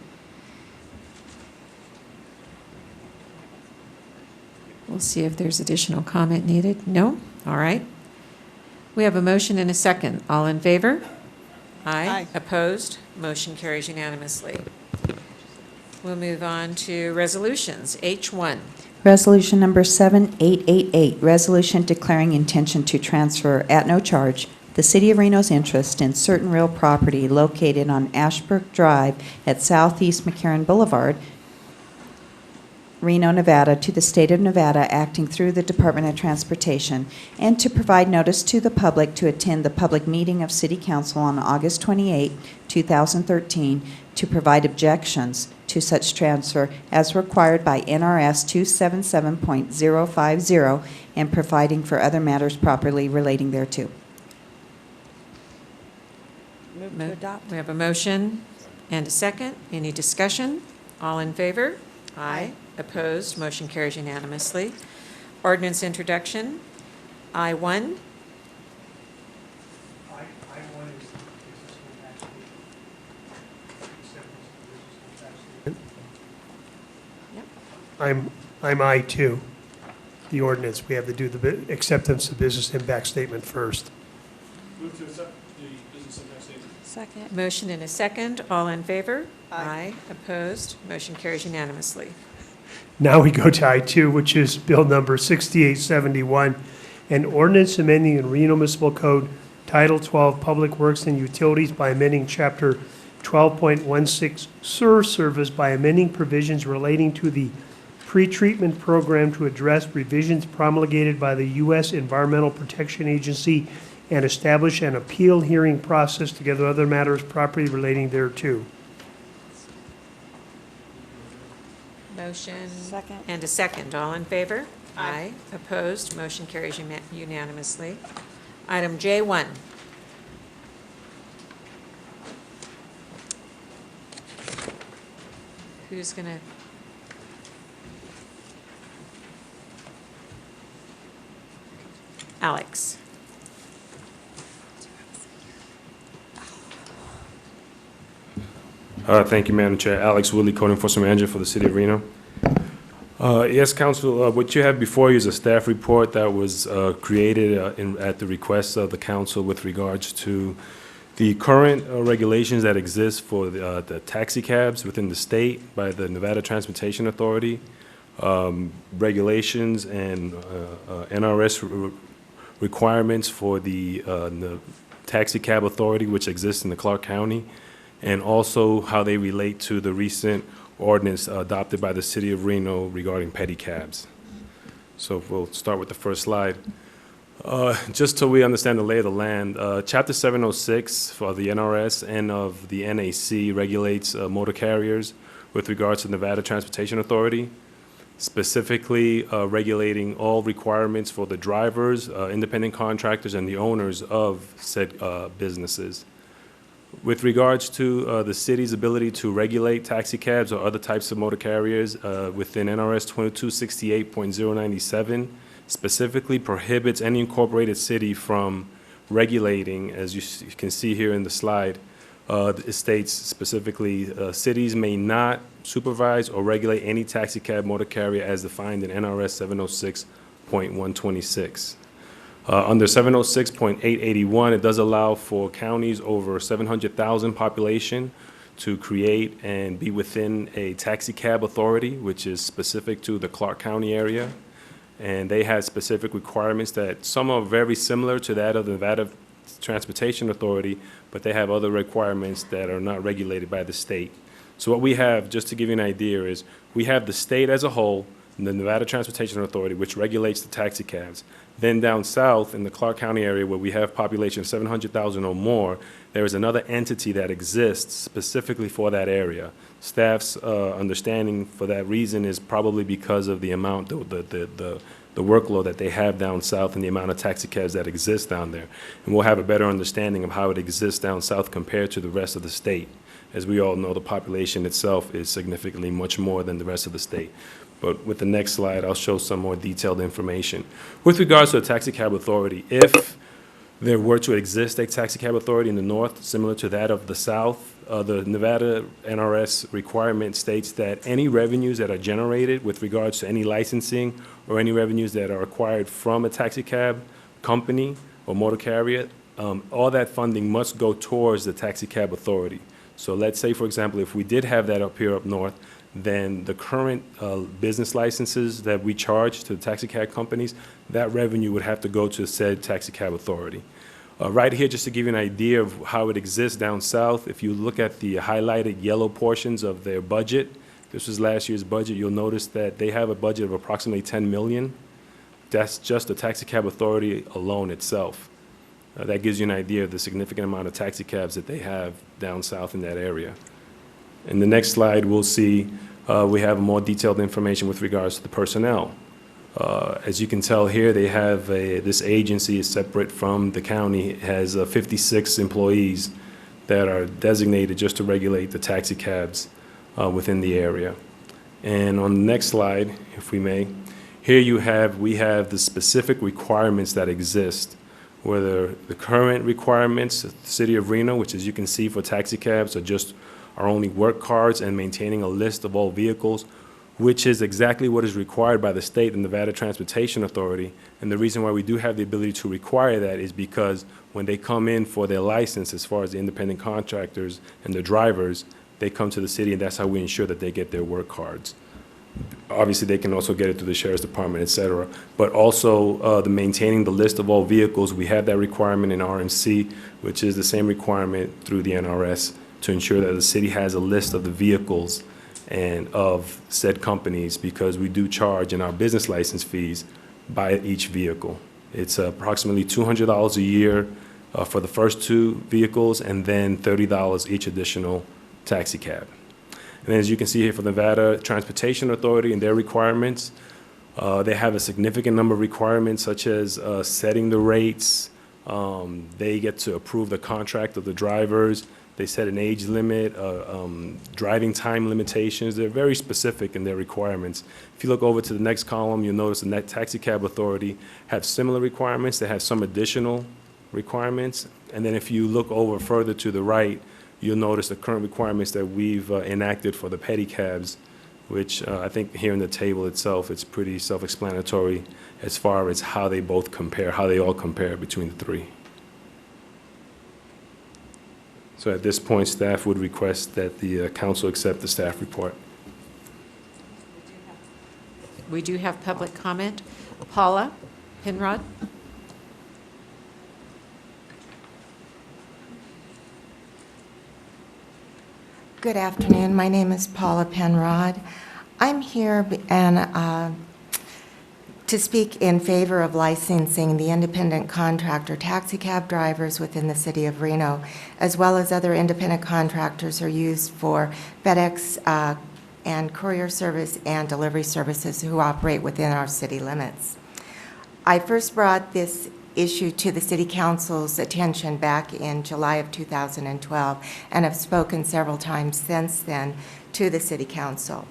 We'll see if there's additional comment needed. No? All right. We have a motion and a second. All in favor? Aye. Opposed? Motion carries unanimously. We'll move on to resolutions. H1. Resolution number 7888, resolution declaring intention to transfer at no charge the City of Reno's interest in certain real property located on Ashbrook Drive at Southeast McCarran Boulevard, Reno, Nevada, to the State of Nevada, acting through the Department of Transportation, and to provide notice to the public to attend the public meeting of City Council on August 28, 2013, to provide objections to such transfer as required by NRS 277.050 and providing for other matters properly relating thereto. Move to adopt. We have a motion and a second. Any discussion? All in favor? Aye. Opposed? Motion carries unanimously. Ordinance introduction. I-1. I'm I-2, the ordinance. We have to do acceptance of business impact statement first. Move to accept the business impact statement. Second. Motion and a second. All in favor? Aye. Opposed? Motion carries unanimously. Now we go to I-2, which is Bill number 6871, an ordinance amending the Reno Municipal Code, Title 12, Public Works and Utilities by amending Chapter 12.16 Sewer Service by amending provisions relating to the pretreatment program to address revisions promulgated by the U.S. Environmental Protection Agency and establish an appeal hearing process together with other matters properly relating thereto. Motion. Second. And a second. All in favor? Aye. Opposed? Motion carries unanimously. Item J1. Who's going to? Alex. Thank you, Madam Chair. Alex Woodley, Code Enforcement Manager for the City of Reno. Yes, Council, what you have before you is a staff report that was created at the request of the Council with regards to the current regulations that exist for the taxi cabs within the state by the Nevada Transportation Authority, regulations and NRS requirements for the taxi cab authority which exists in the Clark County, and also how they relate to the recent ordinance adopted by the City of Reno regarding pedicabs. So we'll start with the first slide. Just so we understand the lay of the land, Chapter 706 for the NRS and of the NAC regulates motor carriers with regards to Nevada Transportation Authority, specifically regulating all requirements for the drivers, independent contractors, and the owners of said businesses. With regards to the city's ability to regulate taxi cabs or other types of motor carriers within NRS 2268.097, specifically prohibits any incorporated city from regulating, as you can see here in the slide. It states specifically, cities may not supervise or regulate any taxi cab motor carrier as defined in NRS 706.126. Under 706.881, it does allow for counties over 700,000 population to create and be within a taxi cab authority, which is specific to the Clark County area. And they have specific requirements that some are very similar to that of the Nevada Transportation Authority, but they have other requirements that are not regulated by the state. So what we have, just to give you an idea, is we have the state as a whole, the Nevada Transportation Authority, which regulates the taxi cabs. Then down south in the Clark County area where we have population of 700,000 or more, there is another entity that exists specifically for that area. Staff's understanding for that reason is probably because of the amount, the workload that they have down south and the amount of taxi cabs that exist down there. And we'll have a better understanding of how it exists down south compared to the rest of the state. As we all know, the population itself is significantly much more than the rest of the state. But with the next slide, I'll show some more detailed information. With regards to a taxi cab authority, if there were to exist a taxi cab authority in the north, similar to that of the south, the Nevada NRS requirement states that any revenues that are generated with regards to any licensing or any revenues that are acquired from a taxi cab company or motor carrier, all that funding must go towards the taxi cab authority. So let's say, for example, if we did have that up here up north, then the current business licenses that we charge to the taxi cab companies, that revenue would have to go to said taxi cab authority. Right here, just to give you an idea of how it exists down south, if you look at the highlighted yellow portions of their budget, this was last year's budget, you'll notice that they have a budget of approximately $10 million. That's just the taxi cab authority alone itself. That gives you an idea of the significant amount of taxi cabs that they have down south in that area. In the next slide, we'll see we have more detailed information with regards to the personnel. As you can tell here, they have this agency is separate from the county. It has 56 employees that are designated just to regulate the taxi cabs within the area. And on the next slide, if we may, here we have the specific requirements that exist, whether the current requirements of the City of Reno, which as you can see for taxi cabs are only work cards and maintaining a list of all vehicles, which is exactly what is required by the state and Nevada Transportation Authority. And the reason why we do have the ability to require that is because when they come in for their license, as far as the independent contractors and the drivers, they come to the city, and that's how we ensure that they get their work cards. Obviously, they can also get it through the sheriff's department, et cetera. But also, the maintaining the list of all vehicles, we have that requirement in RMC, which is the same requirement through the NRS to ensure that the city has a list of the vehicles and of said companies, because we do charge in our business license fees by each vehicle. It's approximately $200 a year for the first 2 vehicles, and then $30 each additional taxi cab. And as you can see here for the Nevada Transportation Authority and their requirements, they have a significant number of requirements, such as setting the rates. They get to approve the contract of the drivers. They set an age limit, driving time limitations. They're very specific in their requirements. If you look over to the next column, you'll notice the Net Taxi Cab Authority have similar requirements. They have some additional requirements. And then if you look over further to the right, you'll notice the current requirements that we've enacted for the pedicabs, which I think here in the table itself, it's pretty self-explanatory as far as how they both compare, how they all compare between the 3. So at this point, staff would request that the council accept the staff report. We do have public comment. Paula Penrod. Good afternoon. My name is Paula Penrod. I'm here to speak in favor of licensing the independent contractor taxi cab drivers within the city of Reno, as well as other independent contractors who are used for FedEx and courier service and delivery services who operate within our city limits. I first brought this issue to the City Council's attention back in July of 2012 and have spoken several times since then to the City Council.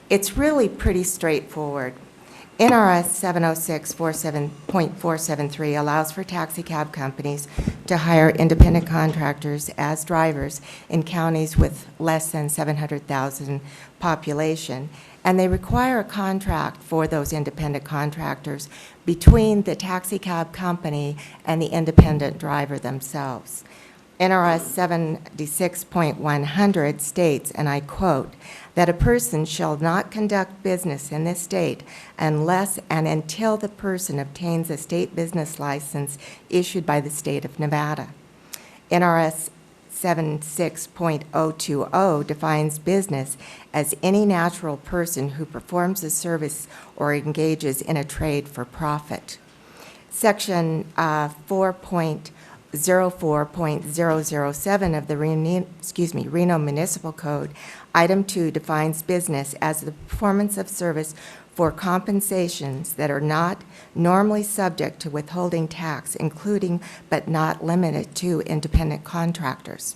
It's really pretty straightforward. NRS 706.473 allows for taxi cab companies to hire independent contractors as drivers in counties with less than 700,000 population, and they require a contract for those independent contractors between the taxi cab company and the independent driver themselves. NRS 76.100 states, and I quote, that a person shall not conduct business in this state unless and until the person obtains a state business license issued by the state of Nevada. NRS 76.020 defines business as any natural person who performs a service or engages in a trade for profit. Section 4.04.007 of the Reno Municipal Code, Item 2 defines business as the performance of service for compensations that are not normally subject to withholding tax, including but not limited to independent contractors.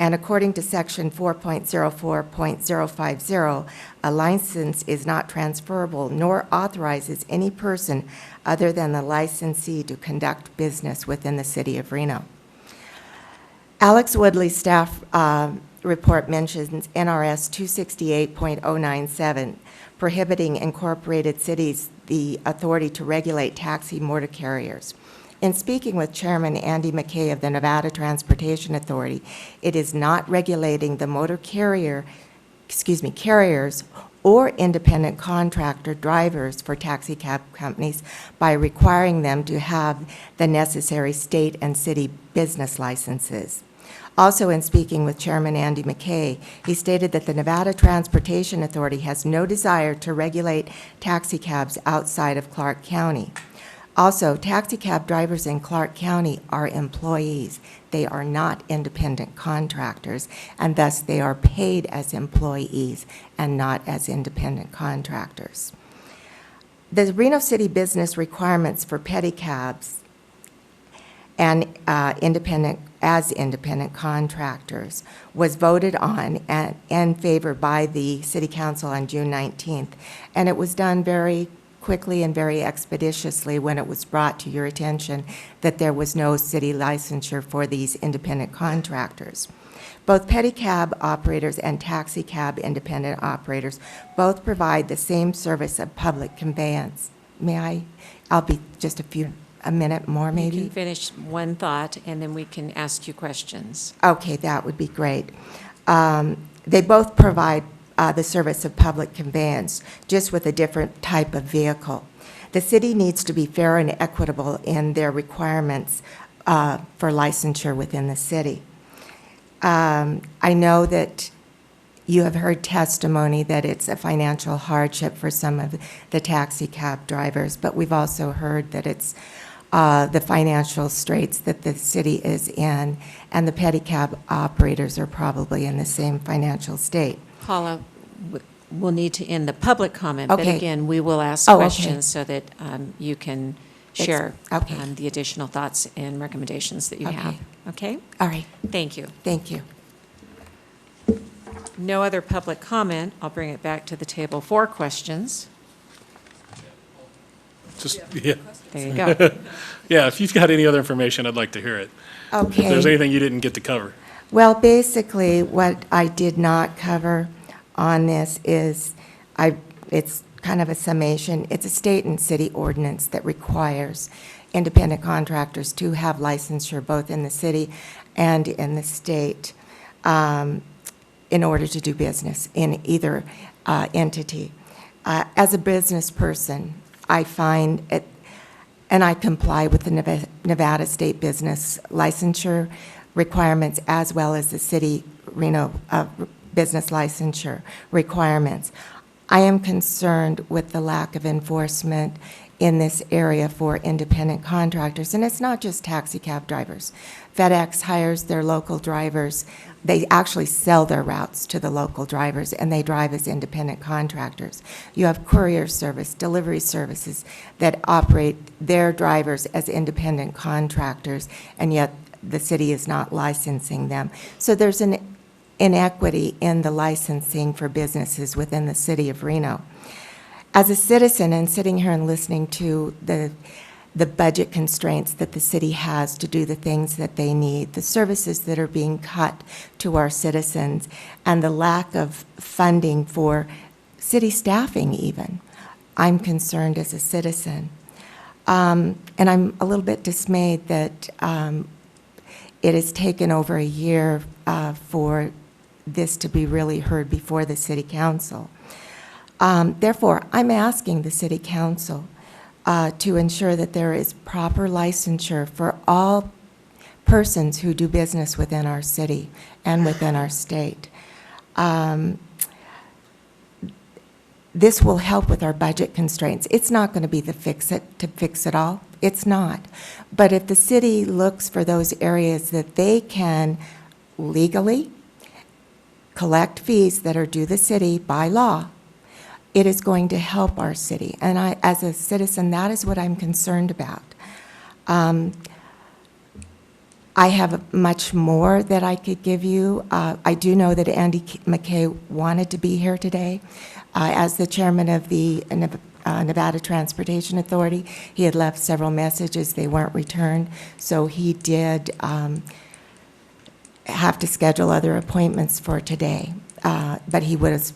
And according to Section 4.04.050, a license is not transferable nor authorizes any person other than the licensee to conduct business within the city of Reno. Alex Woodley's staff report mentions NRS 268.097, prohibiting incorporated cities the authority to regulate taxi motor carriers. In speaking with Chairman Andy McKay of the Nevada Transportation Authority, it is not regulating the motor carriers or independent contractor drivers for taxi cab companies by requiring them to have the necessary state and city business licenses. Also, in speaking with Chairman Andy McKay, he stated that the Nevada Transportation Authority has no desire to regulate taxi cabs outside of Clark County. Also, taxi cab drivers in Clark County are employees. They are not independent contractors, and thus they are paid as employees and not as independent contractors. The Reno City business requirements for pedicabs and independent contractors was voted on and favored by the City Council on June 19th, and it was done very quickly and very expeditiously when it was brought to your attention that there was no city licensure for these independent contractors. Both pedicab operators and taxi cab independent operators both provide the same service of public conveyance. I'll be just a minute more maybe? You can finish one thought, and then we can ask you questions. Okay, that would be great. They both provide the service of public conveyance, just with a different type of vehicle. The city needs to be fair and equitable in their requirements for licensure within the city. I know that you have heard testimony that it's a financial hardship for some of the taxi cab drivers, but we've also heard that it's the financial straits that the city is in, and the pedicab operators are probably in the same financial state. Paula, we'll need to end the public comment, but Okay. again, we will ask Oh, okay. questions so that you can share the additional thoughts and recommendations that you have. Okay? All right. Thank you. Thank you. No other public comment. I'll bring it back to the table for questions. Yeah. There you go. Yeah, if you've got any other information, I'd like to hear it. Okay. If there's anything you didn't get to cover. Well, basically, what I did not cover on this is, it's kind of a summation. It's a state and city ordinance that requires independent contractors to have licensure both in the city and in the state in order to do business in either entity. As a business person, I find it, and I comply with the Nevada State Business Licensure requirements as well as the City Reno Business Licensure requirements. I am concerned with the lack of enforcement in this area for independent contractors, and it's not just taxi cab drivers. FedEx hires their local drivers. They actually sell their routes to the local drivers, and they drive as independent contractors. You have courier service, delivery services that operate their drivers as independent contractors, and yet the city is not licensing them. So there's an inequity in the licensing for businesses within the city of Reno. As a citizen and sitting here and listening to the budget constraints that the city has to do the things that they need, the services that are being cut to our citizens, and the lack of funding for city staffing even, I'm concerned as a citizen. And I'm a little bit dismayed that it has taken over a year for this to be really heard before the city council. Therefore, I'm asking the city council to ensure that there is proper licensure for all persons who do business within our city and within our state. This will help with our budget constraints. It's not going to be to fix it all. It's not. But if the city looks for those areas that they can legally collect fees that are due the city by law, it is going to help our city. And I, as a citizen, that is what I'm concerned about. I have much more that I could give you. I do know that Andy McKay wanted to be here today. As the chairman of the Nevada Transportation Authority, he had left several messages. They weren't returned. So he did have to schedule other appointments for today. But he would have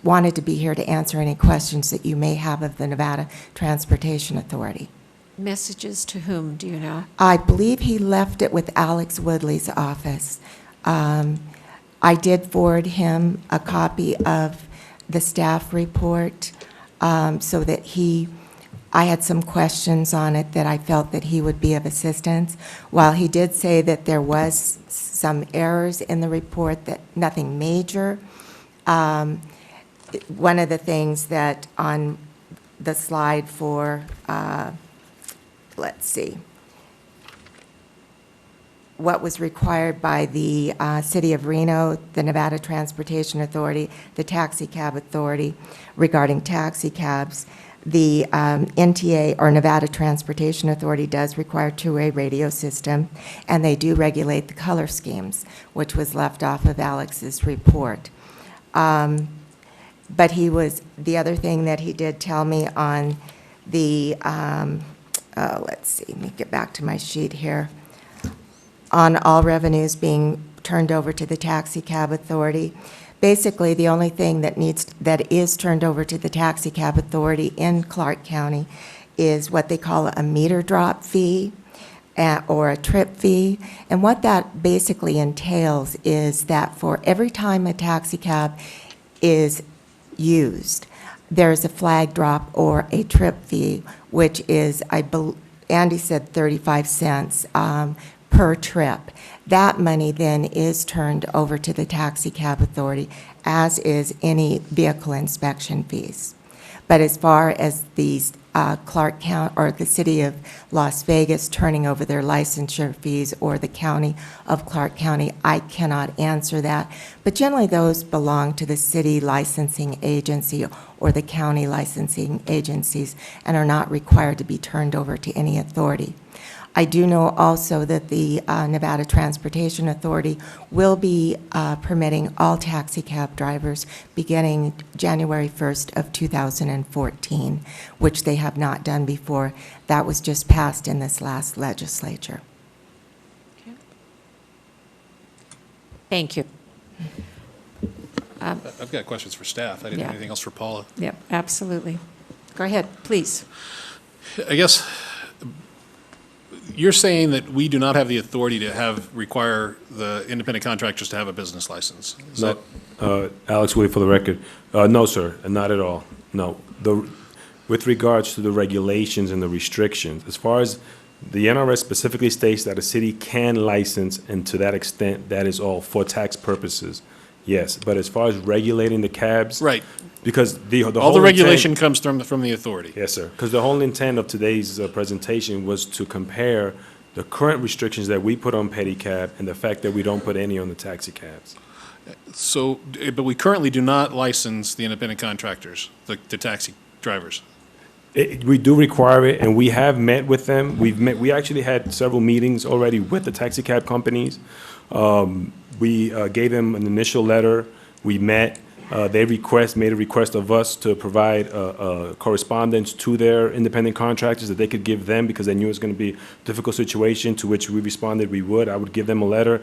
wanted to be here to answer any questions that you may have of the Nevada Transportation Authority. Messages to whom, do you know? I believe he left it with Alex Woodley's office. I did forward him a copy of the staff report so that I had some questions on it that I felt that he would be of assistance. While he did say that there was some errors in the report, that nothing major, one of the things that on the slide for, let's see, what was required by the City of Reno, the Nevada Transportation Authority, the Taxi Cab Authority regarding taxi cabs, the NTA, or Nevada Transportation Authority, does require two-way radio system, and they do regulate the color schemes, which was left off of Alex's report. But the other thing that he did tell me on let's see, let me get back to my sheet here. On all revenues being turned over to the Taxi Cab Authority. Basically, the only thing that is turned over to the Taxi Cab Authority in Clark County is what they call a meter drop fee or a trip fee. And what that basically entails is that for every time a taxi cab is used, there's a flag drop or a trip fee, which is, Andy said 35 cents per trip. That money then is turned over to the Taxi Cab Authority, as is any vehicle inspection fees. But as far as these Clark County or the city of Las Vegas turning over their licensure fees or the county of Clark County, I cannot answer that. But generally those belong to the city licensing agency or the county licensing agencies and are not required to be turned over to any authority. I do know also that the Nevada Transportation Authority will be permitting all taxi cab drivers beginning January 1st of 2014, which they have not done before. That was just passed in this last legislature. Thank you. I've got questions for staff. I didn't have anything else for Paula. Yep, absolutely. Go ahead, please. I guess you're saying that we do not have the authority to require the independent contractors to have a business license. Is that Alex Woody for the record. No, sir, not at all. No. With regards to the regulations and the restrictions, as far as the NRS specifically states that a city can license, and to that extent, that is all for tax purposes. Yes, but as far as regulating the cabs, right? Because all the regulation comes from the authority. Yes, sir. Because the whole intent of today's presentation was to compare the current restrictions that we put on pedicab and the fact that we don't put any on the taxi cabs. So, but we currently do not license the independent contractors, the taxi drivers. We do require it, and we have met with them. We actually had several meetings already with the taxi cab companies. We gave them an initial letter. We met. They made a request of us to provide correspondence to their independent contractors that they could give them because they knew it was going to be a difficult situation, to which we responded we would. I would give them a letter.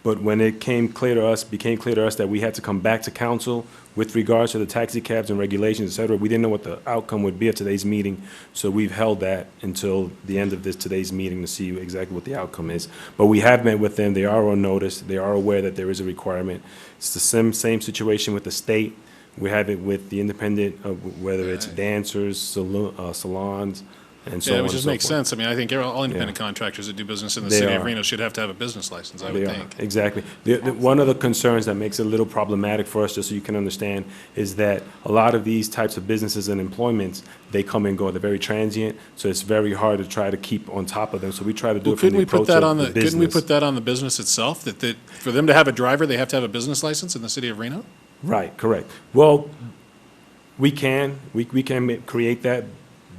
But when it became clear to us that we had to come back to council with regards to the taxi cabs and regulations, et cetera, we didn't know what the outcome would be of today's meeting. So we've held that until the end of today's meeting to see exactly what the outcome is. But we have met with them. They are on notice. They are aware that there is a requirement. It's the same situation with the state. We have it with the independent, whether it's dancers, salons, and so on. Yeah, which just makes forth. sense. I mean, I think all independent contractors that do business in the city of Reno should have to have a business license, I would think. Exactly. One of the concerns that makes it a little problematic for us, just so you can understand, is that a lot of these types of businesses and employments, they come and go. They're very transient, so it's very hard to try to keep on top of them. So we try to do it from the approach of the business. Couldn't we put that on the business itself, that for them to have a driver, they have to have a business license in the city of Reno? Right, correct. Well, we can create that,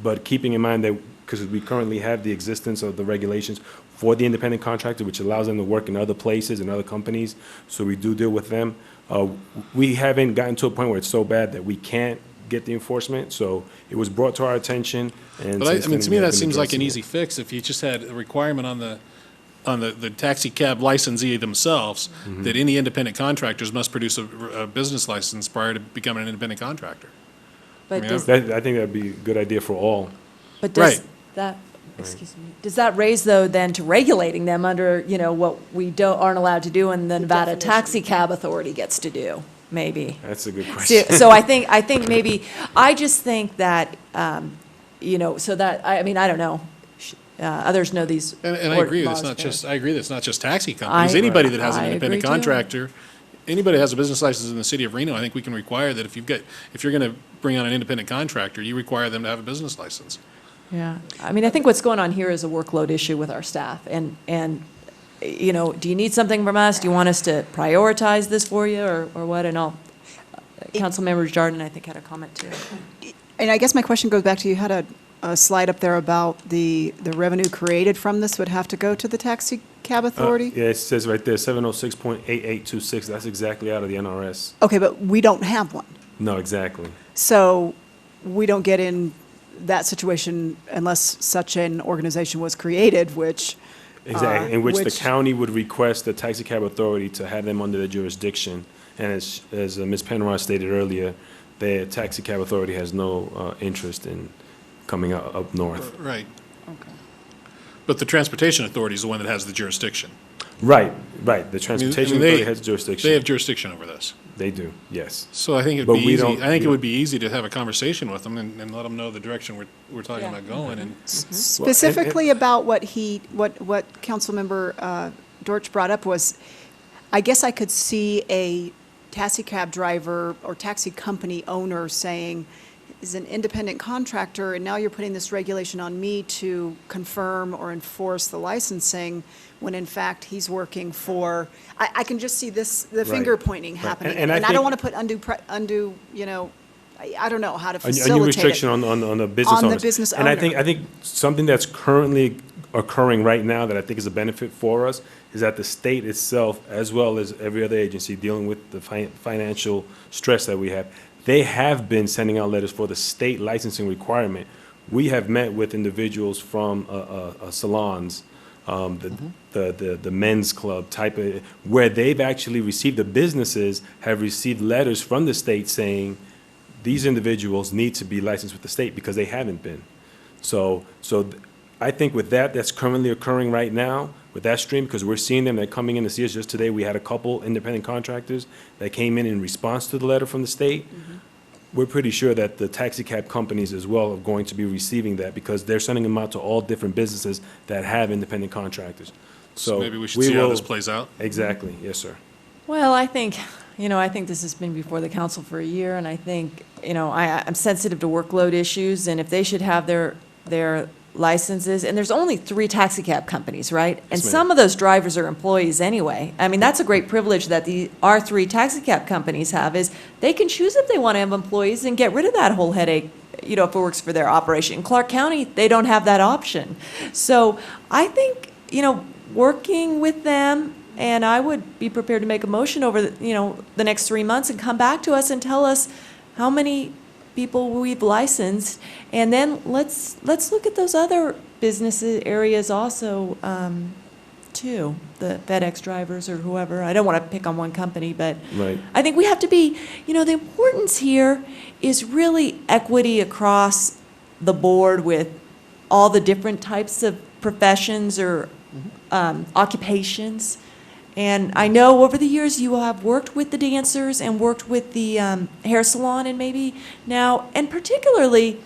but keeping in mind that because we currently have the existence of the regulations for the independent contractor, which allows them to work in other places and other companies, so we do deal with them. We haven't gotten to a point where it's so bad that we can't get the enforcement, so it was brought to our attention. And But to me, that seems like an easy fix if you just had a requirement on the taxi cab licensee themselves that any independent contractors must produce a business license prior to becoming an independent contractor. But I think that'd be a good idea for all. But does does that raise, though, then to regulating them under, what we aren't allowed to do and the Nevada Taxi Cab Authority gets to do, maybe? That's a good question. So I think maybe, I just think that, so that, I don't know. Others know these. And I agree, I agree that it's not just taxi companies. Anybody that has an independent contractor, anybody that has a business license in the city of Reno, I think we can require that if you're going to bring on an independent contractor, you require them to have a business license. Yeah, I think what's going on here is a workload issue with our staff, and do you need something from us? Do you want us to prioritize this for you, or what? And Councilmember Jardin, I think, had a comment too. And I guess my question goes back to, you had a slide up there about the revenue created from this would have to go to the Taxi Cab Authority? Yeah, it says right there, 706.8826. That's exactly out of the NRS. Okay, but we don't have one. No, exactly. So we don't get in that situation, unless such an organization was created, which. Exactly, in which the county would request the taxi cab authority to have them under their jurisdiction. And as Ms. Penrod stated earlier, the taxi cab authority has no interest in coming up north. Right. Okay. But the transportation authority is the one that has the jurisdiction. Right. The transportation authority has jurisdiction. They have jurisdiction over this. They do, yes. So I think it'd be easy. I think it would be easy to have a conversation with them and let them know the direction we're talking about going. And Specifically about what Councilmember Dortch brought up was, I guess I could see a taxi cab driver or taxi company owner saying, is an independent contractor, and now you're putting this regulation on me to confirm or enforce the licensing, when in fact he's working for, I can just see the finger pointing happening. And I I don't want to put undue, I don't know how to facilitate a new restriction on the business owners. On the business owner. And I think something that's currently occurring right now that I think is a benefit for us is that the state itself, as well as every other agency dealing with the financial stress that we have, they have been sending out letters for the state licensing requirement. We have met with individuals from salons, the men's club type of, where they've actually received, the businesses have received letters from the state saying these individuals need to be licensed with the state because they haven't been. So I think with that's currently occurring right now with that stream, because we're seeing them, they're coming in to see us. Just today, we had a couple independent contractors that came in response to the letter from the state. We're pretty sure that the taxi cab companies as well are going to be receiving that because they're sending them out to all different businesses that have independent contractors. So maybe we should see how this plays out. Exactly, yes, sir. Well, I think this has been before the council for a year, and I think, I'm sensitive to workload issues, and if they should have their licenses, and there's only 3 taxi cab companies, right? And some of those drivers are employees anyway. I mean, that's a great privilege that our 3 taxi cab companies have, is they can choose if they want to have employees and get rid of that whole headache, if it works for their operation. In Clark County, they don't have that option. So I think, working with them, and I would be prepared to make a motion over, the next 3 months and come back to us and tell us how many people we've licensed, and then let's look at those other business areas also, too, the FedEx drivers or whoever. I don't want to pick on one company, but right. I think we have to be, the importance here is really equity across the board with all the different types of professions or occupations. And I know over the years you have worked with the dancers and worked with the hair salon, and maybe now, and particularly,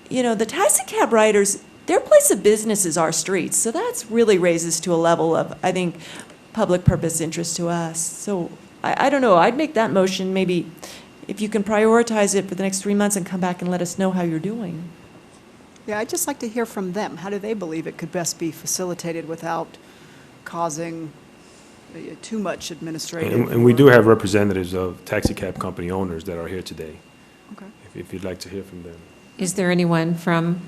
the taxi cab riders, their place of business is our streets. So that's really raises to a level of, I think, public purpose interest to us. So I don't know, I'd make that motion maybe if you can prioritize it for the next 3 months and come back and let us know how you're doing. Yeah, I'd just like to hear from them. How do they believe it could best be facilitated without causing too much administrative? And we do have representatives of taxi cab company owners that are here today. Okay. If you'd like to hear from them. Is there anyone from,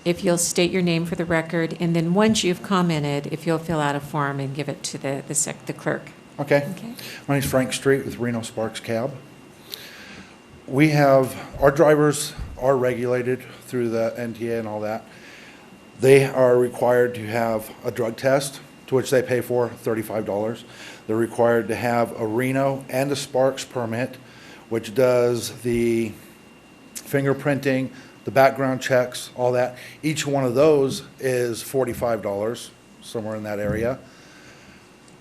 if you'll state your name for the record, and then once you've commented, if you'll fill out a form and give it to the clerk. Okay. My name's Frank Street with Reno Sparks Cab. Our drivers are regulated through the NTA and all that. They are required to have a drug test, to which they pay for $35. They're required to have a Reno and a Sparks permit, which does the fingerprinting, the background checks, all that. Each one of those is $45, somewhere in that area.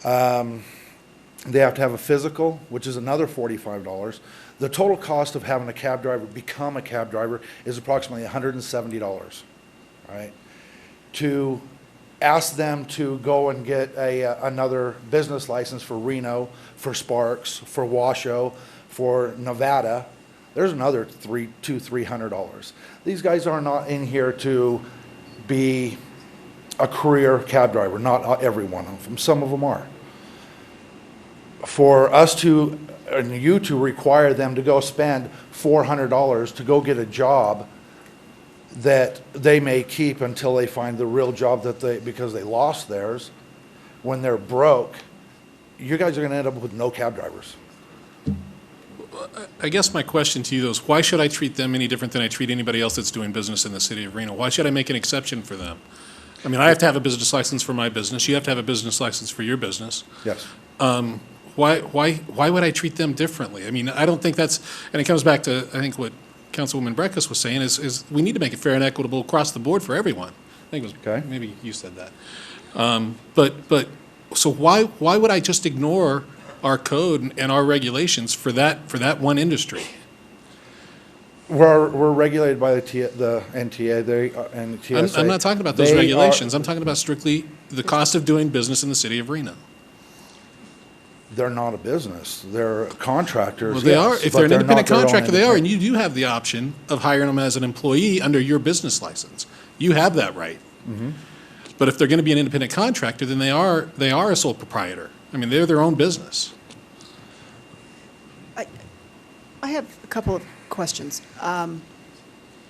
They have to have a physical, which is another $45. The total cost of having a cab driver become a cab driver is approximately $170, right? To ask them to go and get another business license for Reno, for Sparks, for Washoe, for Nevada, there's another $300. These guys are not in here to be a career cab driver, not every one of them. Some of them are. For us to, and you to require them to go spend $400 to go get a job that they may keep until they find the real job because they lost theirs, when they're broke, you guys are going to end up with no cab drivers. I guess my question to you though is, why should I treat them any different than I treat anybody else that's doing business in the city of Reno? Why should I make an exception for them? I mean, I have to have a business license for my business. You have to have a business license for your business. Yes. Why would I treat them differently? I mean, I don't think that's, and it comes back to, I think what Councilwoman Breckus was saying is we need to make it fair and equitable across the board for everyone. I think it was, maybe you said that. So why would I just ignore our code and our regulations for that one industry? We're regulated by the NTA, and the TSA. I'm not talking about those regulations. I'm talking about strictly the cost of doing business in the city of Reno. They're not a business. They're contractors. Well, they are. If they're an independent contractor, they are, and independent. you do have the option of hiring them as an employee under your business license. You have that right. Mhm. But if they're going to be an independent contractor, then they are a sole proprietor. I mean, they're their own business. I have a couple of questions.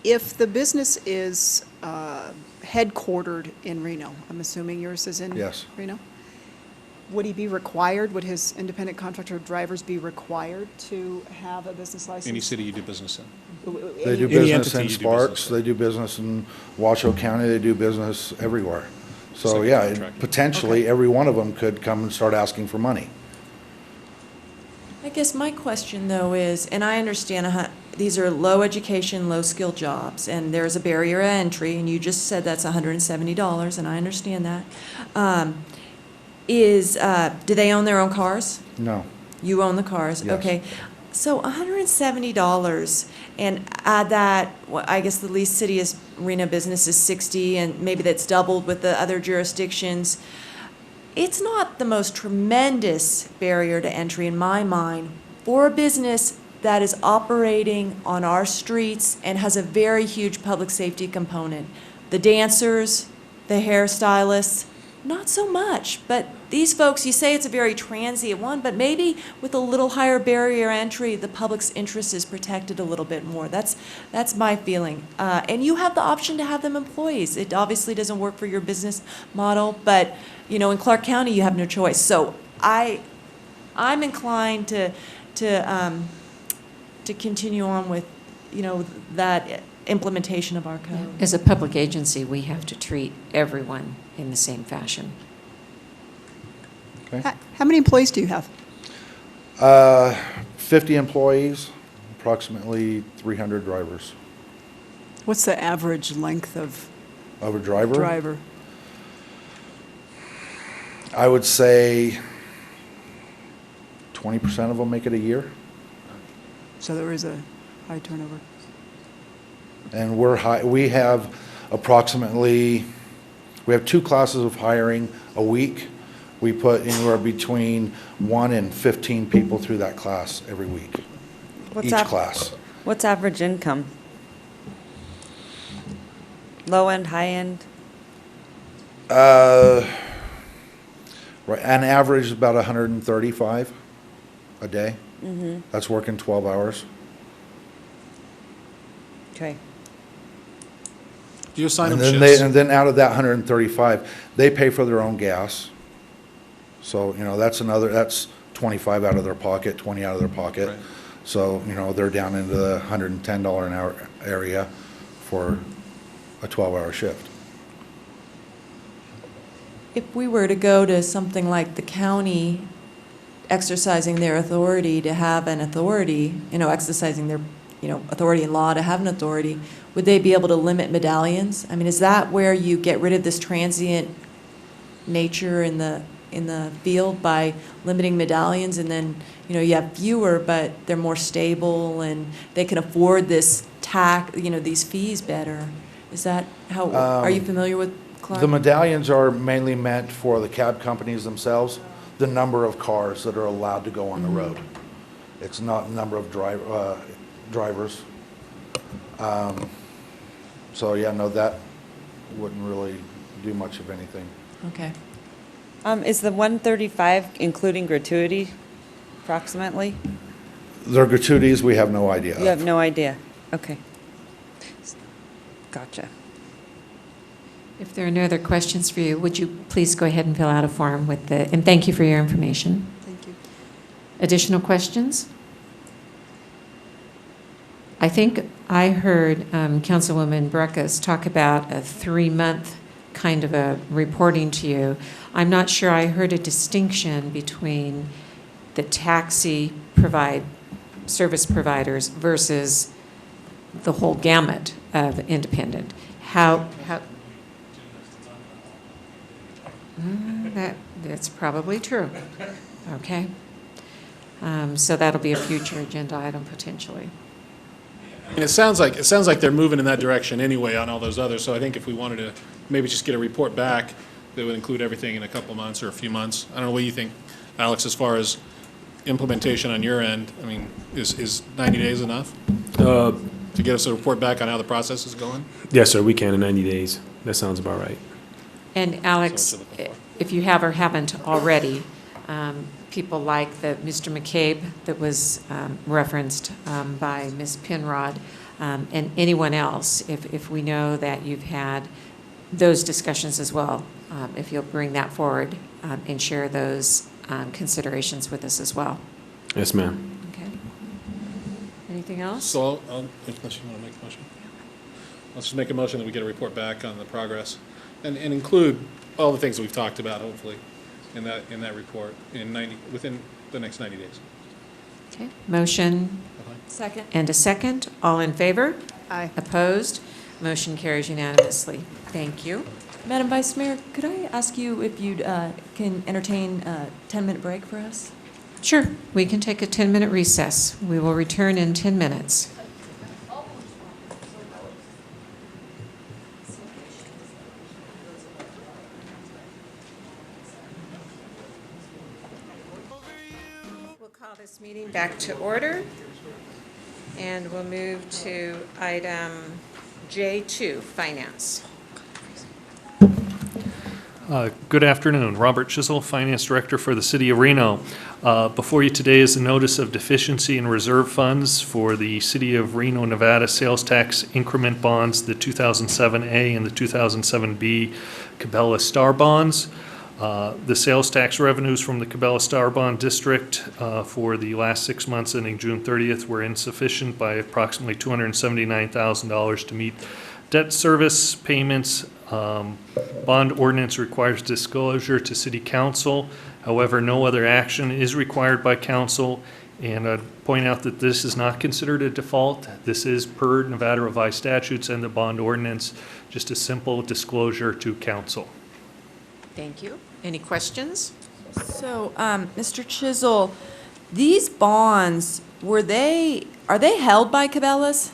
If the business is headquartered in Reno, I'm assuming yours is in Yes. Reno? Would he be required, would his independent contractor drivers be required to have a business license? Any city you do business in. They do Any business entity in you do Sparks, business they do business in Washoe County, they do business everywhere. So, like a yeah, contractor. potentially, every one of them could come and start asking for money. I guess my question, though, is, and I understand these are low education, low skill jobs, and there's a barrier to entry, and you just said that's $170, and I understand that. Do they own their own cars? No. You own the cars? Yes. Okay. So $170, and add that, well, I guess the least city is Reno business is 60, and maybe that's doubled with the other jurisdictions. It's not the most tremendous barrier to entry in my mind for a business that is operating on our streets and has a very huge public safety component. The dancers, the hairstylists, not so much. But these folks, you say it's a very transient one, but maybe with a little higher barrier entry, the public's interest is protected a little bit more. That's my feeling. And you have the option to have them employees. It obviously doesn't work for your business model, but you know, in Clark County, you have no choice. So I'm inclined to continue on with, you know, that implementation of our code. As a public agency, we have to treat everyone in the same fashion. Okay. How many employees do you have? 50 employees, approximately 300 drivers. What's the average length of Of a driver? driver? I would say 20% of them make it a year. So there is a high turnover. And we have approximately, we have 2 classes of hiring a week. We put anywhere between 1 and 15 people through that class every week, each class. What's average income? Low end, high end? Right, on average, about 135 a day. Mm-hmm. That's working 12 hours. Okay. Do you assign And them then shifts? and then out of that 135, they pay for their own gas. So, you know, that's 25 out of their pocket, 20 out of their pocket. Right. So, you know, they're down into the $110 an hour area for a 12-hour shift. If we were to go to something like the county exercising their authority to have an authority, you know, exercising their, you know, authority in law to have an authority, would they be able to limit medallions? I mean, is that where you get rid of this transient nature in the field by limiting medallions, and then, you know, you have fewer, but they're more stable and they can afford this these fees better? Is that how, are you familiar with Clark? The medallions are mainly meant for the cab companies themselves, the number of cars that are allowed to go on the road. It's not number of drivers. So, yeah, no, that wouldn't really do much of anything. Okay. Is the 135 including gratuity approximately? Their gratuities, we have no idea. You have no idea? Okay. Gotcha. If there are no other questions for you, would you please go ahead and fill out a form with and thank you for your information. Thank you. Additional questions? I think I heard Councilwoman Breckus talk about a 3-month kind of a reporting to you. I'm not sure I heard a distinction between the taxi service providers versus the whole gamut of independent. That's probably true. Okay. So that'll be a future agenda item potentially. And it sounds like they're moving in that direction anyway on all those others, so I think if we wanted to maybe just get a report back that would include everything in a couple months or a few months. I don't know what you think, Alex, as far as implementation on your end. I mean, is 90 days enough to get us a report back on how the process is going? Yes, sir, we can in 90 days. That sounds about right. And Alex, if you have or haven't already, people like the Mr. McCabe that was referenced by Ms. Penrod, and anyone else, if we know that you've had those discussions as well, if you'll bring that forward and share those considerations with us as well. Yes, ma'am. Okay. Anything else? So, unless you want to make a motion. Let's just make a motion that we get a report back on the progress and include all the things that we've talked about, hopefully, in that report within the next 90 days. Okay. Motion. Second. And a second. All in favor? Aye. Opposed? Motion carries unanimously. Thank you. Madam Vice Mayor, could I ask you if you can entertain a 10-minute break for us? Sure. We can take a 10-minute recess. We will return in 10 minutes. We'll call this meeting back to order, and we'll move to item J2, Finance. Good afternoon. Robert Chisel, Finance Director for the City of Reno. Before you today is a notice of deficiency in reserve funds for the City of Reno, Nevada sales tax increment bonds, the 2007A and the 2007B Cabela Star bonds. The sales tax revenues from the Cabela Star Bond District for the last 6 months ending June 30th were insufficient by approximately $279,000 to meet debt service payments. Bond ordinance requires disclosure to City Council. However, no other action is required by Council. And I'd point out that this is not considered a default. This is per Nevada revised statutes and the bond ordinance, just a simple disclosure to Council. Thank you. Any questions? So, Mr. Chisel, these bonds, are they held by Cabela's?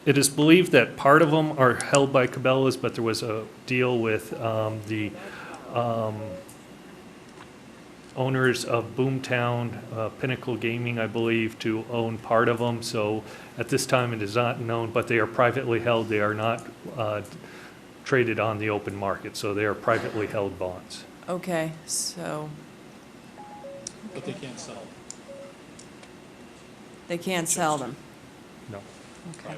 It is believed that part of them are held by Cabela's, but there was a deal with the owners of Boomtown, Pinnacle Gaming, I believe, to own part of them. So at this time, it is not known, but they are privately held. They are not traded on the open market, so they are privately held bonds. Okay, so But they can't sell. they can't sell them. No. Okay.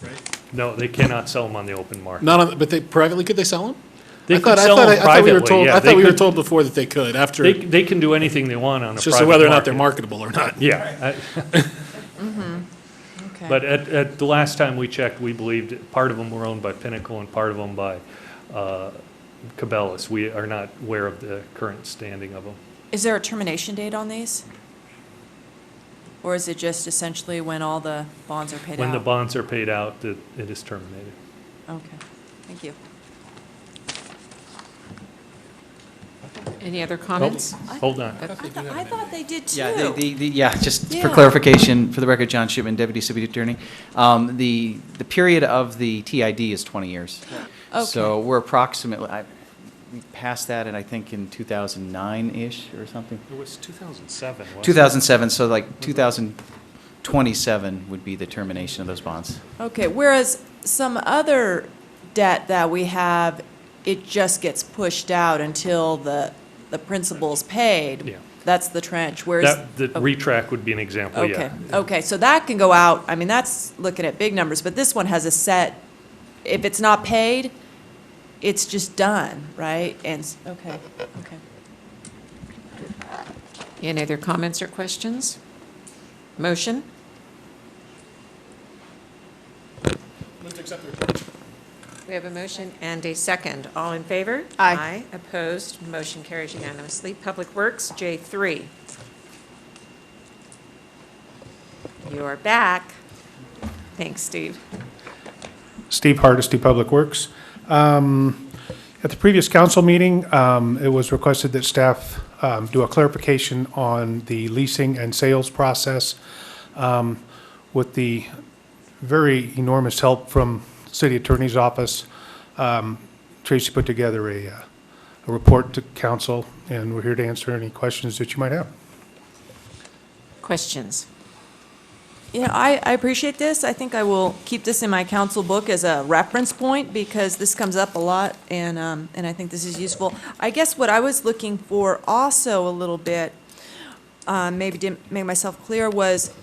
Right? No, they cannot sell them on the open market. Not on, but they privately, could they sell them? They could sell them privately, yeah. I thought we were told before that they could after. They can do anything they want on a private It's just whether or not they're market. marketable or not. Yeah. Okay. But at the last time we checked, we believed part of them were owned by Pinnacle and part of them by Cabela's. We are not aware of the current standing of them. Is there a termination date on these? Or is it just essentially when all the bonds are paid out? When the bonds are paid out, it is terminated. Okay, thank you. Any other comments? Hold on. I thought they did too. Yeah, just for Yeah. clarification, for the record, John Shipman, Deputy City Attorney. The period of the TID is 20 years. Okay. So we're approximately, we passed that in, I think, in 2009-ish or something. It was 2007, wasn't it? 2007, so like 2027 would be the termination of those bonds. Okay, whereas some other debt that we have, it just gets pushed out until the principal's paid. Yeah. That's the trench, whereas. The retract would be an example, yeah. Okay, okay, so that can go out, I mean, that's looking at big numbers, but this one has a set, if it's not paid, it's just done, right? And, okay. Any other comments or questions? Motion? Move to accept the report. We have a motion and a second. All in favor? Aye. Opposed? Motion carries unanimously. Public Works, J3. You are back. Thanks, Steve. Steve Hardesty, Public Works. At the previous council meeting, it was requested that staff do a clarification on the leasing and sales process. With the very enormous help from City Attorney's Office, Tracy put together a report to council, and we're here to answer any questions that you might have. Questions? Yeah, I appreciate this. I think I will keep this in my council book as a reference point because this comes up a lot, and I think this is useful. I guess what I was looking for also a little bit, maybe didn't make myself clear, was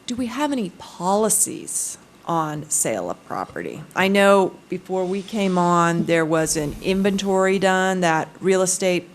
do we have any policies on sale of property? I know before we came on, there was an inventory done, that real estate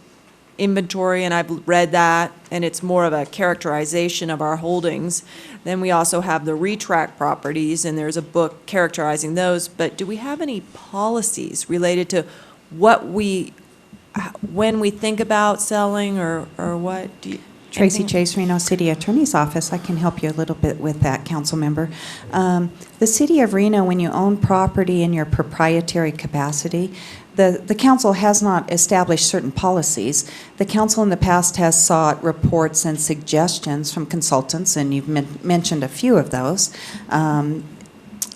inventory, and I've read that, and it's more of a characterization of our holdings. Then we also have the retract properties, and there's a book characterizing those. But do we have any policies related to what when we think about selling, or what? Do you, Tracy anything? Chase, Reno City Attorney's Office. I can help you a little bit with that, council member. The City of Reno, when you own property in your proprietary capacity, the council has not established certain policies. The council in the past has sought reports and suggestions from consultants, and you've mentioned a few of those.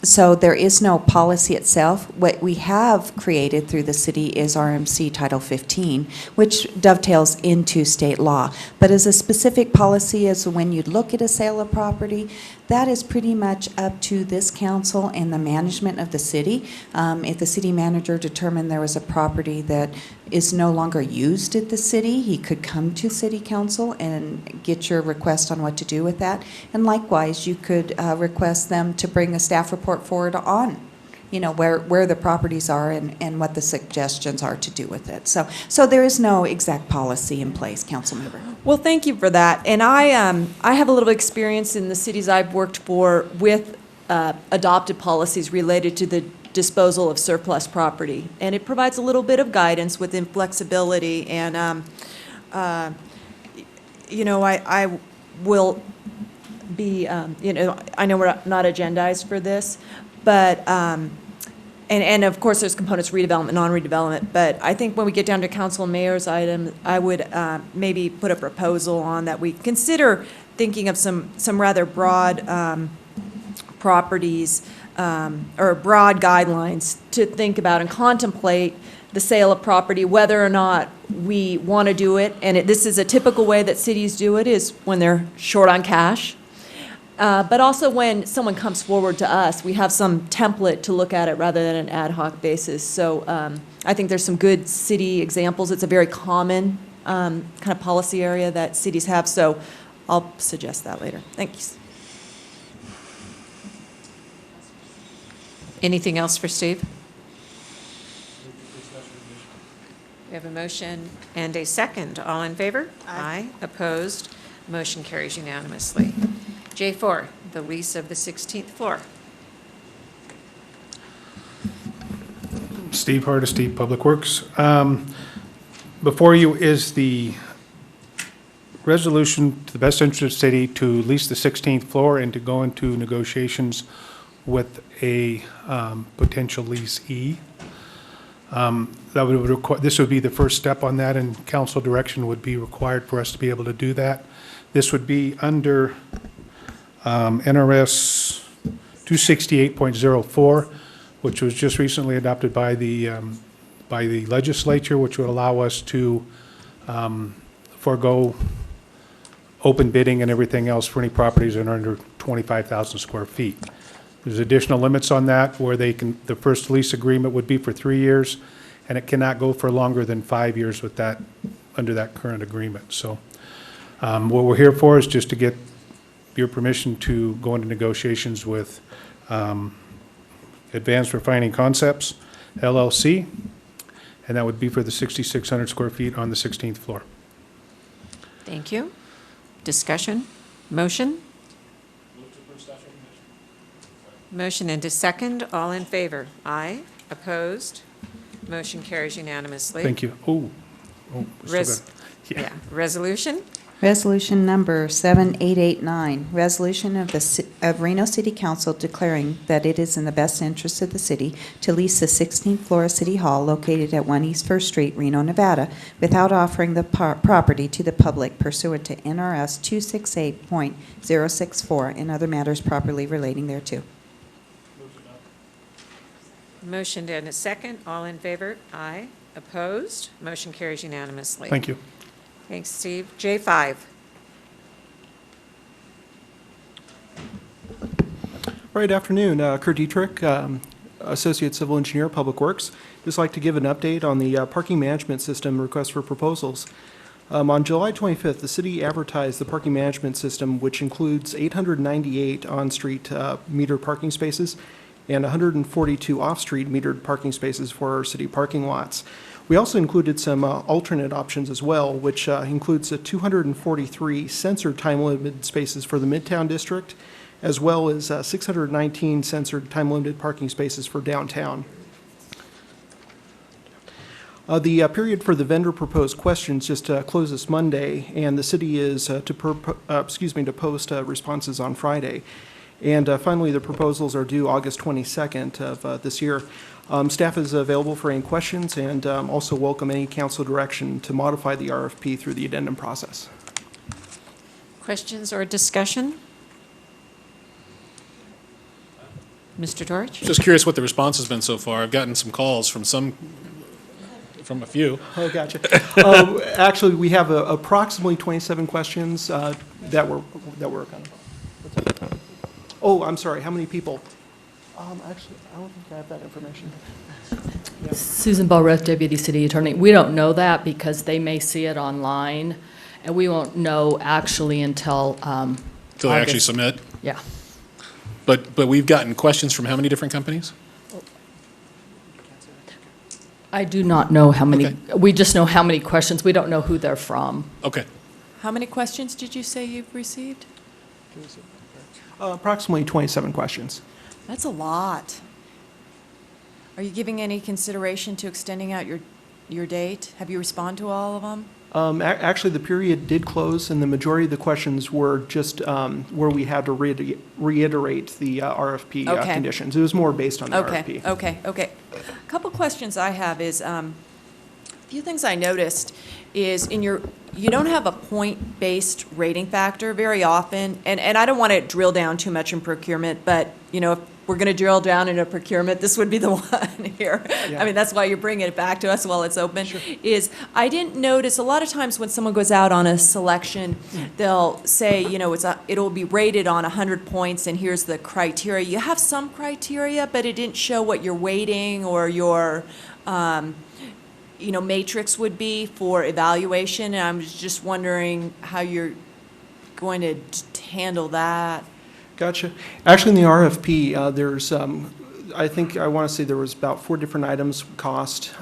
So there is no policy itself. What we have created through the city is RMC Title 15, which dovetails into state law. But as a specific policy, as when you look at a sale of property, that is pretty much up to this council and the management of the city. If the city manager determined there was a property that is no longer used at the city, he could come to city council and get your request on what to do with that. And likewise, you could request them to bring a staff report forward on, where the properties are and what the suggestions are to do with it. So there is no exact policy in place, council member. Well, thank you for that. And I have a little experience in the cities I've worked for with adopted policies related to the disposal of surplus property. And it provides a little bit of guidance within flexibility. And, I will be, I know we're not agendized for this, but, and of course, there's components, redevelopment, non-redevelopment, but I think when we get down to council and mayor's item, I would maybe put a proposal on that we consider thinking of some rather broad properties or broad guidelines to think about and contemplate the sale of property, whether or not we want to do it. And this is a typical way that cities do it, is when they're short on cash. But also when someone comes forward to us, we have some template to look at it rather than an ad hoc basis. So I think there's some good city examples. It's a very common kind of policy area that cities have. So I'll suggest that later. Thanks. Anything else for Steve? We have a motion and a second. All in favor? Aye. Opposed? Motion carries unanimously. J4, the lease of the 16th floor. Steve Hardesty, Public Works. Before you is the resolution to the best interest of the city to lease the 16th floor and to go into negotiations with a potential leasee. This would be the first step on that, and council direction would be required for us to be able to do that. This would be under NRS 268.04, which was just recently adopted by the legislature, which would allow us to forego open bidding and everything else for any properties that are under 25,000 square feet. There's additional limits on that where the first lease agreement would be for 3 years, and it cannot go for longer than 5 years with that, under that current agreement. So what we're here for is just to get your permission to go into negotiations with Advanced Refining Concepts, LLC, and that would be for the 6,600 square feet on the 16th floor. Thank you. Discussion? Motion? Motion and a second. All in favor? Aye. Opposed? Motion carries unanimously. Thank you. Oh, we still Res- got- Yeah. Resolution? Resolution number 7889, resolution of of Reno City Council declaring that it is in the best interest of the city to lease the 16th floor of City Hall located at 1 East First Street, Reno, Nevada, without offering the property to the public pursuant to NRS 268.064 and other matters properly relating thereto. Motion and a second. All in favor? Aye. Opposed? Motion carries unanimously. Thank you. Thanks, Steve. J5. Right afternoon, Kurt Dietrich, Associate Civil Engineer, Public Works. Just like to give an update on the parking management system request for proposals. On July 25th, the city advertised the parking management system, which includes 898 on-street metered parking spaces and 142 off-street metered parking spaces for our city parking lots. We also included some alternate options as well, which includes 243 censored time-limited spaces for the Midtown District, as well as 619 censored time-limited parking spaces for downtown. The period for the vendor proposed questions just closed this Monday, and the city is to post responses on Friday. And finally, the proposals are due August 22nd of this year. Staff is available for any questions and also welcome any council direction to modify the RFP through the addendum process. Questions or discussion? Mr. Dorich? Just curious what the response has been so far. I've gotten some calls from a few. Oh, gotcha. Actually, we have approximately 27 questions that were kind of. Oh, I'm sorry. How many people? Actually, I don't think I have that information. Yeah. Susan Ballreth, Deputy City Attorney. We don't know that because they may see it online, and we won't know actually until Till they actually submit? Yeah. But we've gotten questions from how many different companies? I do not know how many. Okay. We just know how many questions. We don't know who they're from. Okay. How many questions did you say you've received? Approximately 27 questions. That's a lot. Are you giving any consideration to extending out your date? Have you responded to all of them? Actually, the period did close, and the majority of the questions were just where we had to reiterate the RFP Okay. conditions. It was more based on the RFP. Okay. A couple questions I have is, a few things I noticed is you don't have a point-based rating factor very often, and I don't want to drill down too much in procurement, but, if we're going to drill down into procurement, this would be the one here. Yeah. I mean, that's why you're bringing it back to us while it's open. Sure. Is I didn't notice, a lot of times when someone goes out on a selection, they'll say, it'll be rated on 100 points, and here's the criteria. You have some criteria, but it didn't show what your weighting or your matrix would be for evaluation, and I'm just wondering how you're going to handle that. Gotcha. Actually, in the RFP, there's, I want to say there was about 4 different items cost.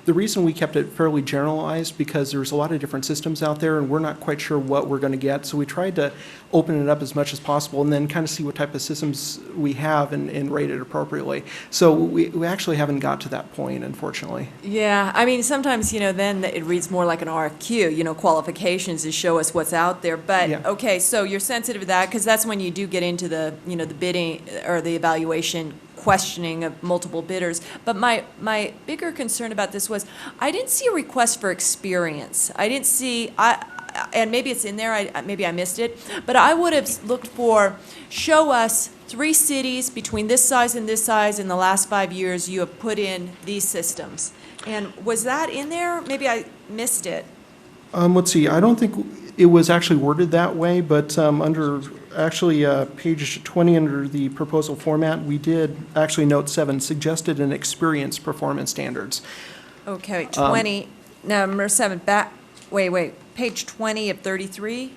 The reason we kept it fairly generalized because there's a lot of different systems out there, and we're not quite sure what we're going to get. So we tried to open it up as much as possible and then kind of see what type of systems we have and rate it appropriately. So we actually haven't got to that point, unfortunately. Yeah, I mean, sometimes, then it reads more like an RFQ, qualifications to show us what's out there. But, Yeah. okay, so you're sensitive to that, because that's when you do get into the, the bidding or the evaluation questioning of multiple bidders. But my bigger concern about this was, I didn't see a request for experience. I didn't see, and maybe it's in there, maybe I missed it, but I would have looked for, show us 3 cities between this size and this size in the last 5 years you have put in these systems. And was that in there? Maybe I missed it. Let's see, I don't think it was actually worded that way, but under page 20 under the proposal format, we did actually note 7, suggested and experienced performance standards. Okay, 20, number 7, page 20 of 33?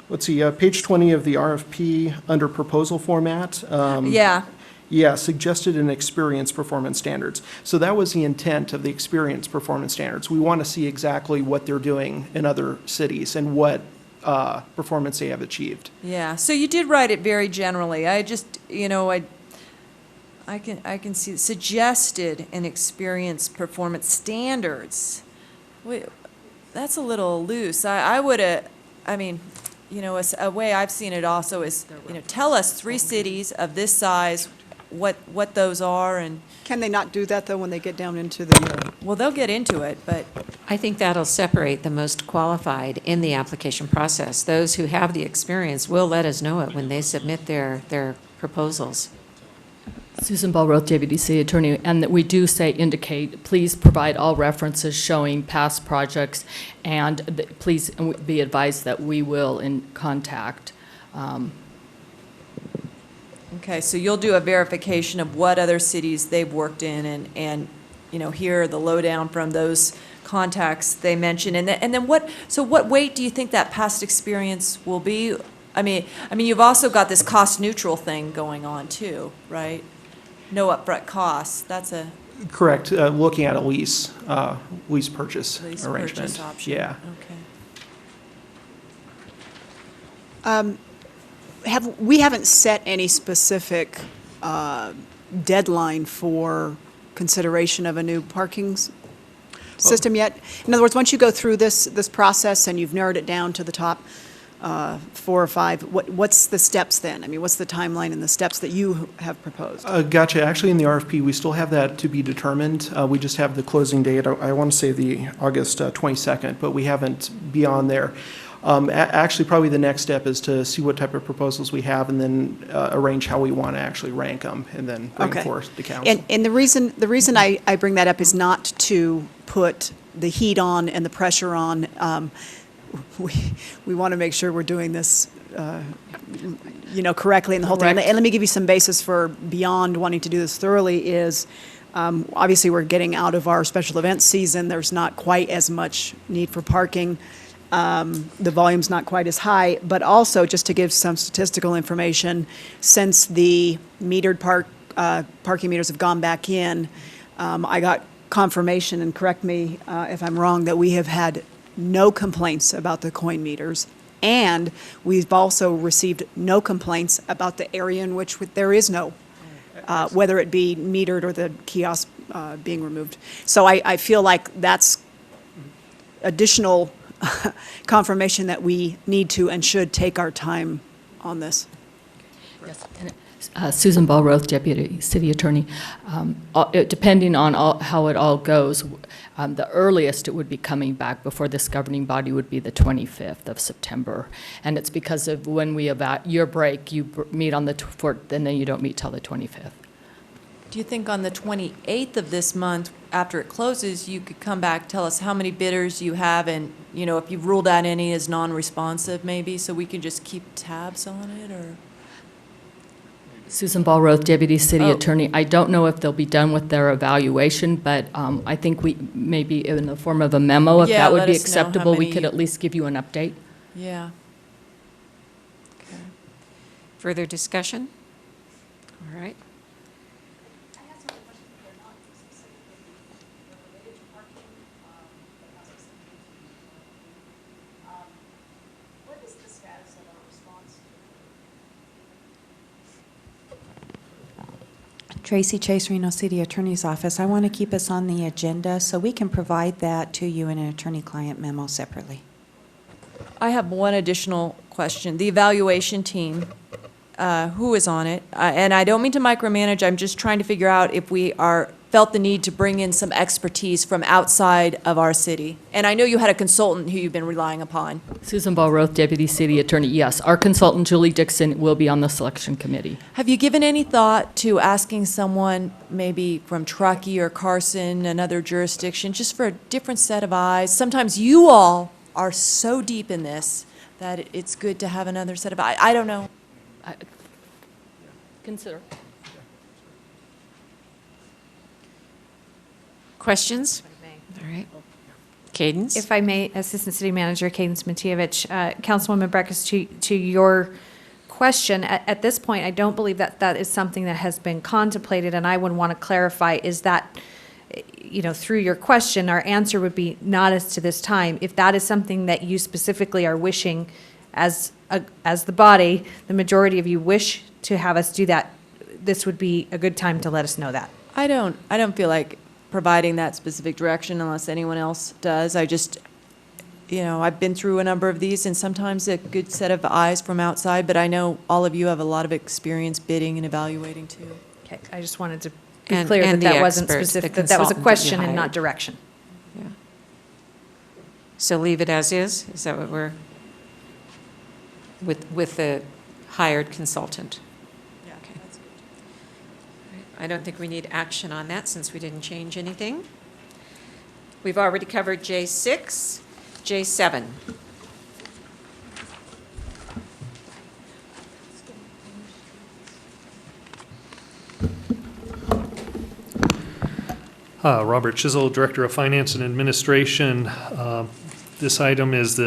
Let's see, page 20 of the RFP under proposal format. Yeah. Yeah, suggested and experienced performance standards. So that was the intent of the experienced performance standards. We want to see exactly what they're doing in other cities and what performance they have achieved. Yeah, so you did write it very generally. I just, I can see suggested and experienced performance standards. Wait, that's a little loose. I would have, I mean, you know, a way I've seen it also is, you know, tell us 3 cities of this size, what those are, and. Can they not do that, though, when they get down into the? Well, they'll get into it, but. I think that'll separate the most qualified in the application process. Those who have the experience will let us know it when they submit their proposals. Susan Ballroth, Deputy City Attorney, and that we do say indicate, please provide all references showing past projects, and please be advised that we will in contact. Okay, so you'll do a verification of what other cities they've worked in, and you know, here are the lowdown from those contacts they mentioned, and then what? So what weight do you think that past experience will be? I mean, you've also got this cost neutral thing going on too, right? No upfront costs. That's a Correct. Looking at a lease purchase lease arrangement. purchase option. Yeah. Okay. We haven't set any specific deadline for consideration of a new parking system yet? In other words, once you go through this process and you've narrowed it down to the top 4 or 5, what's the steps then? I mean, what's the timeline and the steps that you have proposed? Gotcha. Actually, in the RFP, we still have that to be determined. We just have the closing date, I want to say the August 22nd, but we haven't beyond there. Actually, probably the next step is to see what type of proposals we have and then arrange how we want to actually rank them and then bring forth the council. And the reason I bring that up is not to put the heat on and the pressure on. We want to make sure we're doing this, you know, correctly and the whole thing. And let me give you some basis for beyond wanting to do this thoroughly is, obviously, we're getting out of our special events season. There's not quite as much need for parking. The volume's not quite as high, but also just to give some statistical information, since the metered parking meters have gone back in, I got confirmation, and correct me if I'm wrong, that we have had no complaints about the coin meters, and we've also received no complaints about the area in which there is no, whether it be metered or the kiosk being removed. So I feel like that's additional confirmation that we need to and should take our time on this. Susan Ballroth, Deputy City Attorney. Depending on how it all goes, the earliest it would be coming back before this governing body would be the 25th of September. And it's because of when we your break, you meet on the 4th, and then you don't meet till the 25th. Do you think on the 28th of this month, after it closes, you could come back, tell us how many bidders you have, and, you know, if you've ruled out any as non-responsive, maybe, so we can just keep tabs on it, or? Susan Ballroth, Deputy City Attorney. I don't know if they'll be done with their evaluation, but I think we maybe in the form of a memo, if that would be acceptable, we could at least give you an update. Yeah. Okay. Further discussion? All right. Tracy Chase, Reno City Attorney's Office. I want to keep us on the agenda so we can provide that to you in an attorney-client memo separately. I have one additional question. The evaluation team, who is on it? And I don't mean to micromanage, I'm just trying to figure out if we felt the need to bring in some expertise from outside of our city. And I know you had a consultant who you've been relying upon. Susan Ballroth, Deputy City Attorney. Yes, our consultant, Julie Dixon, will be on the selection committee. Have you given any thought to asking someone maybe from Truckee or Carson, another jurisdiction, just for a different set of eyes? Sometimes you all are so deep in this that it's good to have another set of eyes. I don't know. Consider. Questions? All right. Cadence? If I may, Assistant City Manager Cadence Matievich, Councilwoman Breckus, to your question, at this point, I don't believe that is something that has been contemplated, and I would want to clarify, is that, you know, through your question, our answer would be not as to this time. If that is something that you specifically are wishing as the body, the majority of you wish to have us do that, this would be a good time to let us know that. I don't feel like providing that specific direction unless anyone else does. I just, I've been through a number of these, and sometimes a good set of eyes from outside, but I know all of you have a lot of experience bidding and evaluating too. Okay, I just wanted to be And- clear that and the that wasn't experts, specific, the that was a consultant that you question and not hired. direction. Yeah. So leave it as is? Is that what we're, with the hired consultant? Yeah, Okay. I don't think we need action on that since we didn't change anything. We've already covered J6, J7. Robert Chisel, Director of Finance and Administration. This item is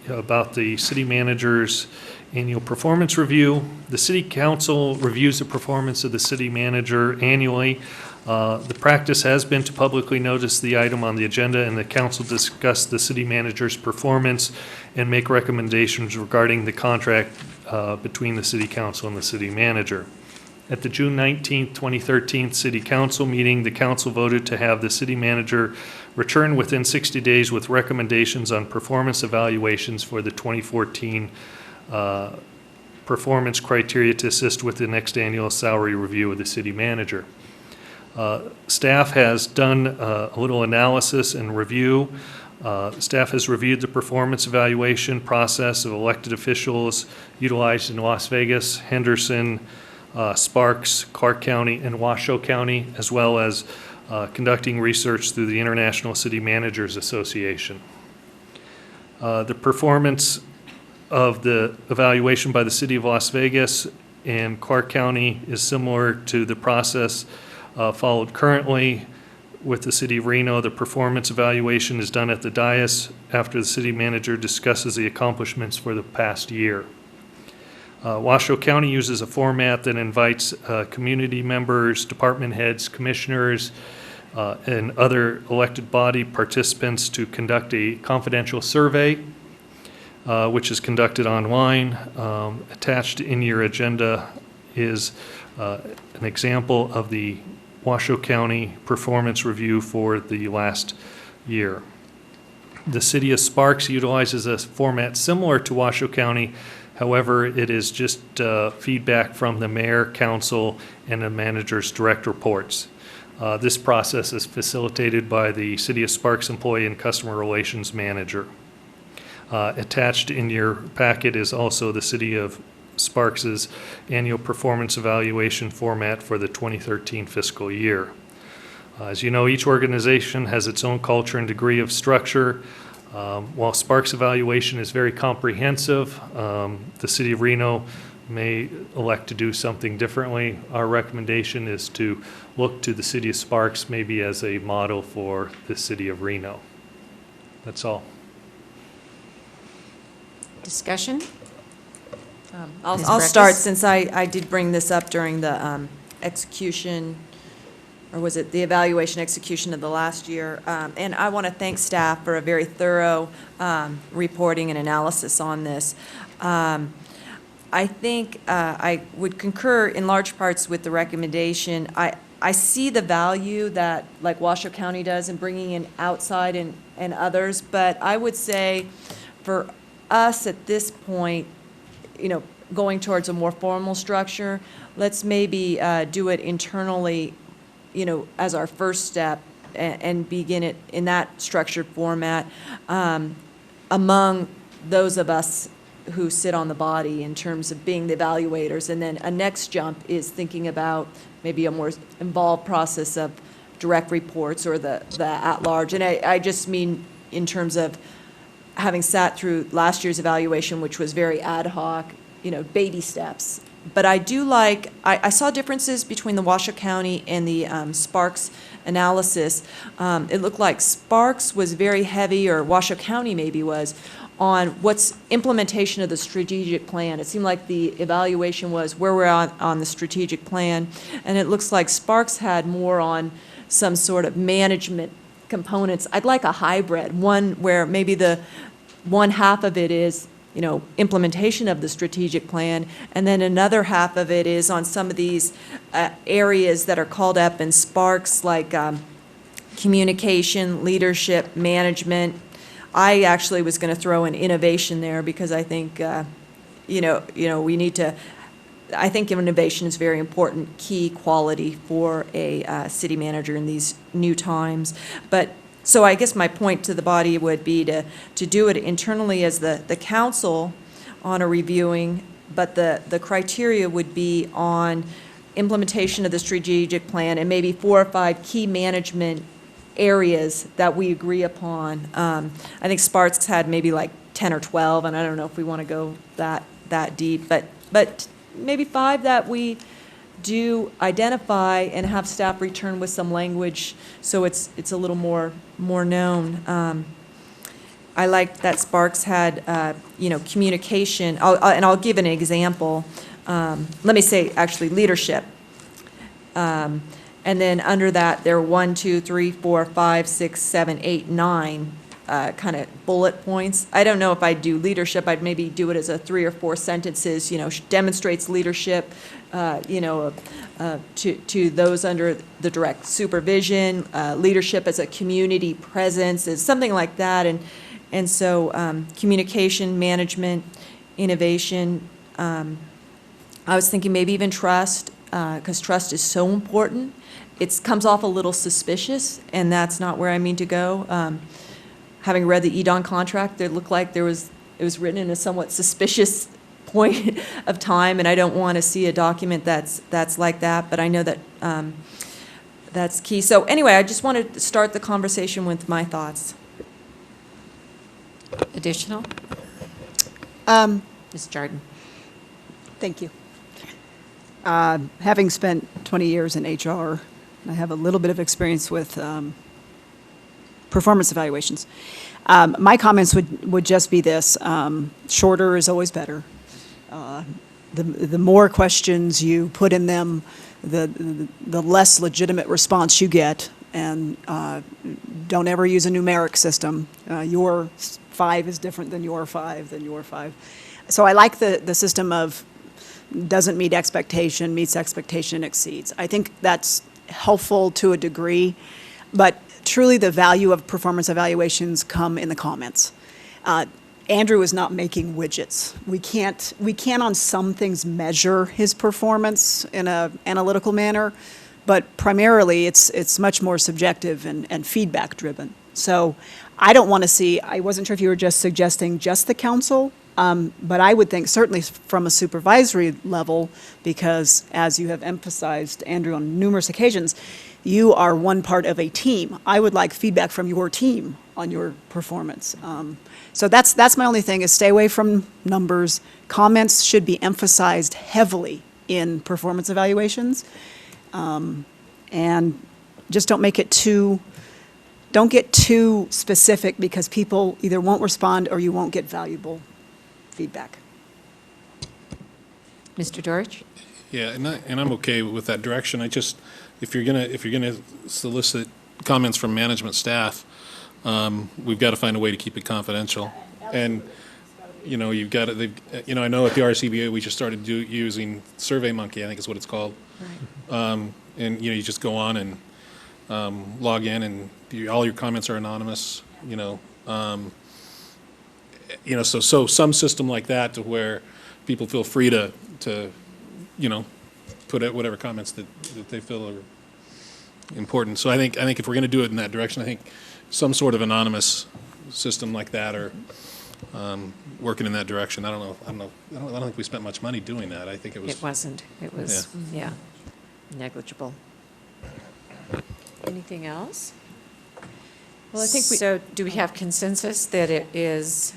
about the city manager's annual performance review. The city council reviews the performance of the city manager annually. The practice has been to publicly notice the item on the agenda, and the council discuss the city manager's performance and make recommendations regarding the contract between the city council and the city manager. At the June 19, 2013 City Council meeting, the council voted to have the city manager return within 60 days with recommendations on performance evaluations for the 2014 performance criteria to assist with the next annual salary review of the city manager. Staff has done a little analysis and review. Staff has reviewed the performance evaluation process of elected officials utilized in Las Vegas, Henderson, Sparks, Clark County, and Washoe County, as well as conducting research through the International City Managers Association. The performance of the evaluation by the City of Las Vegas and Clark County is similar to the process followed currently with the City of Reno. The performance evaluation is done at the dais after the city manager discusses the accomplishments for the past year. Washoe County uses a format that invites community members, department heads, commissioners, and other elected body participants to conduct a confidential survey, which is conducted online. Attached in your agenda is an example of the Washoe County performance review for the last year. The City of Sparks utilizes a format similar to Washoe County. However, it is just feedback from the mayor, council, and the manager's direct reports. This process is facilitated by the City of Sparks Employee and Customer Relations Manager. Attached in your packet is also the City of Sparks's annual performance evaluation format for the 2013 fiscal year. As you know, each organization has its own culture and degree of structure. While Sparks evaluation is very comprehensive, the City of Reno may elect to do something differently. Our recommendation is to look to the City of Sparks maybe as a model for the City of Reno. That's all. Discussion? Ms. I'll start, Breckus? since I did bring this up during the execution, or was it the evaluation execution of the last year? And I want to thank staff for a very thorough reporting and analysis on this. I think I would concur in large parts with the recommendation. I see the value that, like Washoe County does, in bringing in outside and others, but I would say for us at this point, going towards a more formal structure, let's maybe do it internally, as our first step, and begin it in that structured format among those of us who sit on the body in terms of being the evaluators. And then a next jump is thinking about maybe a more involved process of direct reports or the at-large. And I just mean in terms of having sat through last year's evaluation, which was very ad hoc, baby steps. But I do like, I saw differences between the Washoe County and the Sparks analysis. It looked like Sparks was very heavy, or Washoe County maybe was, on what's implementation of the strategic plan. It seemed like the evaluation was where we're on the strategic plan, and it looks like Sparks had more on some sort of management components. I'd like a hybrid, one where maybe the one half of it is implementation of the strategic plan. And then another half of it is on some of these areas that are called up in sparks, like communication, leadership, management. I actually was going to throw in innovation there because I think, we need to, I think innovation is very important, key quality for a city manager in these new times. But so I guess my point to the body would be to do it internally as the council on a reviewing, but the criteria would be on implementation of the strategic plan and maybe 4 or 5 key management areas that we agree upon. I think Sparks had maybe like 10 or 12, and I don't know if we want to go that deep, but maybe 5 that we do identify and have staff return with some language so it's a little more known. I like that Sparks had communication. I'll give an example. Let me say actually leadership. And then under that, there are 1, 2, 3, 4, 5, 6, 7, 8, 9 kind of bullet points. I don't know if I'd do leadership. I'd maybe do it as a 3 or 4 sentences. Demonstrates leadership. To those under the direct supervision. Leadership as a community presence is something like that. And so communication, management, innovation. I was thinking maybe even trust, because trust is so important. It comes off a little suspicious, and that's not where I mean to go. Having read the EDON contract, it looked like it was written in a somewhat suspicious point of time, and I don't want to see a document that's like that, but I know that that's key. So anyway, I just wanted to start the conversation with my thoughts. Additional? Ms. Jordan. Thank you. Having spent 20 years in HR, I have a little bit of experience with performance evaluations. My comments would just be this. Shorter is always better. The more questions you put in them, the less legitimate response you get. And don't ever use a numeric system. Your 5 is different than your 5 than your 5. So I like the system of doesn't meet expectation, meets expectation, exceeds. I think that's helpful to a degree, but truly the value of performance evaluations come in the comments. Andrew is not making widgets. We can't on some things measure his performance in an analytical manner, but primarily it's much more subjective and feedback driven. So I don't want to see, I wasn't sure if you were just suggesting just the council, but I would think certainly from a supervisory level, because as you have emphasized, Andrew, on numerous occasions, you are one part of a team. I would like feedback from your team on your performance. So that's my only thing is stay away from numbers. Comments should be emphasized heavily in performance evaluations. And just don't get too specific because people either won't respond or you won't get valuable feedback. Mr. Dorich? Yeah, and I'm okay with that direction. I just, if you're gonna solicit comments from management staff, we've got to find a way to keep it confidential. And you've got to, I know at the RCBA we just started using SurveyMonkey, I think is what it's called. Right. And you just go on and log in, and all your comments are anonymous. So some system like that to where people feel free to put out whatever comments that they feel are important. So I think if we're going to do it in that direction, I think some sort of anonymous system like that or working in that direction. I don't think we spent much money doing that. I think it was. It wasn't. It was, yeah, negligible. Anything else? Well, I think So do we have consensus that it is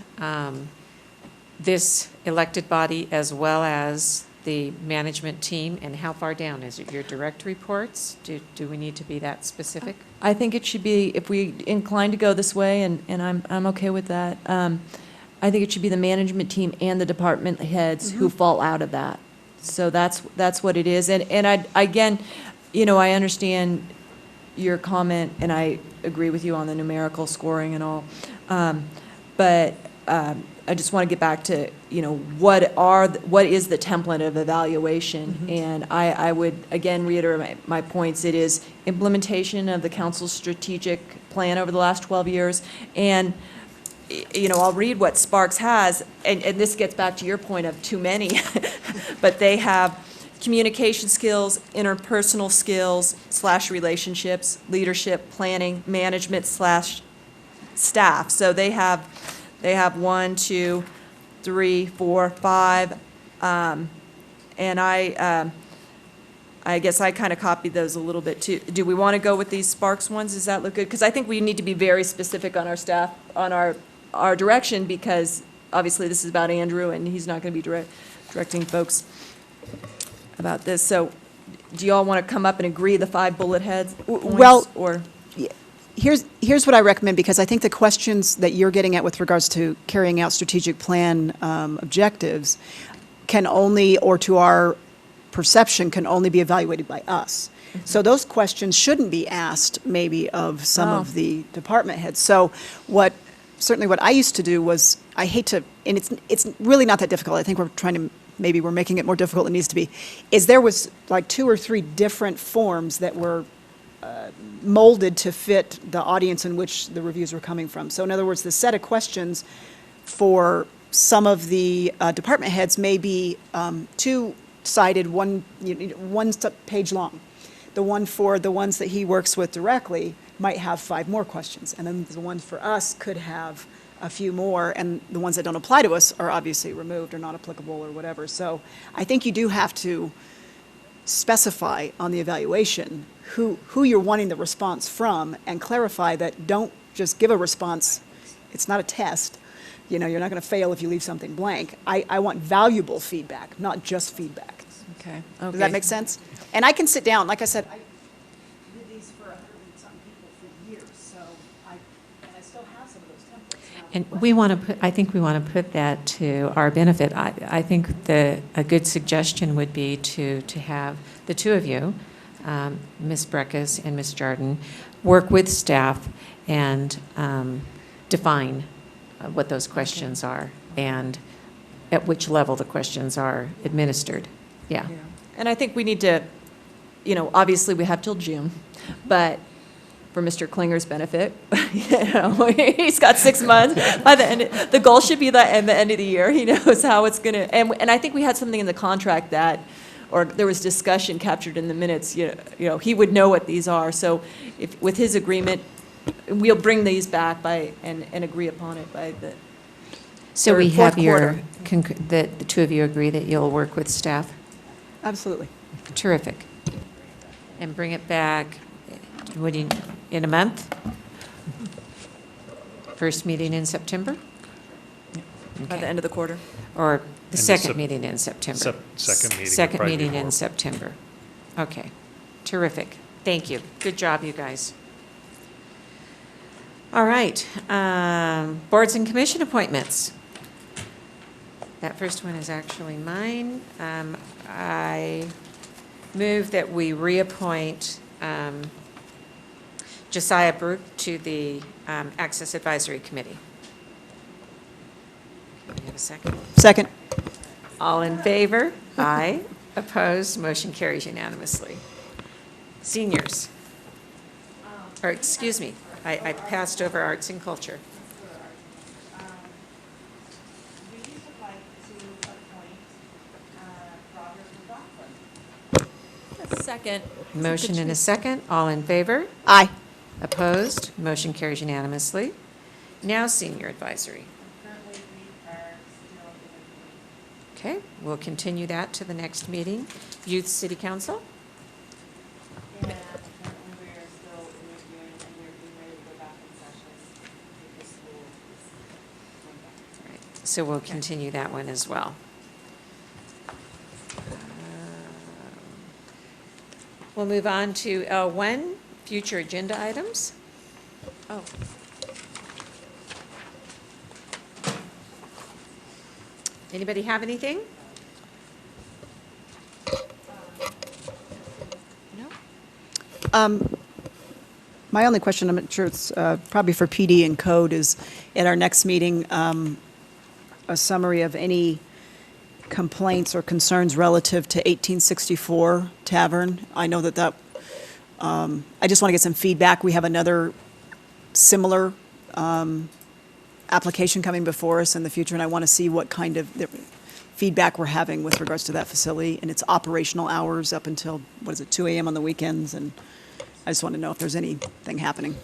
this elected body as well as the management team? And how far down? Is it your direct reports? Do we need to be that specific? I think it should be, if we incline to go this way, and I'm okay with that, I think it should be the management team and the department heads who fall out of that. So that's what it is. And I again, I understand your comment, and I agree with you on the numerical scoring and all. But I just want to get back to, what is the template of evaluation? And I would, again, reiterate my points. It is implementation of the council's strategic plan over the last 12 years. And, I'll read what Sparks has, and this gets back to your point of too many, but they have communication skills, interpersonal skills / relationships, leadership, planning, management / staff. So they have 1, 2, 3, 4, 5, and I guess I kind of copied those a little bit too. Do we want to go with these Sparks ones? Does that look good? Because I think we need to be very specific on our staff, on our direction, because obviously this is about Andrew and he's not going to be directing folks about this. So do you all want to come up and agree the 5 bullet heads? Well, or here's what I recommend, because I think the questions that you're getting at with regards to carrying out strategic plan objectives can only, or to our perception, can only be evaluated by us. So those questions shouldn't be asked maybe of some of the department heads. So certainly what I used to do was, I hate to, and it's really not that difficult. I think we're making it more difficult than it needs to be, is there was like 2 or 3 different forms that were molded to fit the audience in which the reviews were coming from. So in other words, the set of questions for some of the department heads may be 2-sided, one page long. The one for the ones that he works with directly might have 5 more questions, and then the one for us could have a few more, and the ones that don't apply to us are obviously removed or not applicable or whatever. So I think you do have to specify on the evaluation who you're wanting the response from, and clarify that don't just give a response. It's not a test. You're not going to fail if you leave something blank. I want valuable feedback, not just feedback. Okay. Does that make sense? And I can sit down, like I said, I did these for 100-something people for years, so I still have some of those templates. And I think we want to put that to our benefit. I think a good suggestion would be to have the 2 of you, Ms. Breckus and Ms. Jardin, work with staff and define what those questions are and at which level the questions are administered. Yeah. And I think we need to, obviously we have till June, but for Mr. Klinger's benefit, he's got 6 months. By the end, the goal should be that at the end of the year, he knows how it's going to, and I think we had something in the contract that, or there was discussion captured in the minutes, he would know what these are. So if, with his agreement, we'll bring these back and agree upon it by the So we fourth have quarter. the 2 of you agree that you'll work with staff? Absolutely. Terrific. And bring it back, in a month? First meeting in September? By the end of the quarter. Or the And second meeting in September? Second meeting. would Second probably be meeting in more. September. Okay. Terrific. Thank you. Good job, you guys. All right. Boards and commission appointments. That first one is actually mine. I move that we reappoint Josiah Brook to the Access Advisory Committee. Can we have a second? Second. All in favor? Aye. Opposed? Motion carries unanimously. Seniors. Or, excuse me, I passed over arts and culture. Second. Motion and a second. All in favor? Aye. Opposed? Motion carries unanimously. Now senior advisory. Okay, we'll continue that to the next meeting. Youth City Council? So we'll continue that one as well. We'll move on to L1, future agenda items. Oh. Anybody have anything? No? My only question, I'm not sure it's probably for PD and code, is at our next meeting, a summary of any complaints or concerns relative to 1864 Tavern. I know that I just want to get some feedback. We have another similar application coming before us in the future, and I want to see what kind of feedback we're having with regards to that facility and its operational hours up until, 2 a.m. on the weekends, and I just want to know if there's anything happening.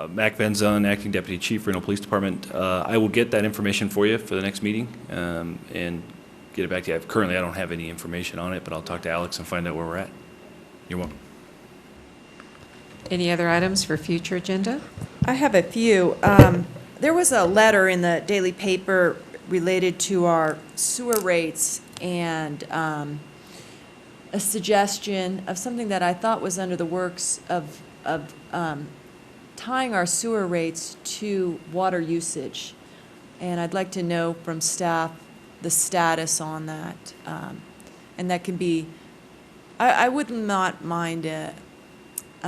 Mac Van Zun, Acting Deputy Chief, Reno Police Department. I will get that information for you for the next meeting and get it back to you. Currently, I don't have any information on it, but I'll talk to Alex and find out where we're at. You're welcome. Any other items for future agenda? I have a few. There was a letter in the daily paper related to our sewer rates and a suggestion of something that I thought was under the works of tying our sewer rates to water usage. And I'd like to know from staff the status on that. And that can be, I would not mind a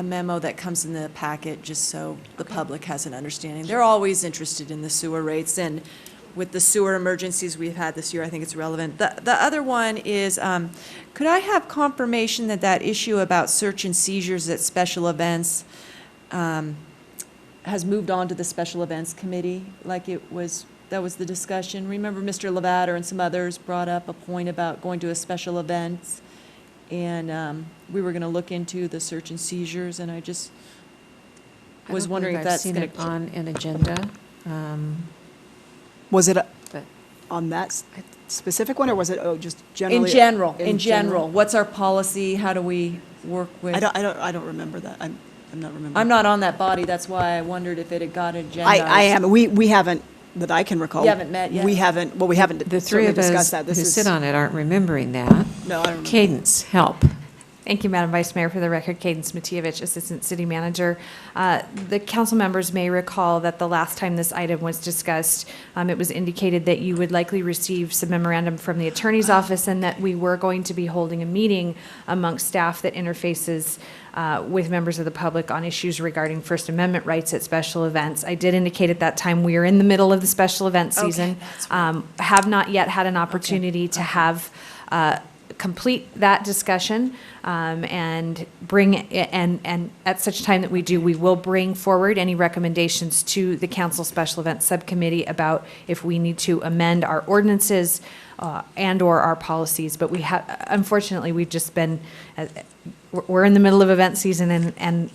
memo that comes in the packet just so the public has an understanding. They're always interested in the sewer rates, and with the sewer emergencies we've had this year, I think it's relevant. The other one is, could I have confirmation that that issue about search and seizures at special events has moved on to the special events committee, like that was the discussion? Remember Mr. Lavater and some others brought up a point about going to a special event, and we were going to look into the search and seizures, and I just was wondering if that's going to... I've seen it on an agenda. Was it on that specific one, or was it just generally? In general. What's our policy? How do we work with? I don't remember that. I'm not remembering. I'm not on that body. That's why I wondered if it had got agendized. I am. We haven't, that I can recall. You haven't met yet? We haven't The three of us discussed that. who sit on it aren't remembering that. No, I don't remember. Cadence, help. Thank you, Madam Vice Mayor. For the record, Cadence Matievich, Assistant City Manager. The council members may recall that the last time this item was discussed, it was indicated that you would likely receive some memorandum from the Attorney's Office and that we were going to be holding a meeting amongst staff that interfaces with members of the public on issues regarding First Amendment rights at special events. I did indicate at that time we are in the middle of the special event season. Have not yet had an opportunity to have complete that discussion and bring and at such time that we do, we will bring forward any recommendations to the council special events subcommittee about if we need to amend our ordinances and or our policies. But we have, unfortunately, we've just been we're in the middle of event season and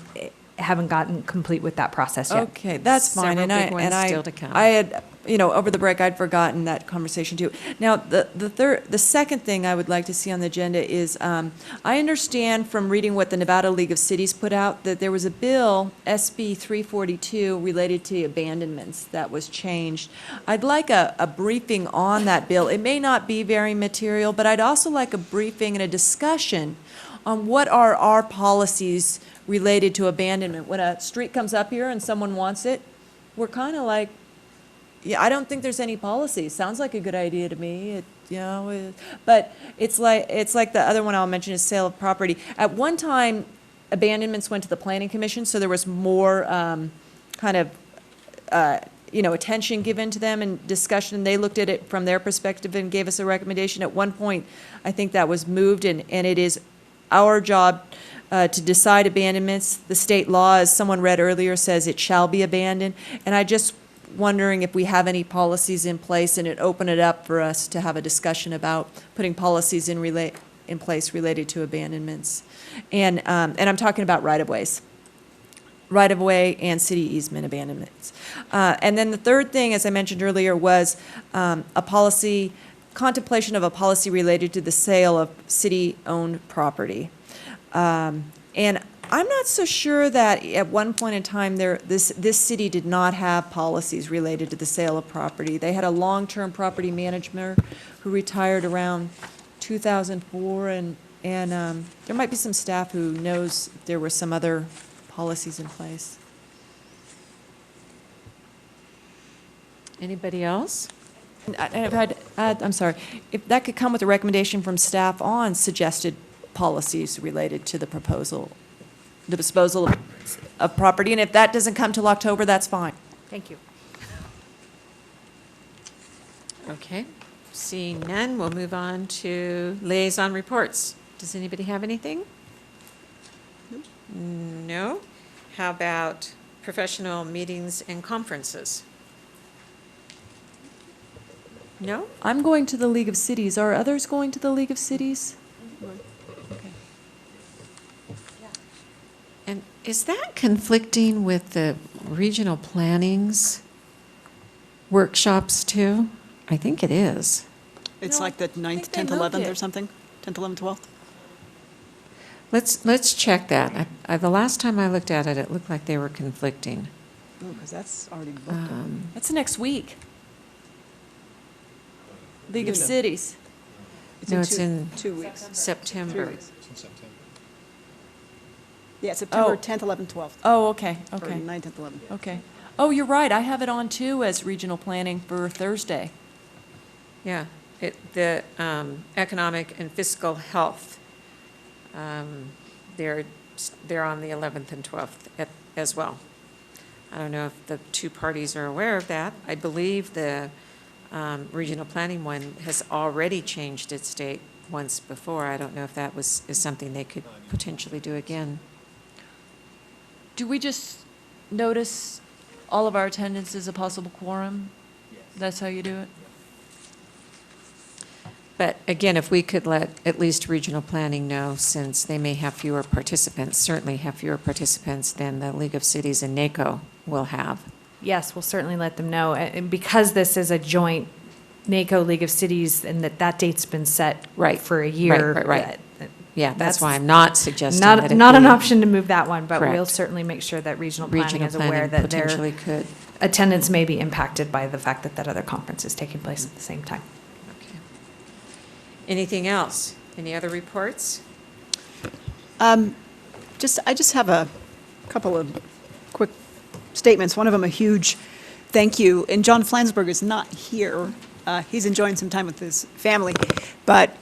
haven't gotten complete with that process yet. Okay, that's fine. Several big ones still to come. I had, over the break, I'd forgotten that conversation too. Now, the second thing I would like to see on the agenda is, I understand from reading what the Nevada League of Cities put out that there was a bill, SB 342, related to abandonments that was changed. I'd like a briefing on that bill. It may not be very material, but I'd also like a briefing and a discussion on what are our policies related to abandonment. When a street comes up here and someone wants it, we're kind of like, yeah, I don't think there's any policy. Sounds like a good idea to me. But it's like the other one I'll mention is sale of property. At one time, abandonments went to the Planning Commission, so there was more attention given to them and discussion. They looked at it from their perspective and gave us a recommendation. At one point, I think that was moved, and it is our job to decide abandonments. The state law, as someone read earlier, says it shall be abandoned. And I just wondering if we have any policies in place, and it opened it up for us to have a discussion about putting policies in place related to abandonments. And I'm talking about right-of-ways. Right-of-way and city easement abandonments. And then the third thing, as I mentioned earlier, was contemplation of a policy related to the sale of city-owned property. And I'm not so sure that at one point in time this city did not have policies related to the sale of property. They had a long-term property manager who retired around 2004, and there might be some staff who knows there were some other policies in place. Anybody else? I'm sorry, if that could come with a recommendation from staff on suggested policies related to the disposal of property, and if that doesn't come till October, that's fine. Thank you. Okay, seeing none, we'll move on to liaison reports. Does anybody have anything? No? How about professional meetings and conferences? No? I'm going to the League of Cities. Are others going to the League of Cities? And is that conflicting with the regional plannings workshops too? I think it is. It's like the 9th, they 10th, moved 11th or it. something? 10th, 11th, 12th? Let's check that. The last time I looked at it, it looked like they were conflicting. Oh, because that's already booked. That's next week. League of No. Cities. No, it's in 2 weeks. September. 3 weeks. Yeah, September 10th, 11th, 12th. Oh, okay, Or okay. 9th, 10th, 11th. Okay. Oh, you're right. I have it on too as regional planning for Thursday. Yeah, the economic and fiscal health, they're on the 11th and 12th as well. I don't know if the two parties are aware of that. I believe the regional planning one has already changed its date once before. I don't know if that is something they could potentially do again. Do we just notice all of our attendance as a possible quorum? That's how you do it? But again, if we could let at least regional planning know, since they may have fewer participants, certainly have fewer participants than the League of Cities and NACO will have. Yes, we'll certainly let them know. And because this is a joint NACO League of Cities and that date's been set Right. for a year. Right. Yeah, that's That's why I'm not suggesting Not, that it not an be- option to move that one, but we'll Correct. certainly make sure that regional planning Regional is aware planning that their potentially could. attendance may be impacted by the fact that other conference is taking place at the same time. Okay. Anything else? Any other reports? I just have a couple of quick statements. One of them a huge thank you. And John Flansburgh is not here. He's enjoying some time with his family. But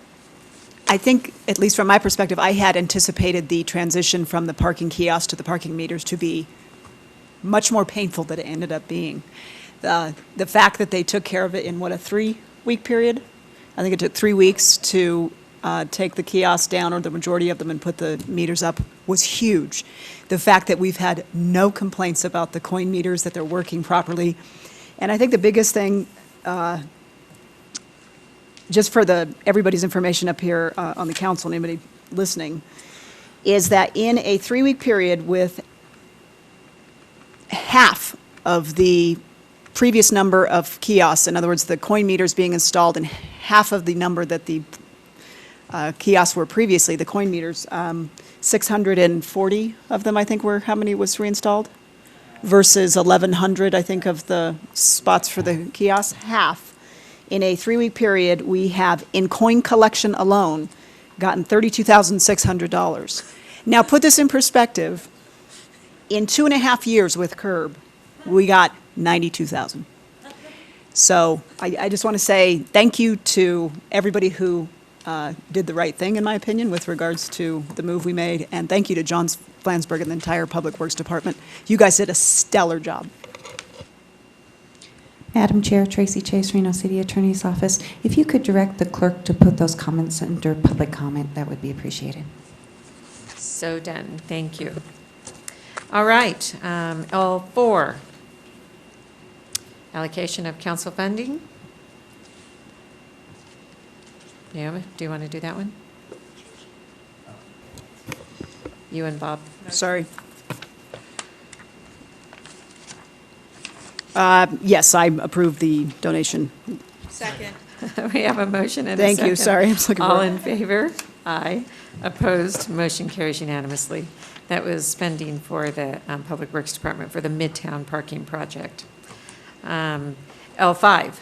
I think, at least from my perspective, I had anticipated the transition from the parking kiosk to the parking meters to be much more painful than it ended up being. The fact that they took care of it in, what, a 3-week period? I think it took 3 weeks to take the kiosks down, or the majority of them, and put the meters up was huge. The fact that we've had no complaints about the coin meters, that they're working properly. And I think the biggest thing, just for everybody's information up here on the council, anybody listening, is that in a 3-week period with half of the previous number of kiosks, in other words, the coin meters being installed, and half of the number that the kiosks were previously, the coin meters, 640 of them, I think, were, how many was reinstalled? Versus 1,100, I think, of the spots for the kiosks, half. In a 3-week period, we have, in coin collection alone, gotten $32,600. Now, put this in perspective. In 2.5 years with Curb, we got 92,000. So I just want to say thank you to everybody who did the right thing, in my opinion, with regards to the move we made. And thank you to John Flansburgh and the entire Public Works Department. You guys did a stellar job. Madam Chair, Tracy Chase, Reno City Attorney's Office. If you could direct the clerk to put those comments under public comment, that would be appreciated. So done. Thank you. All right, L4, allocation of council funding. Naomi, do you want to do that one? You and Bob. Sorry. Yes, I approve the donation. Second. We have a motion and a Thank second. you. Sorry, I was looking for All it. in favor? Aye. Opposed? Motion carries unanimously. That was spending for the Public Works Department for the Midtown Parking Project. L5.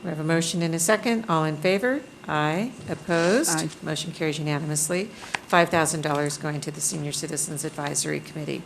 We have a motion and a second. All in favor? Aye. Opposed? Aye. Motion carries unanimously. $5,000 going to the Senior Citizens Advisory Committee.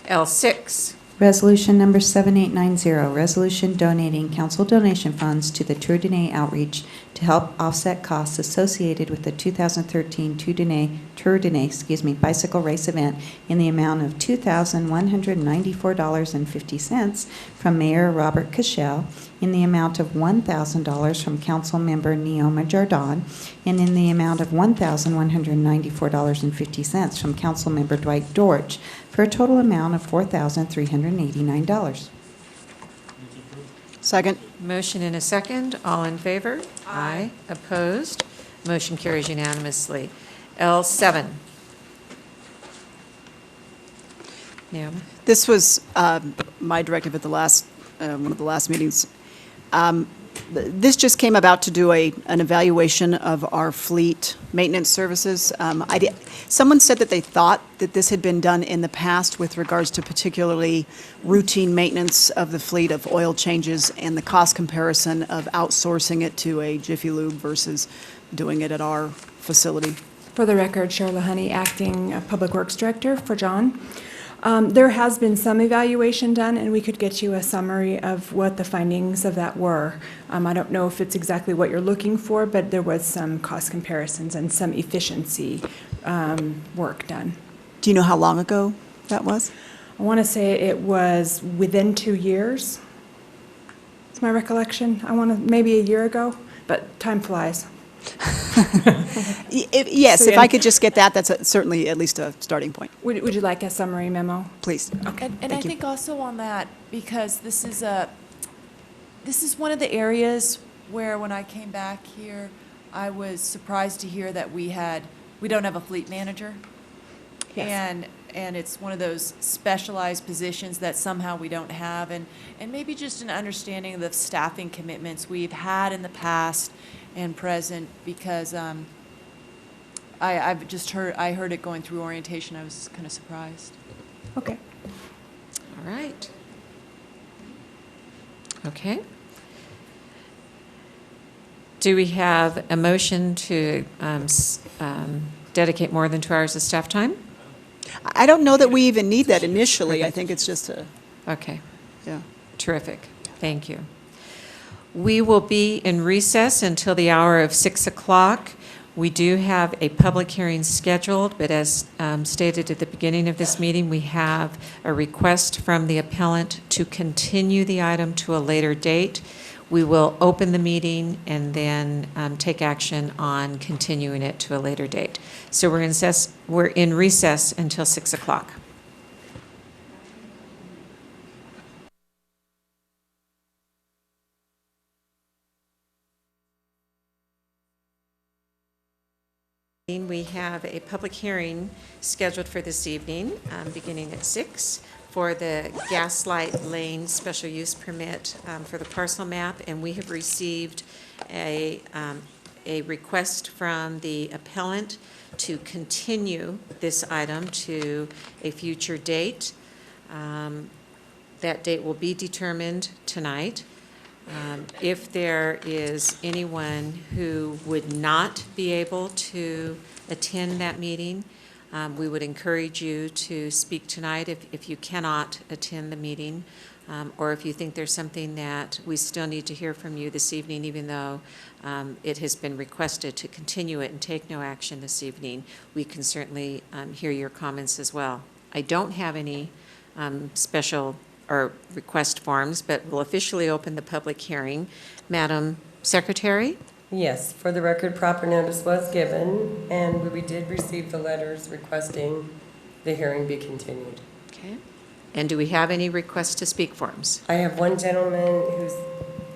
L6. Resolution number 7890, resolution donating council donation funds to the Tour de Nez outreach to help offset costs associated with the 2013 Tour de Nez, bicycle race event in the amount of $2,194.50 from Mayor Robert Cashel, in the amount of $1,000 from council member Neoma Jardon, and in the amount of $1,194.50 from council member Dwight Dorch, for a total amount of $4,389. Second. Motion and a second. All in favor? Aye. Opposed? Motion carries unanimously. L7. Naomi? This was my directive at the last, one of the last meetings. This just came about to do an evaluation of our fleet maintenance services. Someone said that they thought that this had been done in the past with regards to particularly routine maintenance of the fleet, of oil changes, and the cost comparison of outsourcing it to a Jiffy Lube versus doing it at our facility. For the record, Cheryl Honey, Acting Public Works Director for John. There has been some evaluation done, and we could get you a summary of what the findings of that were. I don't know if it's exactly what you're looking for, but there was some cost comparisons and some efficiency work done. Do you know how long ago that was? I want to say it was within 2 years. It's my recollection. Maybe a year ago, but time flies. Yes, if I could just get that, that's certainly at least a starting point. Would you like a summary memo? Please. Okay. And I think also on that, because this is one of the areas where when I came back here, I was surprised to hear that we don't have a fleet manager. Yes. And it's one of those specialized positions that somehow we don't have, and maybe just an understanding of the staffing commitments we've had in the past and present, because I heard it going through orientation. I was kind of surprised. Okay. All right. Okay. Do we have a motion to dedicate more than 2 hours of staff time? I don't know that we even need that initially. I think it's just a... Okay. Yeah. Terrific. Thank you. We will be in recess until the hour of 6 o'clock. We do have a public hearing scheduled, but as stated at the beginning of this meeting, we have a request from the appellant to continue the item to a later date. We will open the meeting and then take action on continuing it to a later date. So we're in recess until 6 o'clock. We have a public hearing scheduled for this evening, beginning at 6, for the Gaslight Lane special use permit for the parcel map, and we have received a request from the appellant to continue this item to a future date. That date will be determined tonight. If there is anyone who would not be able to attend that meeting, we would encourage you to speak tonight if you cannot attend the meeting, or if you think there's something that we still need to hear from you this evening, even though it has been requested to continue it and take no action this evening, we can certainly hear your comments as well. I don't have any special or request forms, but we'll officially open the public hearing. Madam Secretary? Yes, for the record, proper notice was given, and we did receive the letters requesting the hearing be continued. Okay. And do we have any requests to speak forms? I have one gentleman who's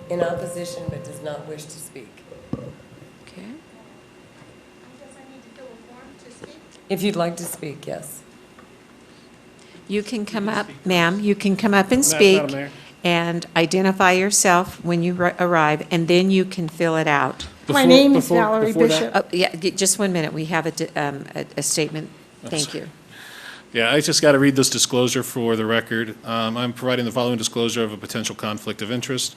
in opposition but does not wish to speak. Okay. If you'd like to speak, yes. You can come up, ma'am, you can come up and speak and identify yourself when you arrive, and then you can fill it out. My name is Valerie Bishop. Oh, yeah, just 1 minute. We have a statement. Thank you. Yeah, I just got to read this disclosure for the record. I'm providing the following disclosure of a potential conflict of interest.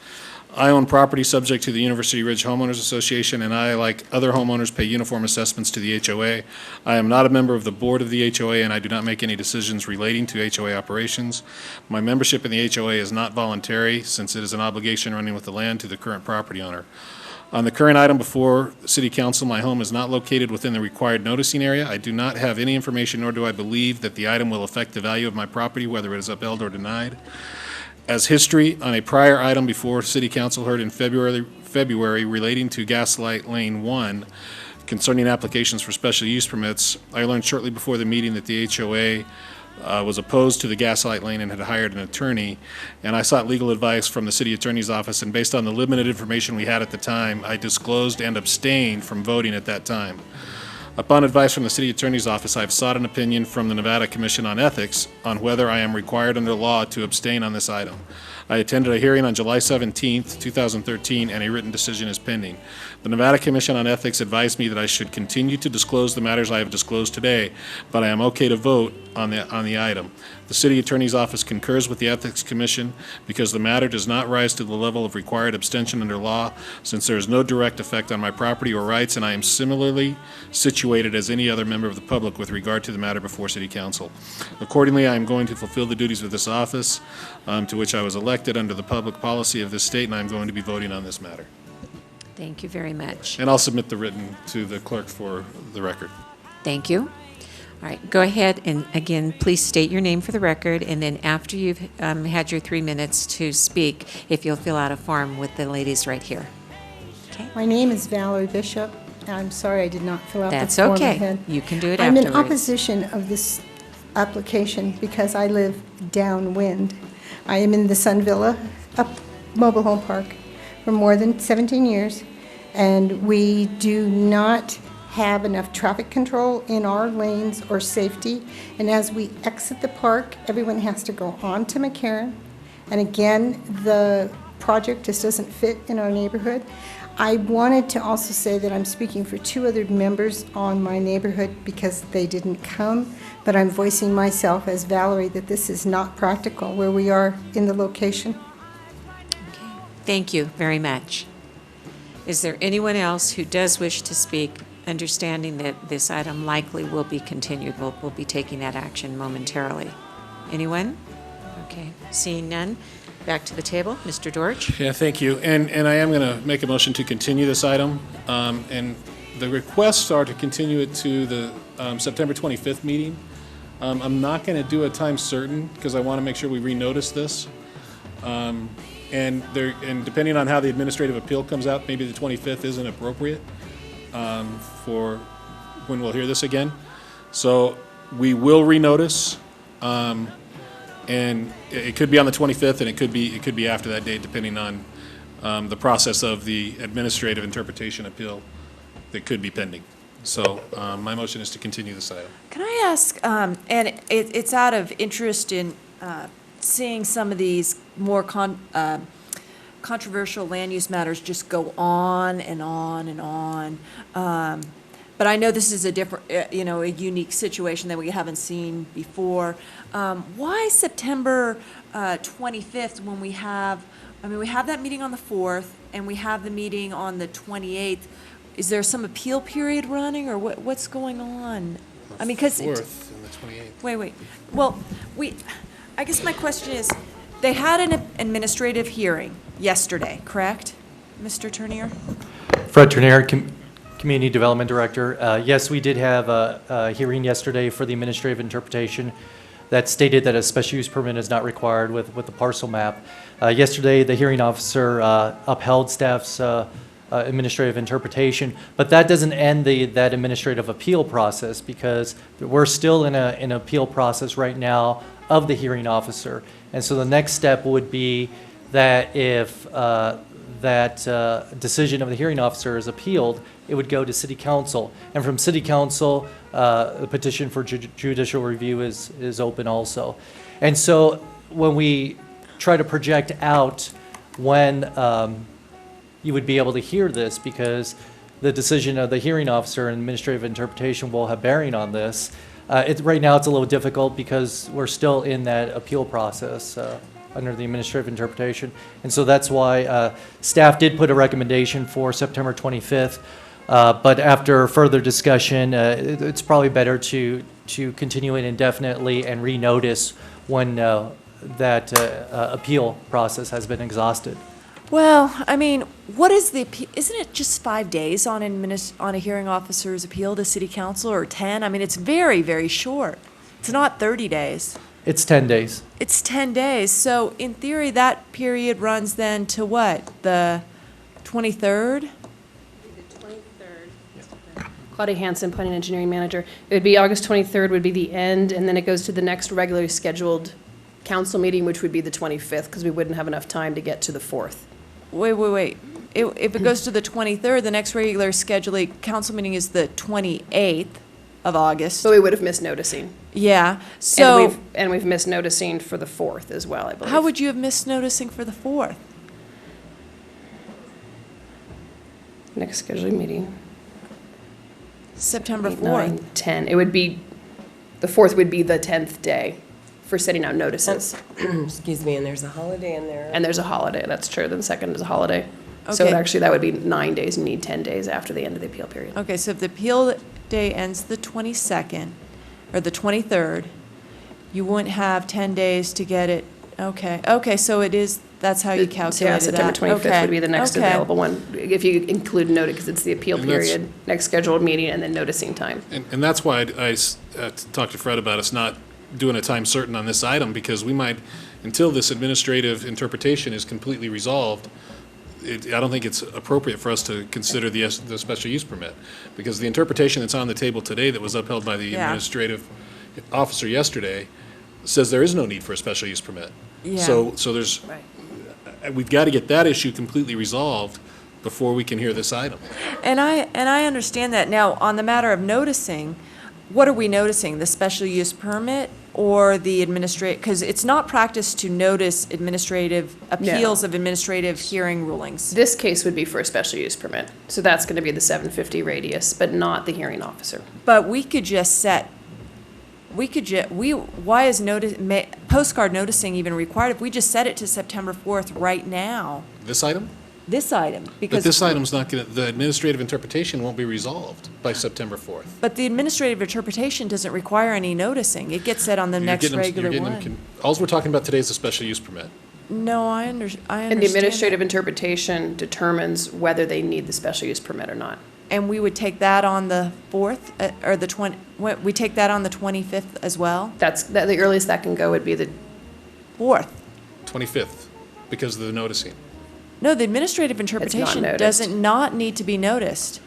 I own property subject to the University Ridge Homeowners Association, and I, like other homeowners, pay uniform assessments to the HOA. I am not a member of the board of the HOA, and I do not make any decisions relating to HOA operations. My membership in the HOA is not voluntary, since it is an obligation running with the land to the current property owner. On the current item before the City Council, my home is not located within the required noticing area. I do not have any information, nor do I believe that the item will affect the value of my property, whether it is upheld or denied. As history, on a prior item before City Council heard in February relating to Gaslight Lane 1 concerning applications for special use permits, I learned shortly before the meeting that the HOA was opposed to the Gaslight Lane and had hired an attorney, and I sought legal advice from the City Attorney's Office, and based on the limited information we had at the time, I disclosed and abstained from voting at that time. Upon advice from the City Attorney's Office, I have sought an opinion from the Nevada Commission on Ethics on whether I am required under law to abstain on this item. I attended a hearing on July 17th, 2013, and a written decision is pending. The Nevada Commission on Ethics advised me that I should continue to disclose the matters I have disclosed today, but I am okay to vote on the item. The City Attorney's Office concurs with the Ethics Commission because the matter does not rise to the level of required abstention under law, since there is no direct effect on my property or rights, and I am similarly situated as any other member of the public with regard to the matter before City Council. Accordingly, I am going to fulfill the duties of this office, to which I was elected under the public policy of this state, and I am going to be voting on this matter. Thank you very much. And I'll submit the written to the clerk for the record. Thank you. All right, go ahead and again, please state your name for the record, and then after you've had your 3 minutes to speak, if you'll fill out a form with the ladies right here. Okay. My name is Valerie Bishop. I'm sorry I did not fill out the That's form okay. ahead. You can do it I'm in afterwards. opposition of this application because I live downwind. I am in the Sun Villa mobile home park for more than 17 years, and we do not have enough traffic control in our lanes or safety. And as we exit the park, everyone has to go on to McCarran. And again, the project just doesn't fit in our neighborhood. I wanted to also say that I'm speaking for 2 other members on my neighborhood because they didn't come, but I'm voicing myself as Valerie that this is not practical where we are in the location. Thank you very much. Is there anyone else who does wish to speak, understanding that this item likely will be continued? We'll be taking that action momentarily. Anyone? Okay, seeing none. Back to the table, Mr. Dorch. Yeah, thank you. And I am going to make a motion to continue this item. And the requests are to continue it to the September 25th meeting. I'm not going to do a time certain because I want to make sure we renotice this. And depending on how the administrative appeal comes out, maybe the 25th isn't appropriate for when we'll hear this again. So we will renotice, and it could be on the 25th, and it could be after that date, depending on the process of the administrative interpretation appeal that could be pending. So my motion is to continue this item. Can I ask, and it's out of interest in seeing some of these more controversial land use matters just go on and on and on. But I know this is a different, a unique situation that we haven't seen before. Why September 25th when we have that meeting on the 4th and we have the meeting on the 28th? Is there some appeal period running, or what's going on? I mean, because 4th and the 28th. Wait. Well, I guess my question is, they had an administrative hearing yesterday, correct, Mr. Turnier? Fred Turnier, Community Development Director. Yes, we did have a hearing yesterday for the administrative interpretation that stated that a special use permit is not required with the parcel map. Yesterday, the hearing officer upheld staff's administrative interpretation, but that doesn't end that administrative appeal process, because we're still in an appeal process right now of the hearing officer. And so the next step would be that if that decision of the hearing officer is appealed, it would go to City Council. And from City Council, the petition for judicial review is open also. And so when we try to project out when you would be able to hear this, because the decision of the hearing officer and administrative interpretation will have bearing on this. Right now it's a little difficult because we're still in that appeal process. under the administrative interpretation. And so that's why staff did put a recommendation for September 25th. But after further discussion, it's probably better to continue it indefinitely and renotice when that appeal process has been exhausted. Well, I mean, what is isn't it just 5 days on a hearing officer's appeal to city council, or 10? I mean, it's very, very short. It's not 30 days. It's 10 days. It's 10 days. So in theory, that period runs then to what? The 23rd? Claudia Hansen, Planning and Engineering Manager. It would be August 23rd would be the end, and then it goes to the next regularly scheduled council meeting, which would be the 25th, because we wouldn't have enough time to get to the 4th. Wait. If it goes to the 23rd, the next regular scheduled council meeting is the 28th of August. So we would have missed noticing. Yeah, so. And we've missed noticing for the 4th as well, I believe. How would you have missed noticing for the 4th? Next scheduled meeting. September 8, 4th. 9, 10. It would be, the 4th would be the 10th day for setting out notices. Excuse me, and there's a holiday in there. And there's a holiday, that's true, then the 2nd is a holiday. So Okay. actually, that would be 9 days, you need 10 days after the end of the appeal period. Okay, so if the appeal day ends the 22nd, or the 23rd, you wouldn't have 10 days to get it, okay, so it is, that's how you calculated that. Yeah, September 25th would be the next Okay. available one, if you include notice, because it's the appeal And that's- period, next scheduled meeting, and then noticing time. And that's why I talked to Fred about us not doing a time certain on this item, because we might, until this administrative interpretation is completely resolved, I don't think it's appropriate for us to consider the special use permit, because the interpretation that's on the table today that was upheld by the Yeah. administrative officer yesterday says there is no need for a special use permit. Yeah. So there's, we've got to get that issue completely resolved before we can hear this item. And I understand that. Now, on the matter of noticing, what are we noticing? The special use permit or the administrative? Because it's not practice to notice administrative appeals of administrative hearing rulings. This case would be for a special use permit, so that's going to be the 750 radius, but not the hearing officer. But we could just set, why is postcard noticing even required if we just set it to September 4th right now? This item? This item, But because. this item's not going to, the administrative interpretation won't be resolved by September 4th. But the administrative interpretation doesn't require any noticing. It gets set on the next regular one. All we're talking about today is the special use permit. No, I understand. And the administrative interpretation determines whether they need the special use permit or not. And we would take that on the 4th, or the we take that on the 25th as well? The earliest that can go would be the 4th. 25th, because of the noticing. No, the administrative interpretation noticed. doesn't not need to be noticed.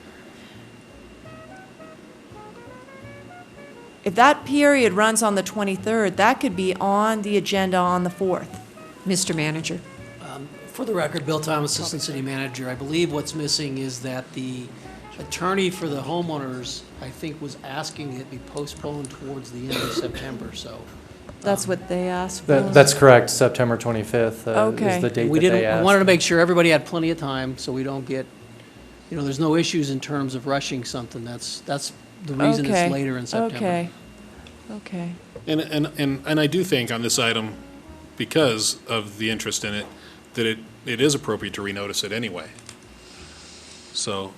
If that period runs on the 23rd, that could be on the agenda on the 4th. Mr. Manager. For the record, Bill Thomas, Assistant City Manager. I believe what's missing is that the attorney for the homeowners, I think, was asking it be postponed towards the end of September, so. That's what they asked for? That's correct, September 25th is the date We that they didn't, asked. I wanted to make sure everybody had plenty of time, so we don't get, there's no issues in terms of rushing something. That's the reason Okay. it's later in September. Okay. And I do think on this item, because of the interest in it, that it is appropriate to renotice it anyway. So,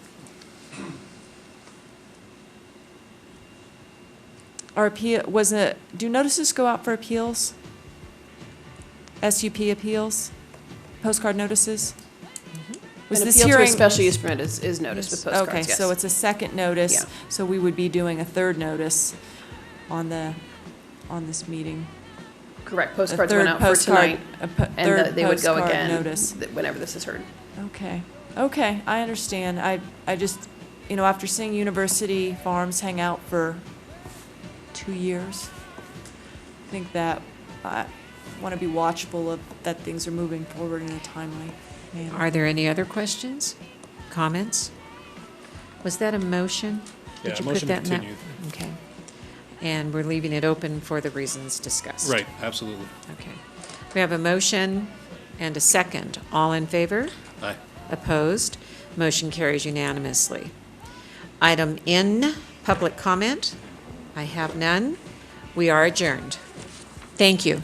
Do notices go out for appeals? SUP appeals? Postcard notices? Was An this appeal to a hearing? special use permit is noticed with postcards, Okay, yes. so it's a second notice. Yeah. So we would be doing a third notice on this meeting. Correct, A postcards third went out for postcard- tonight, a third and they would go postcard again notice. whenever this is heard. Okay, I understand. I just, after seeing University Farms hang out for 2 years, I think that I want to be watchful of that things are moving forward in a timely manner. Are there any other questions, comments? Was that a motion? Yeah, Did you motion put that in that? continued. Okay. And we're leaving it open for the reasons discussed. right, absolutely. Okay. We have a motion and a second. All in favor? Aye. Opposed? Motion carries unanimously. Item N, public comment. I have none. We are adjourned. Thank you.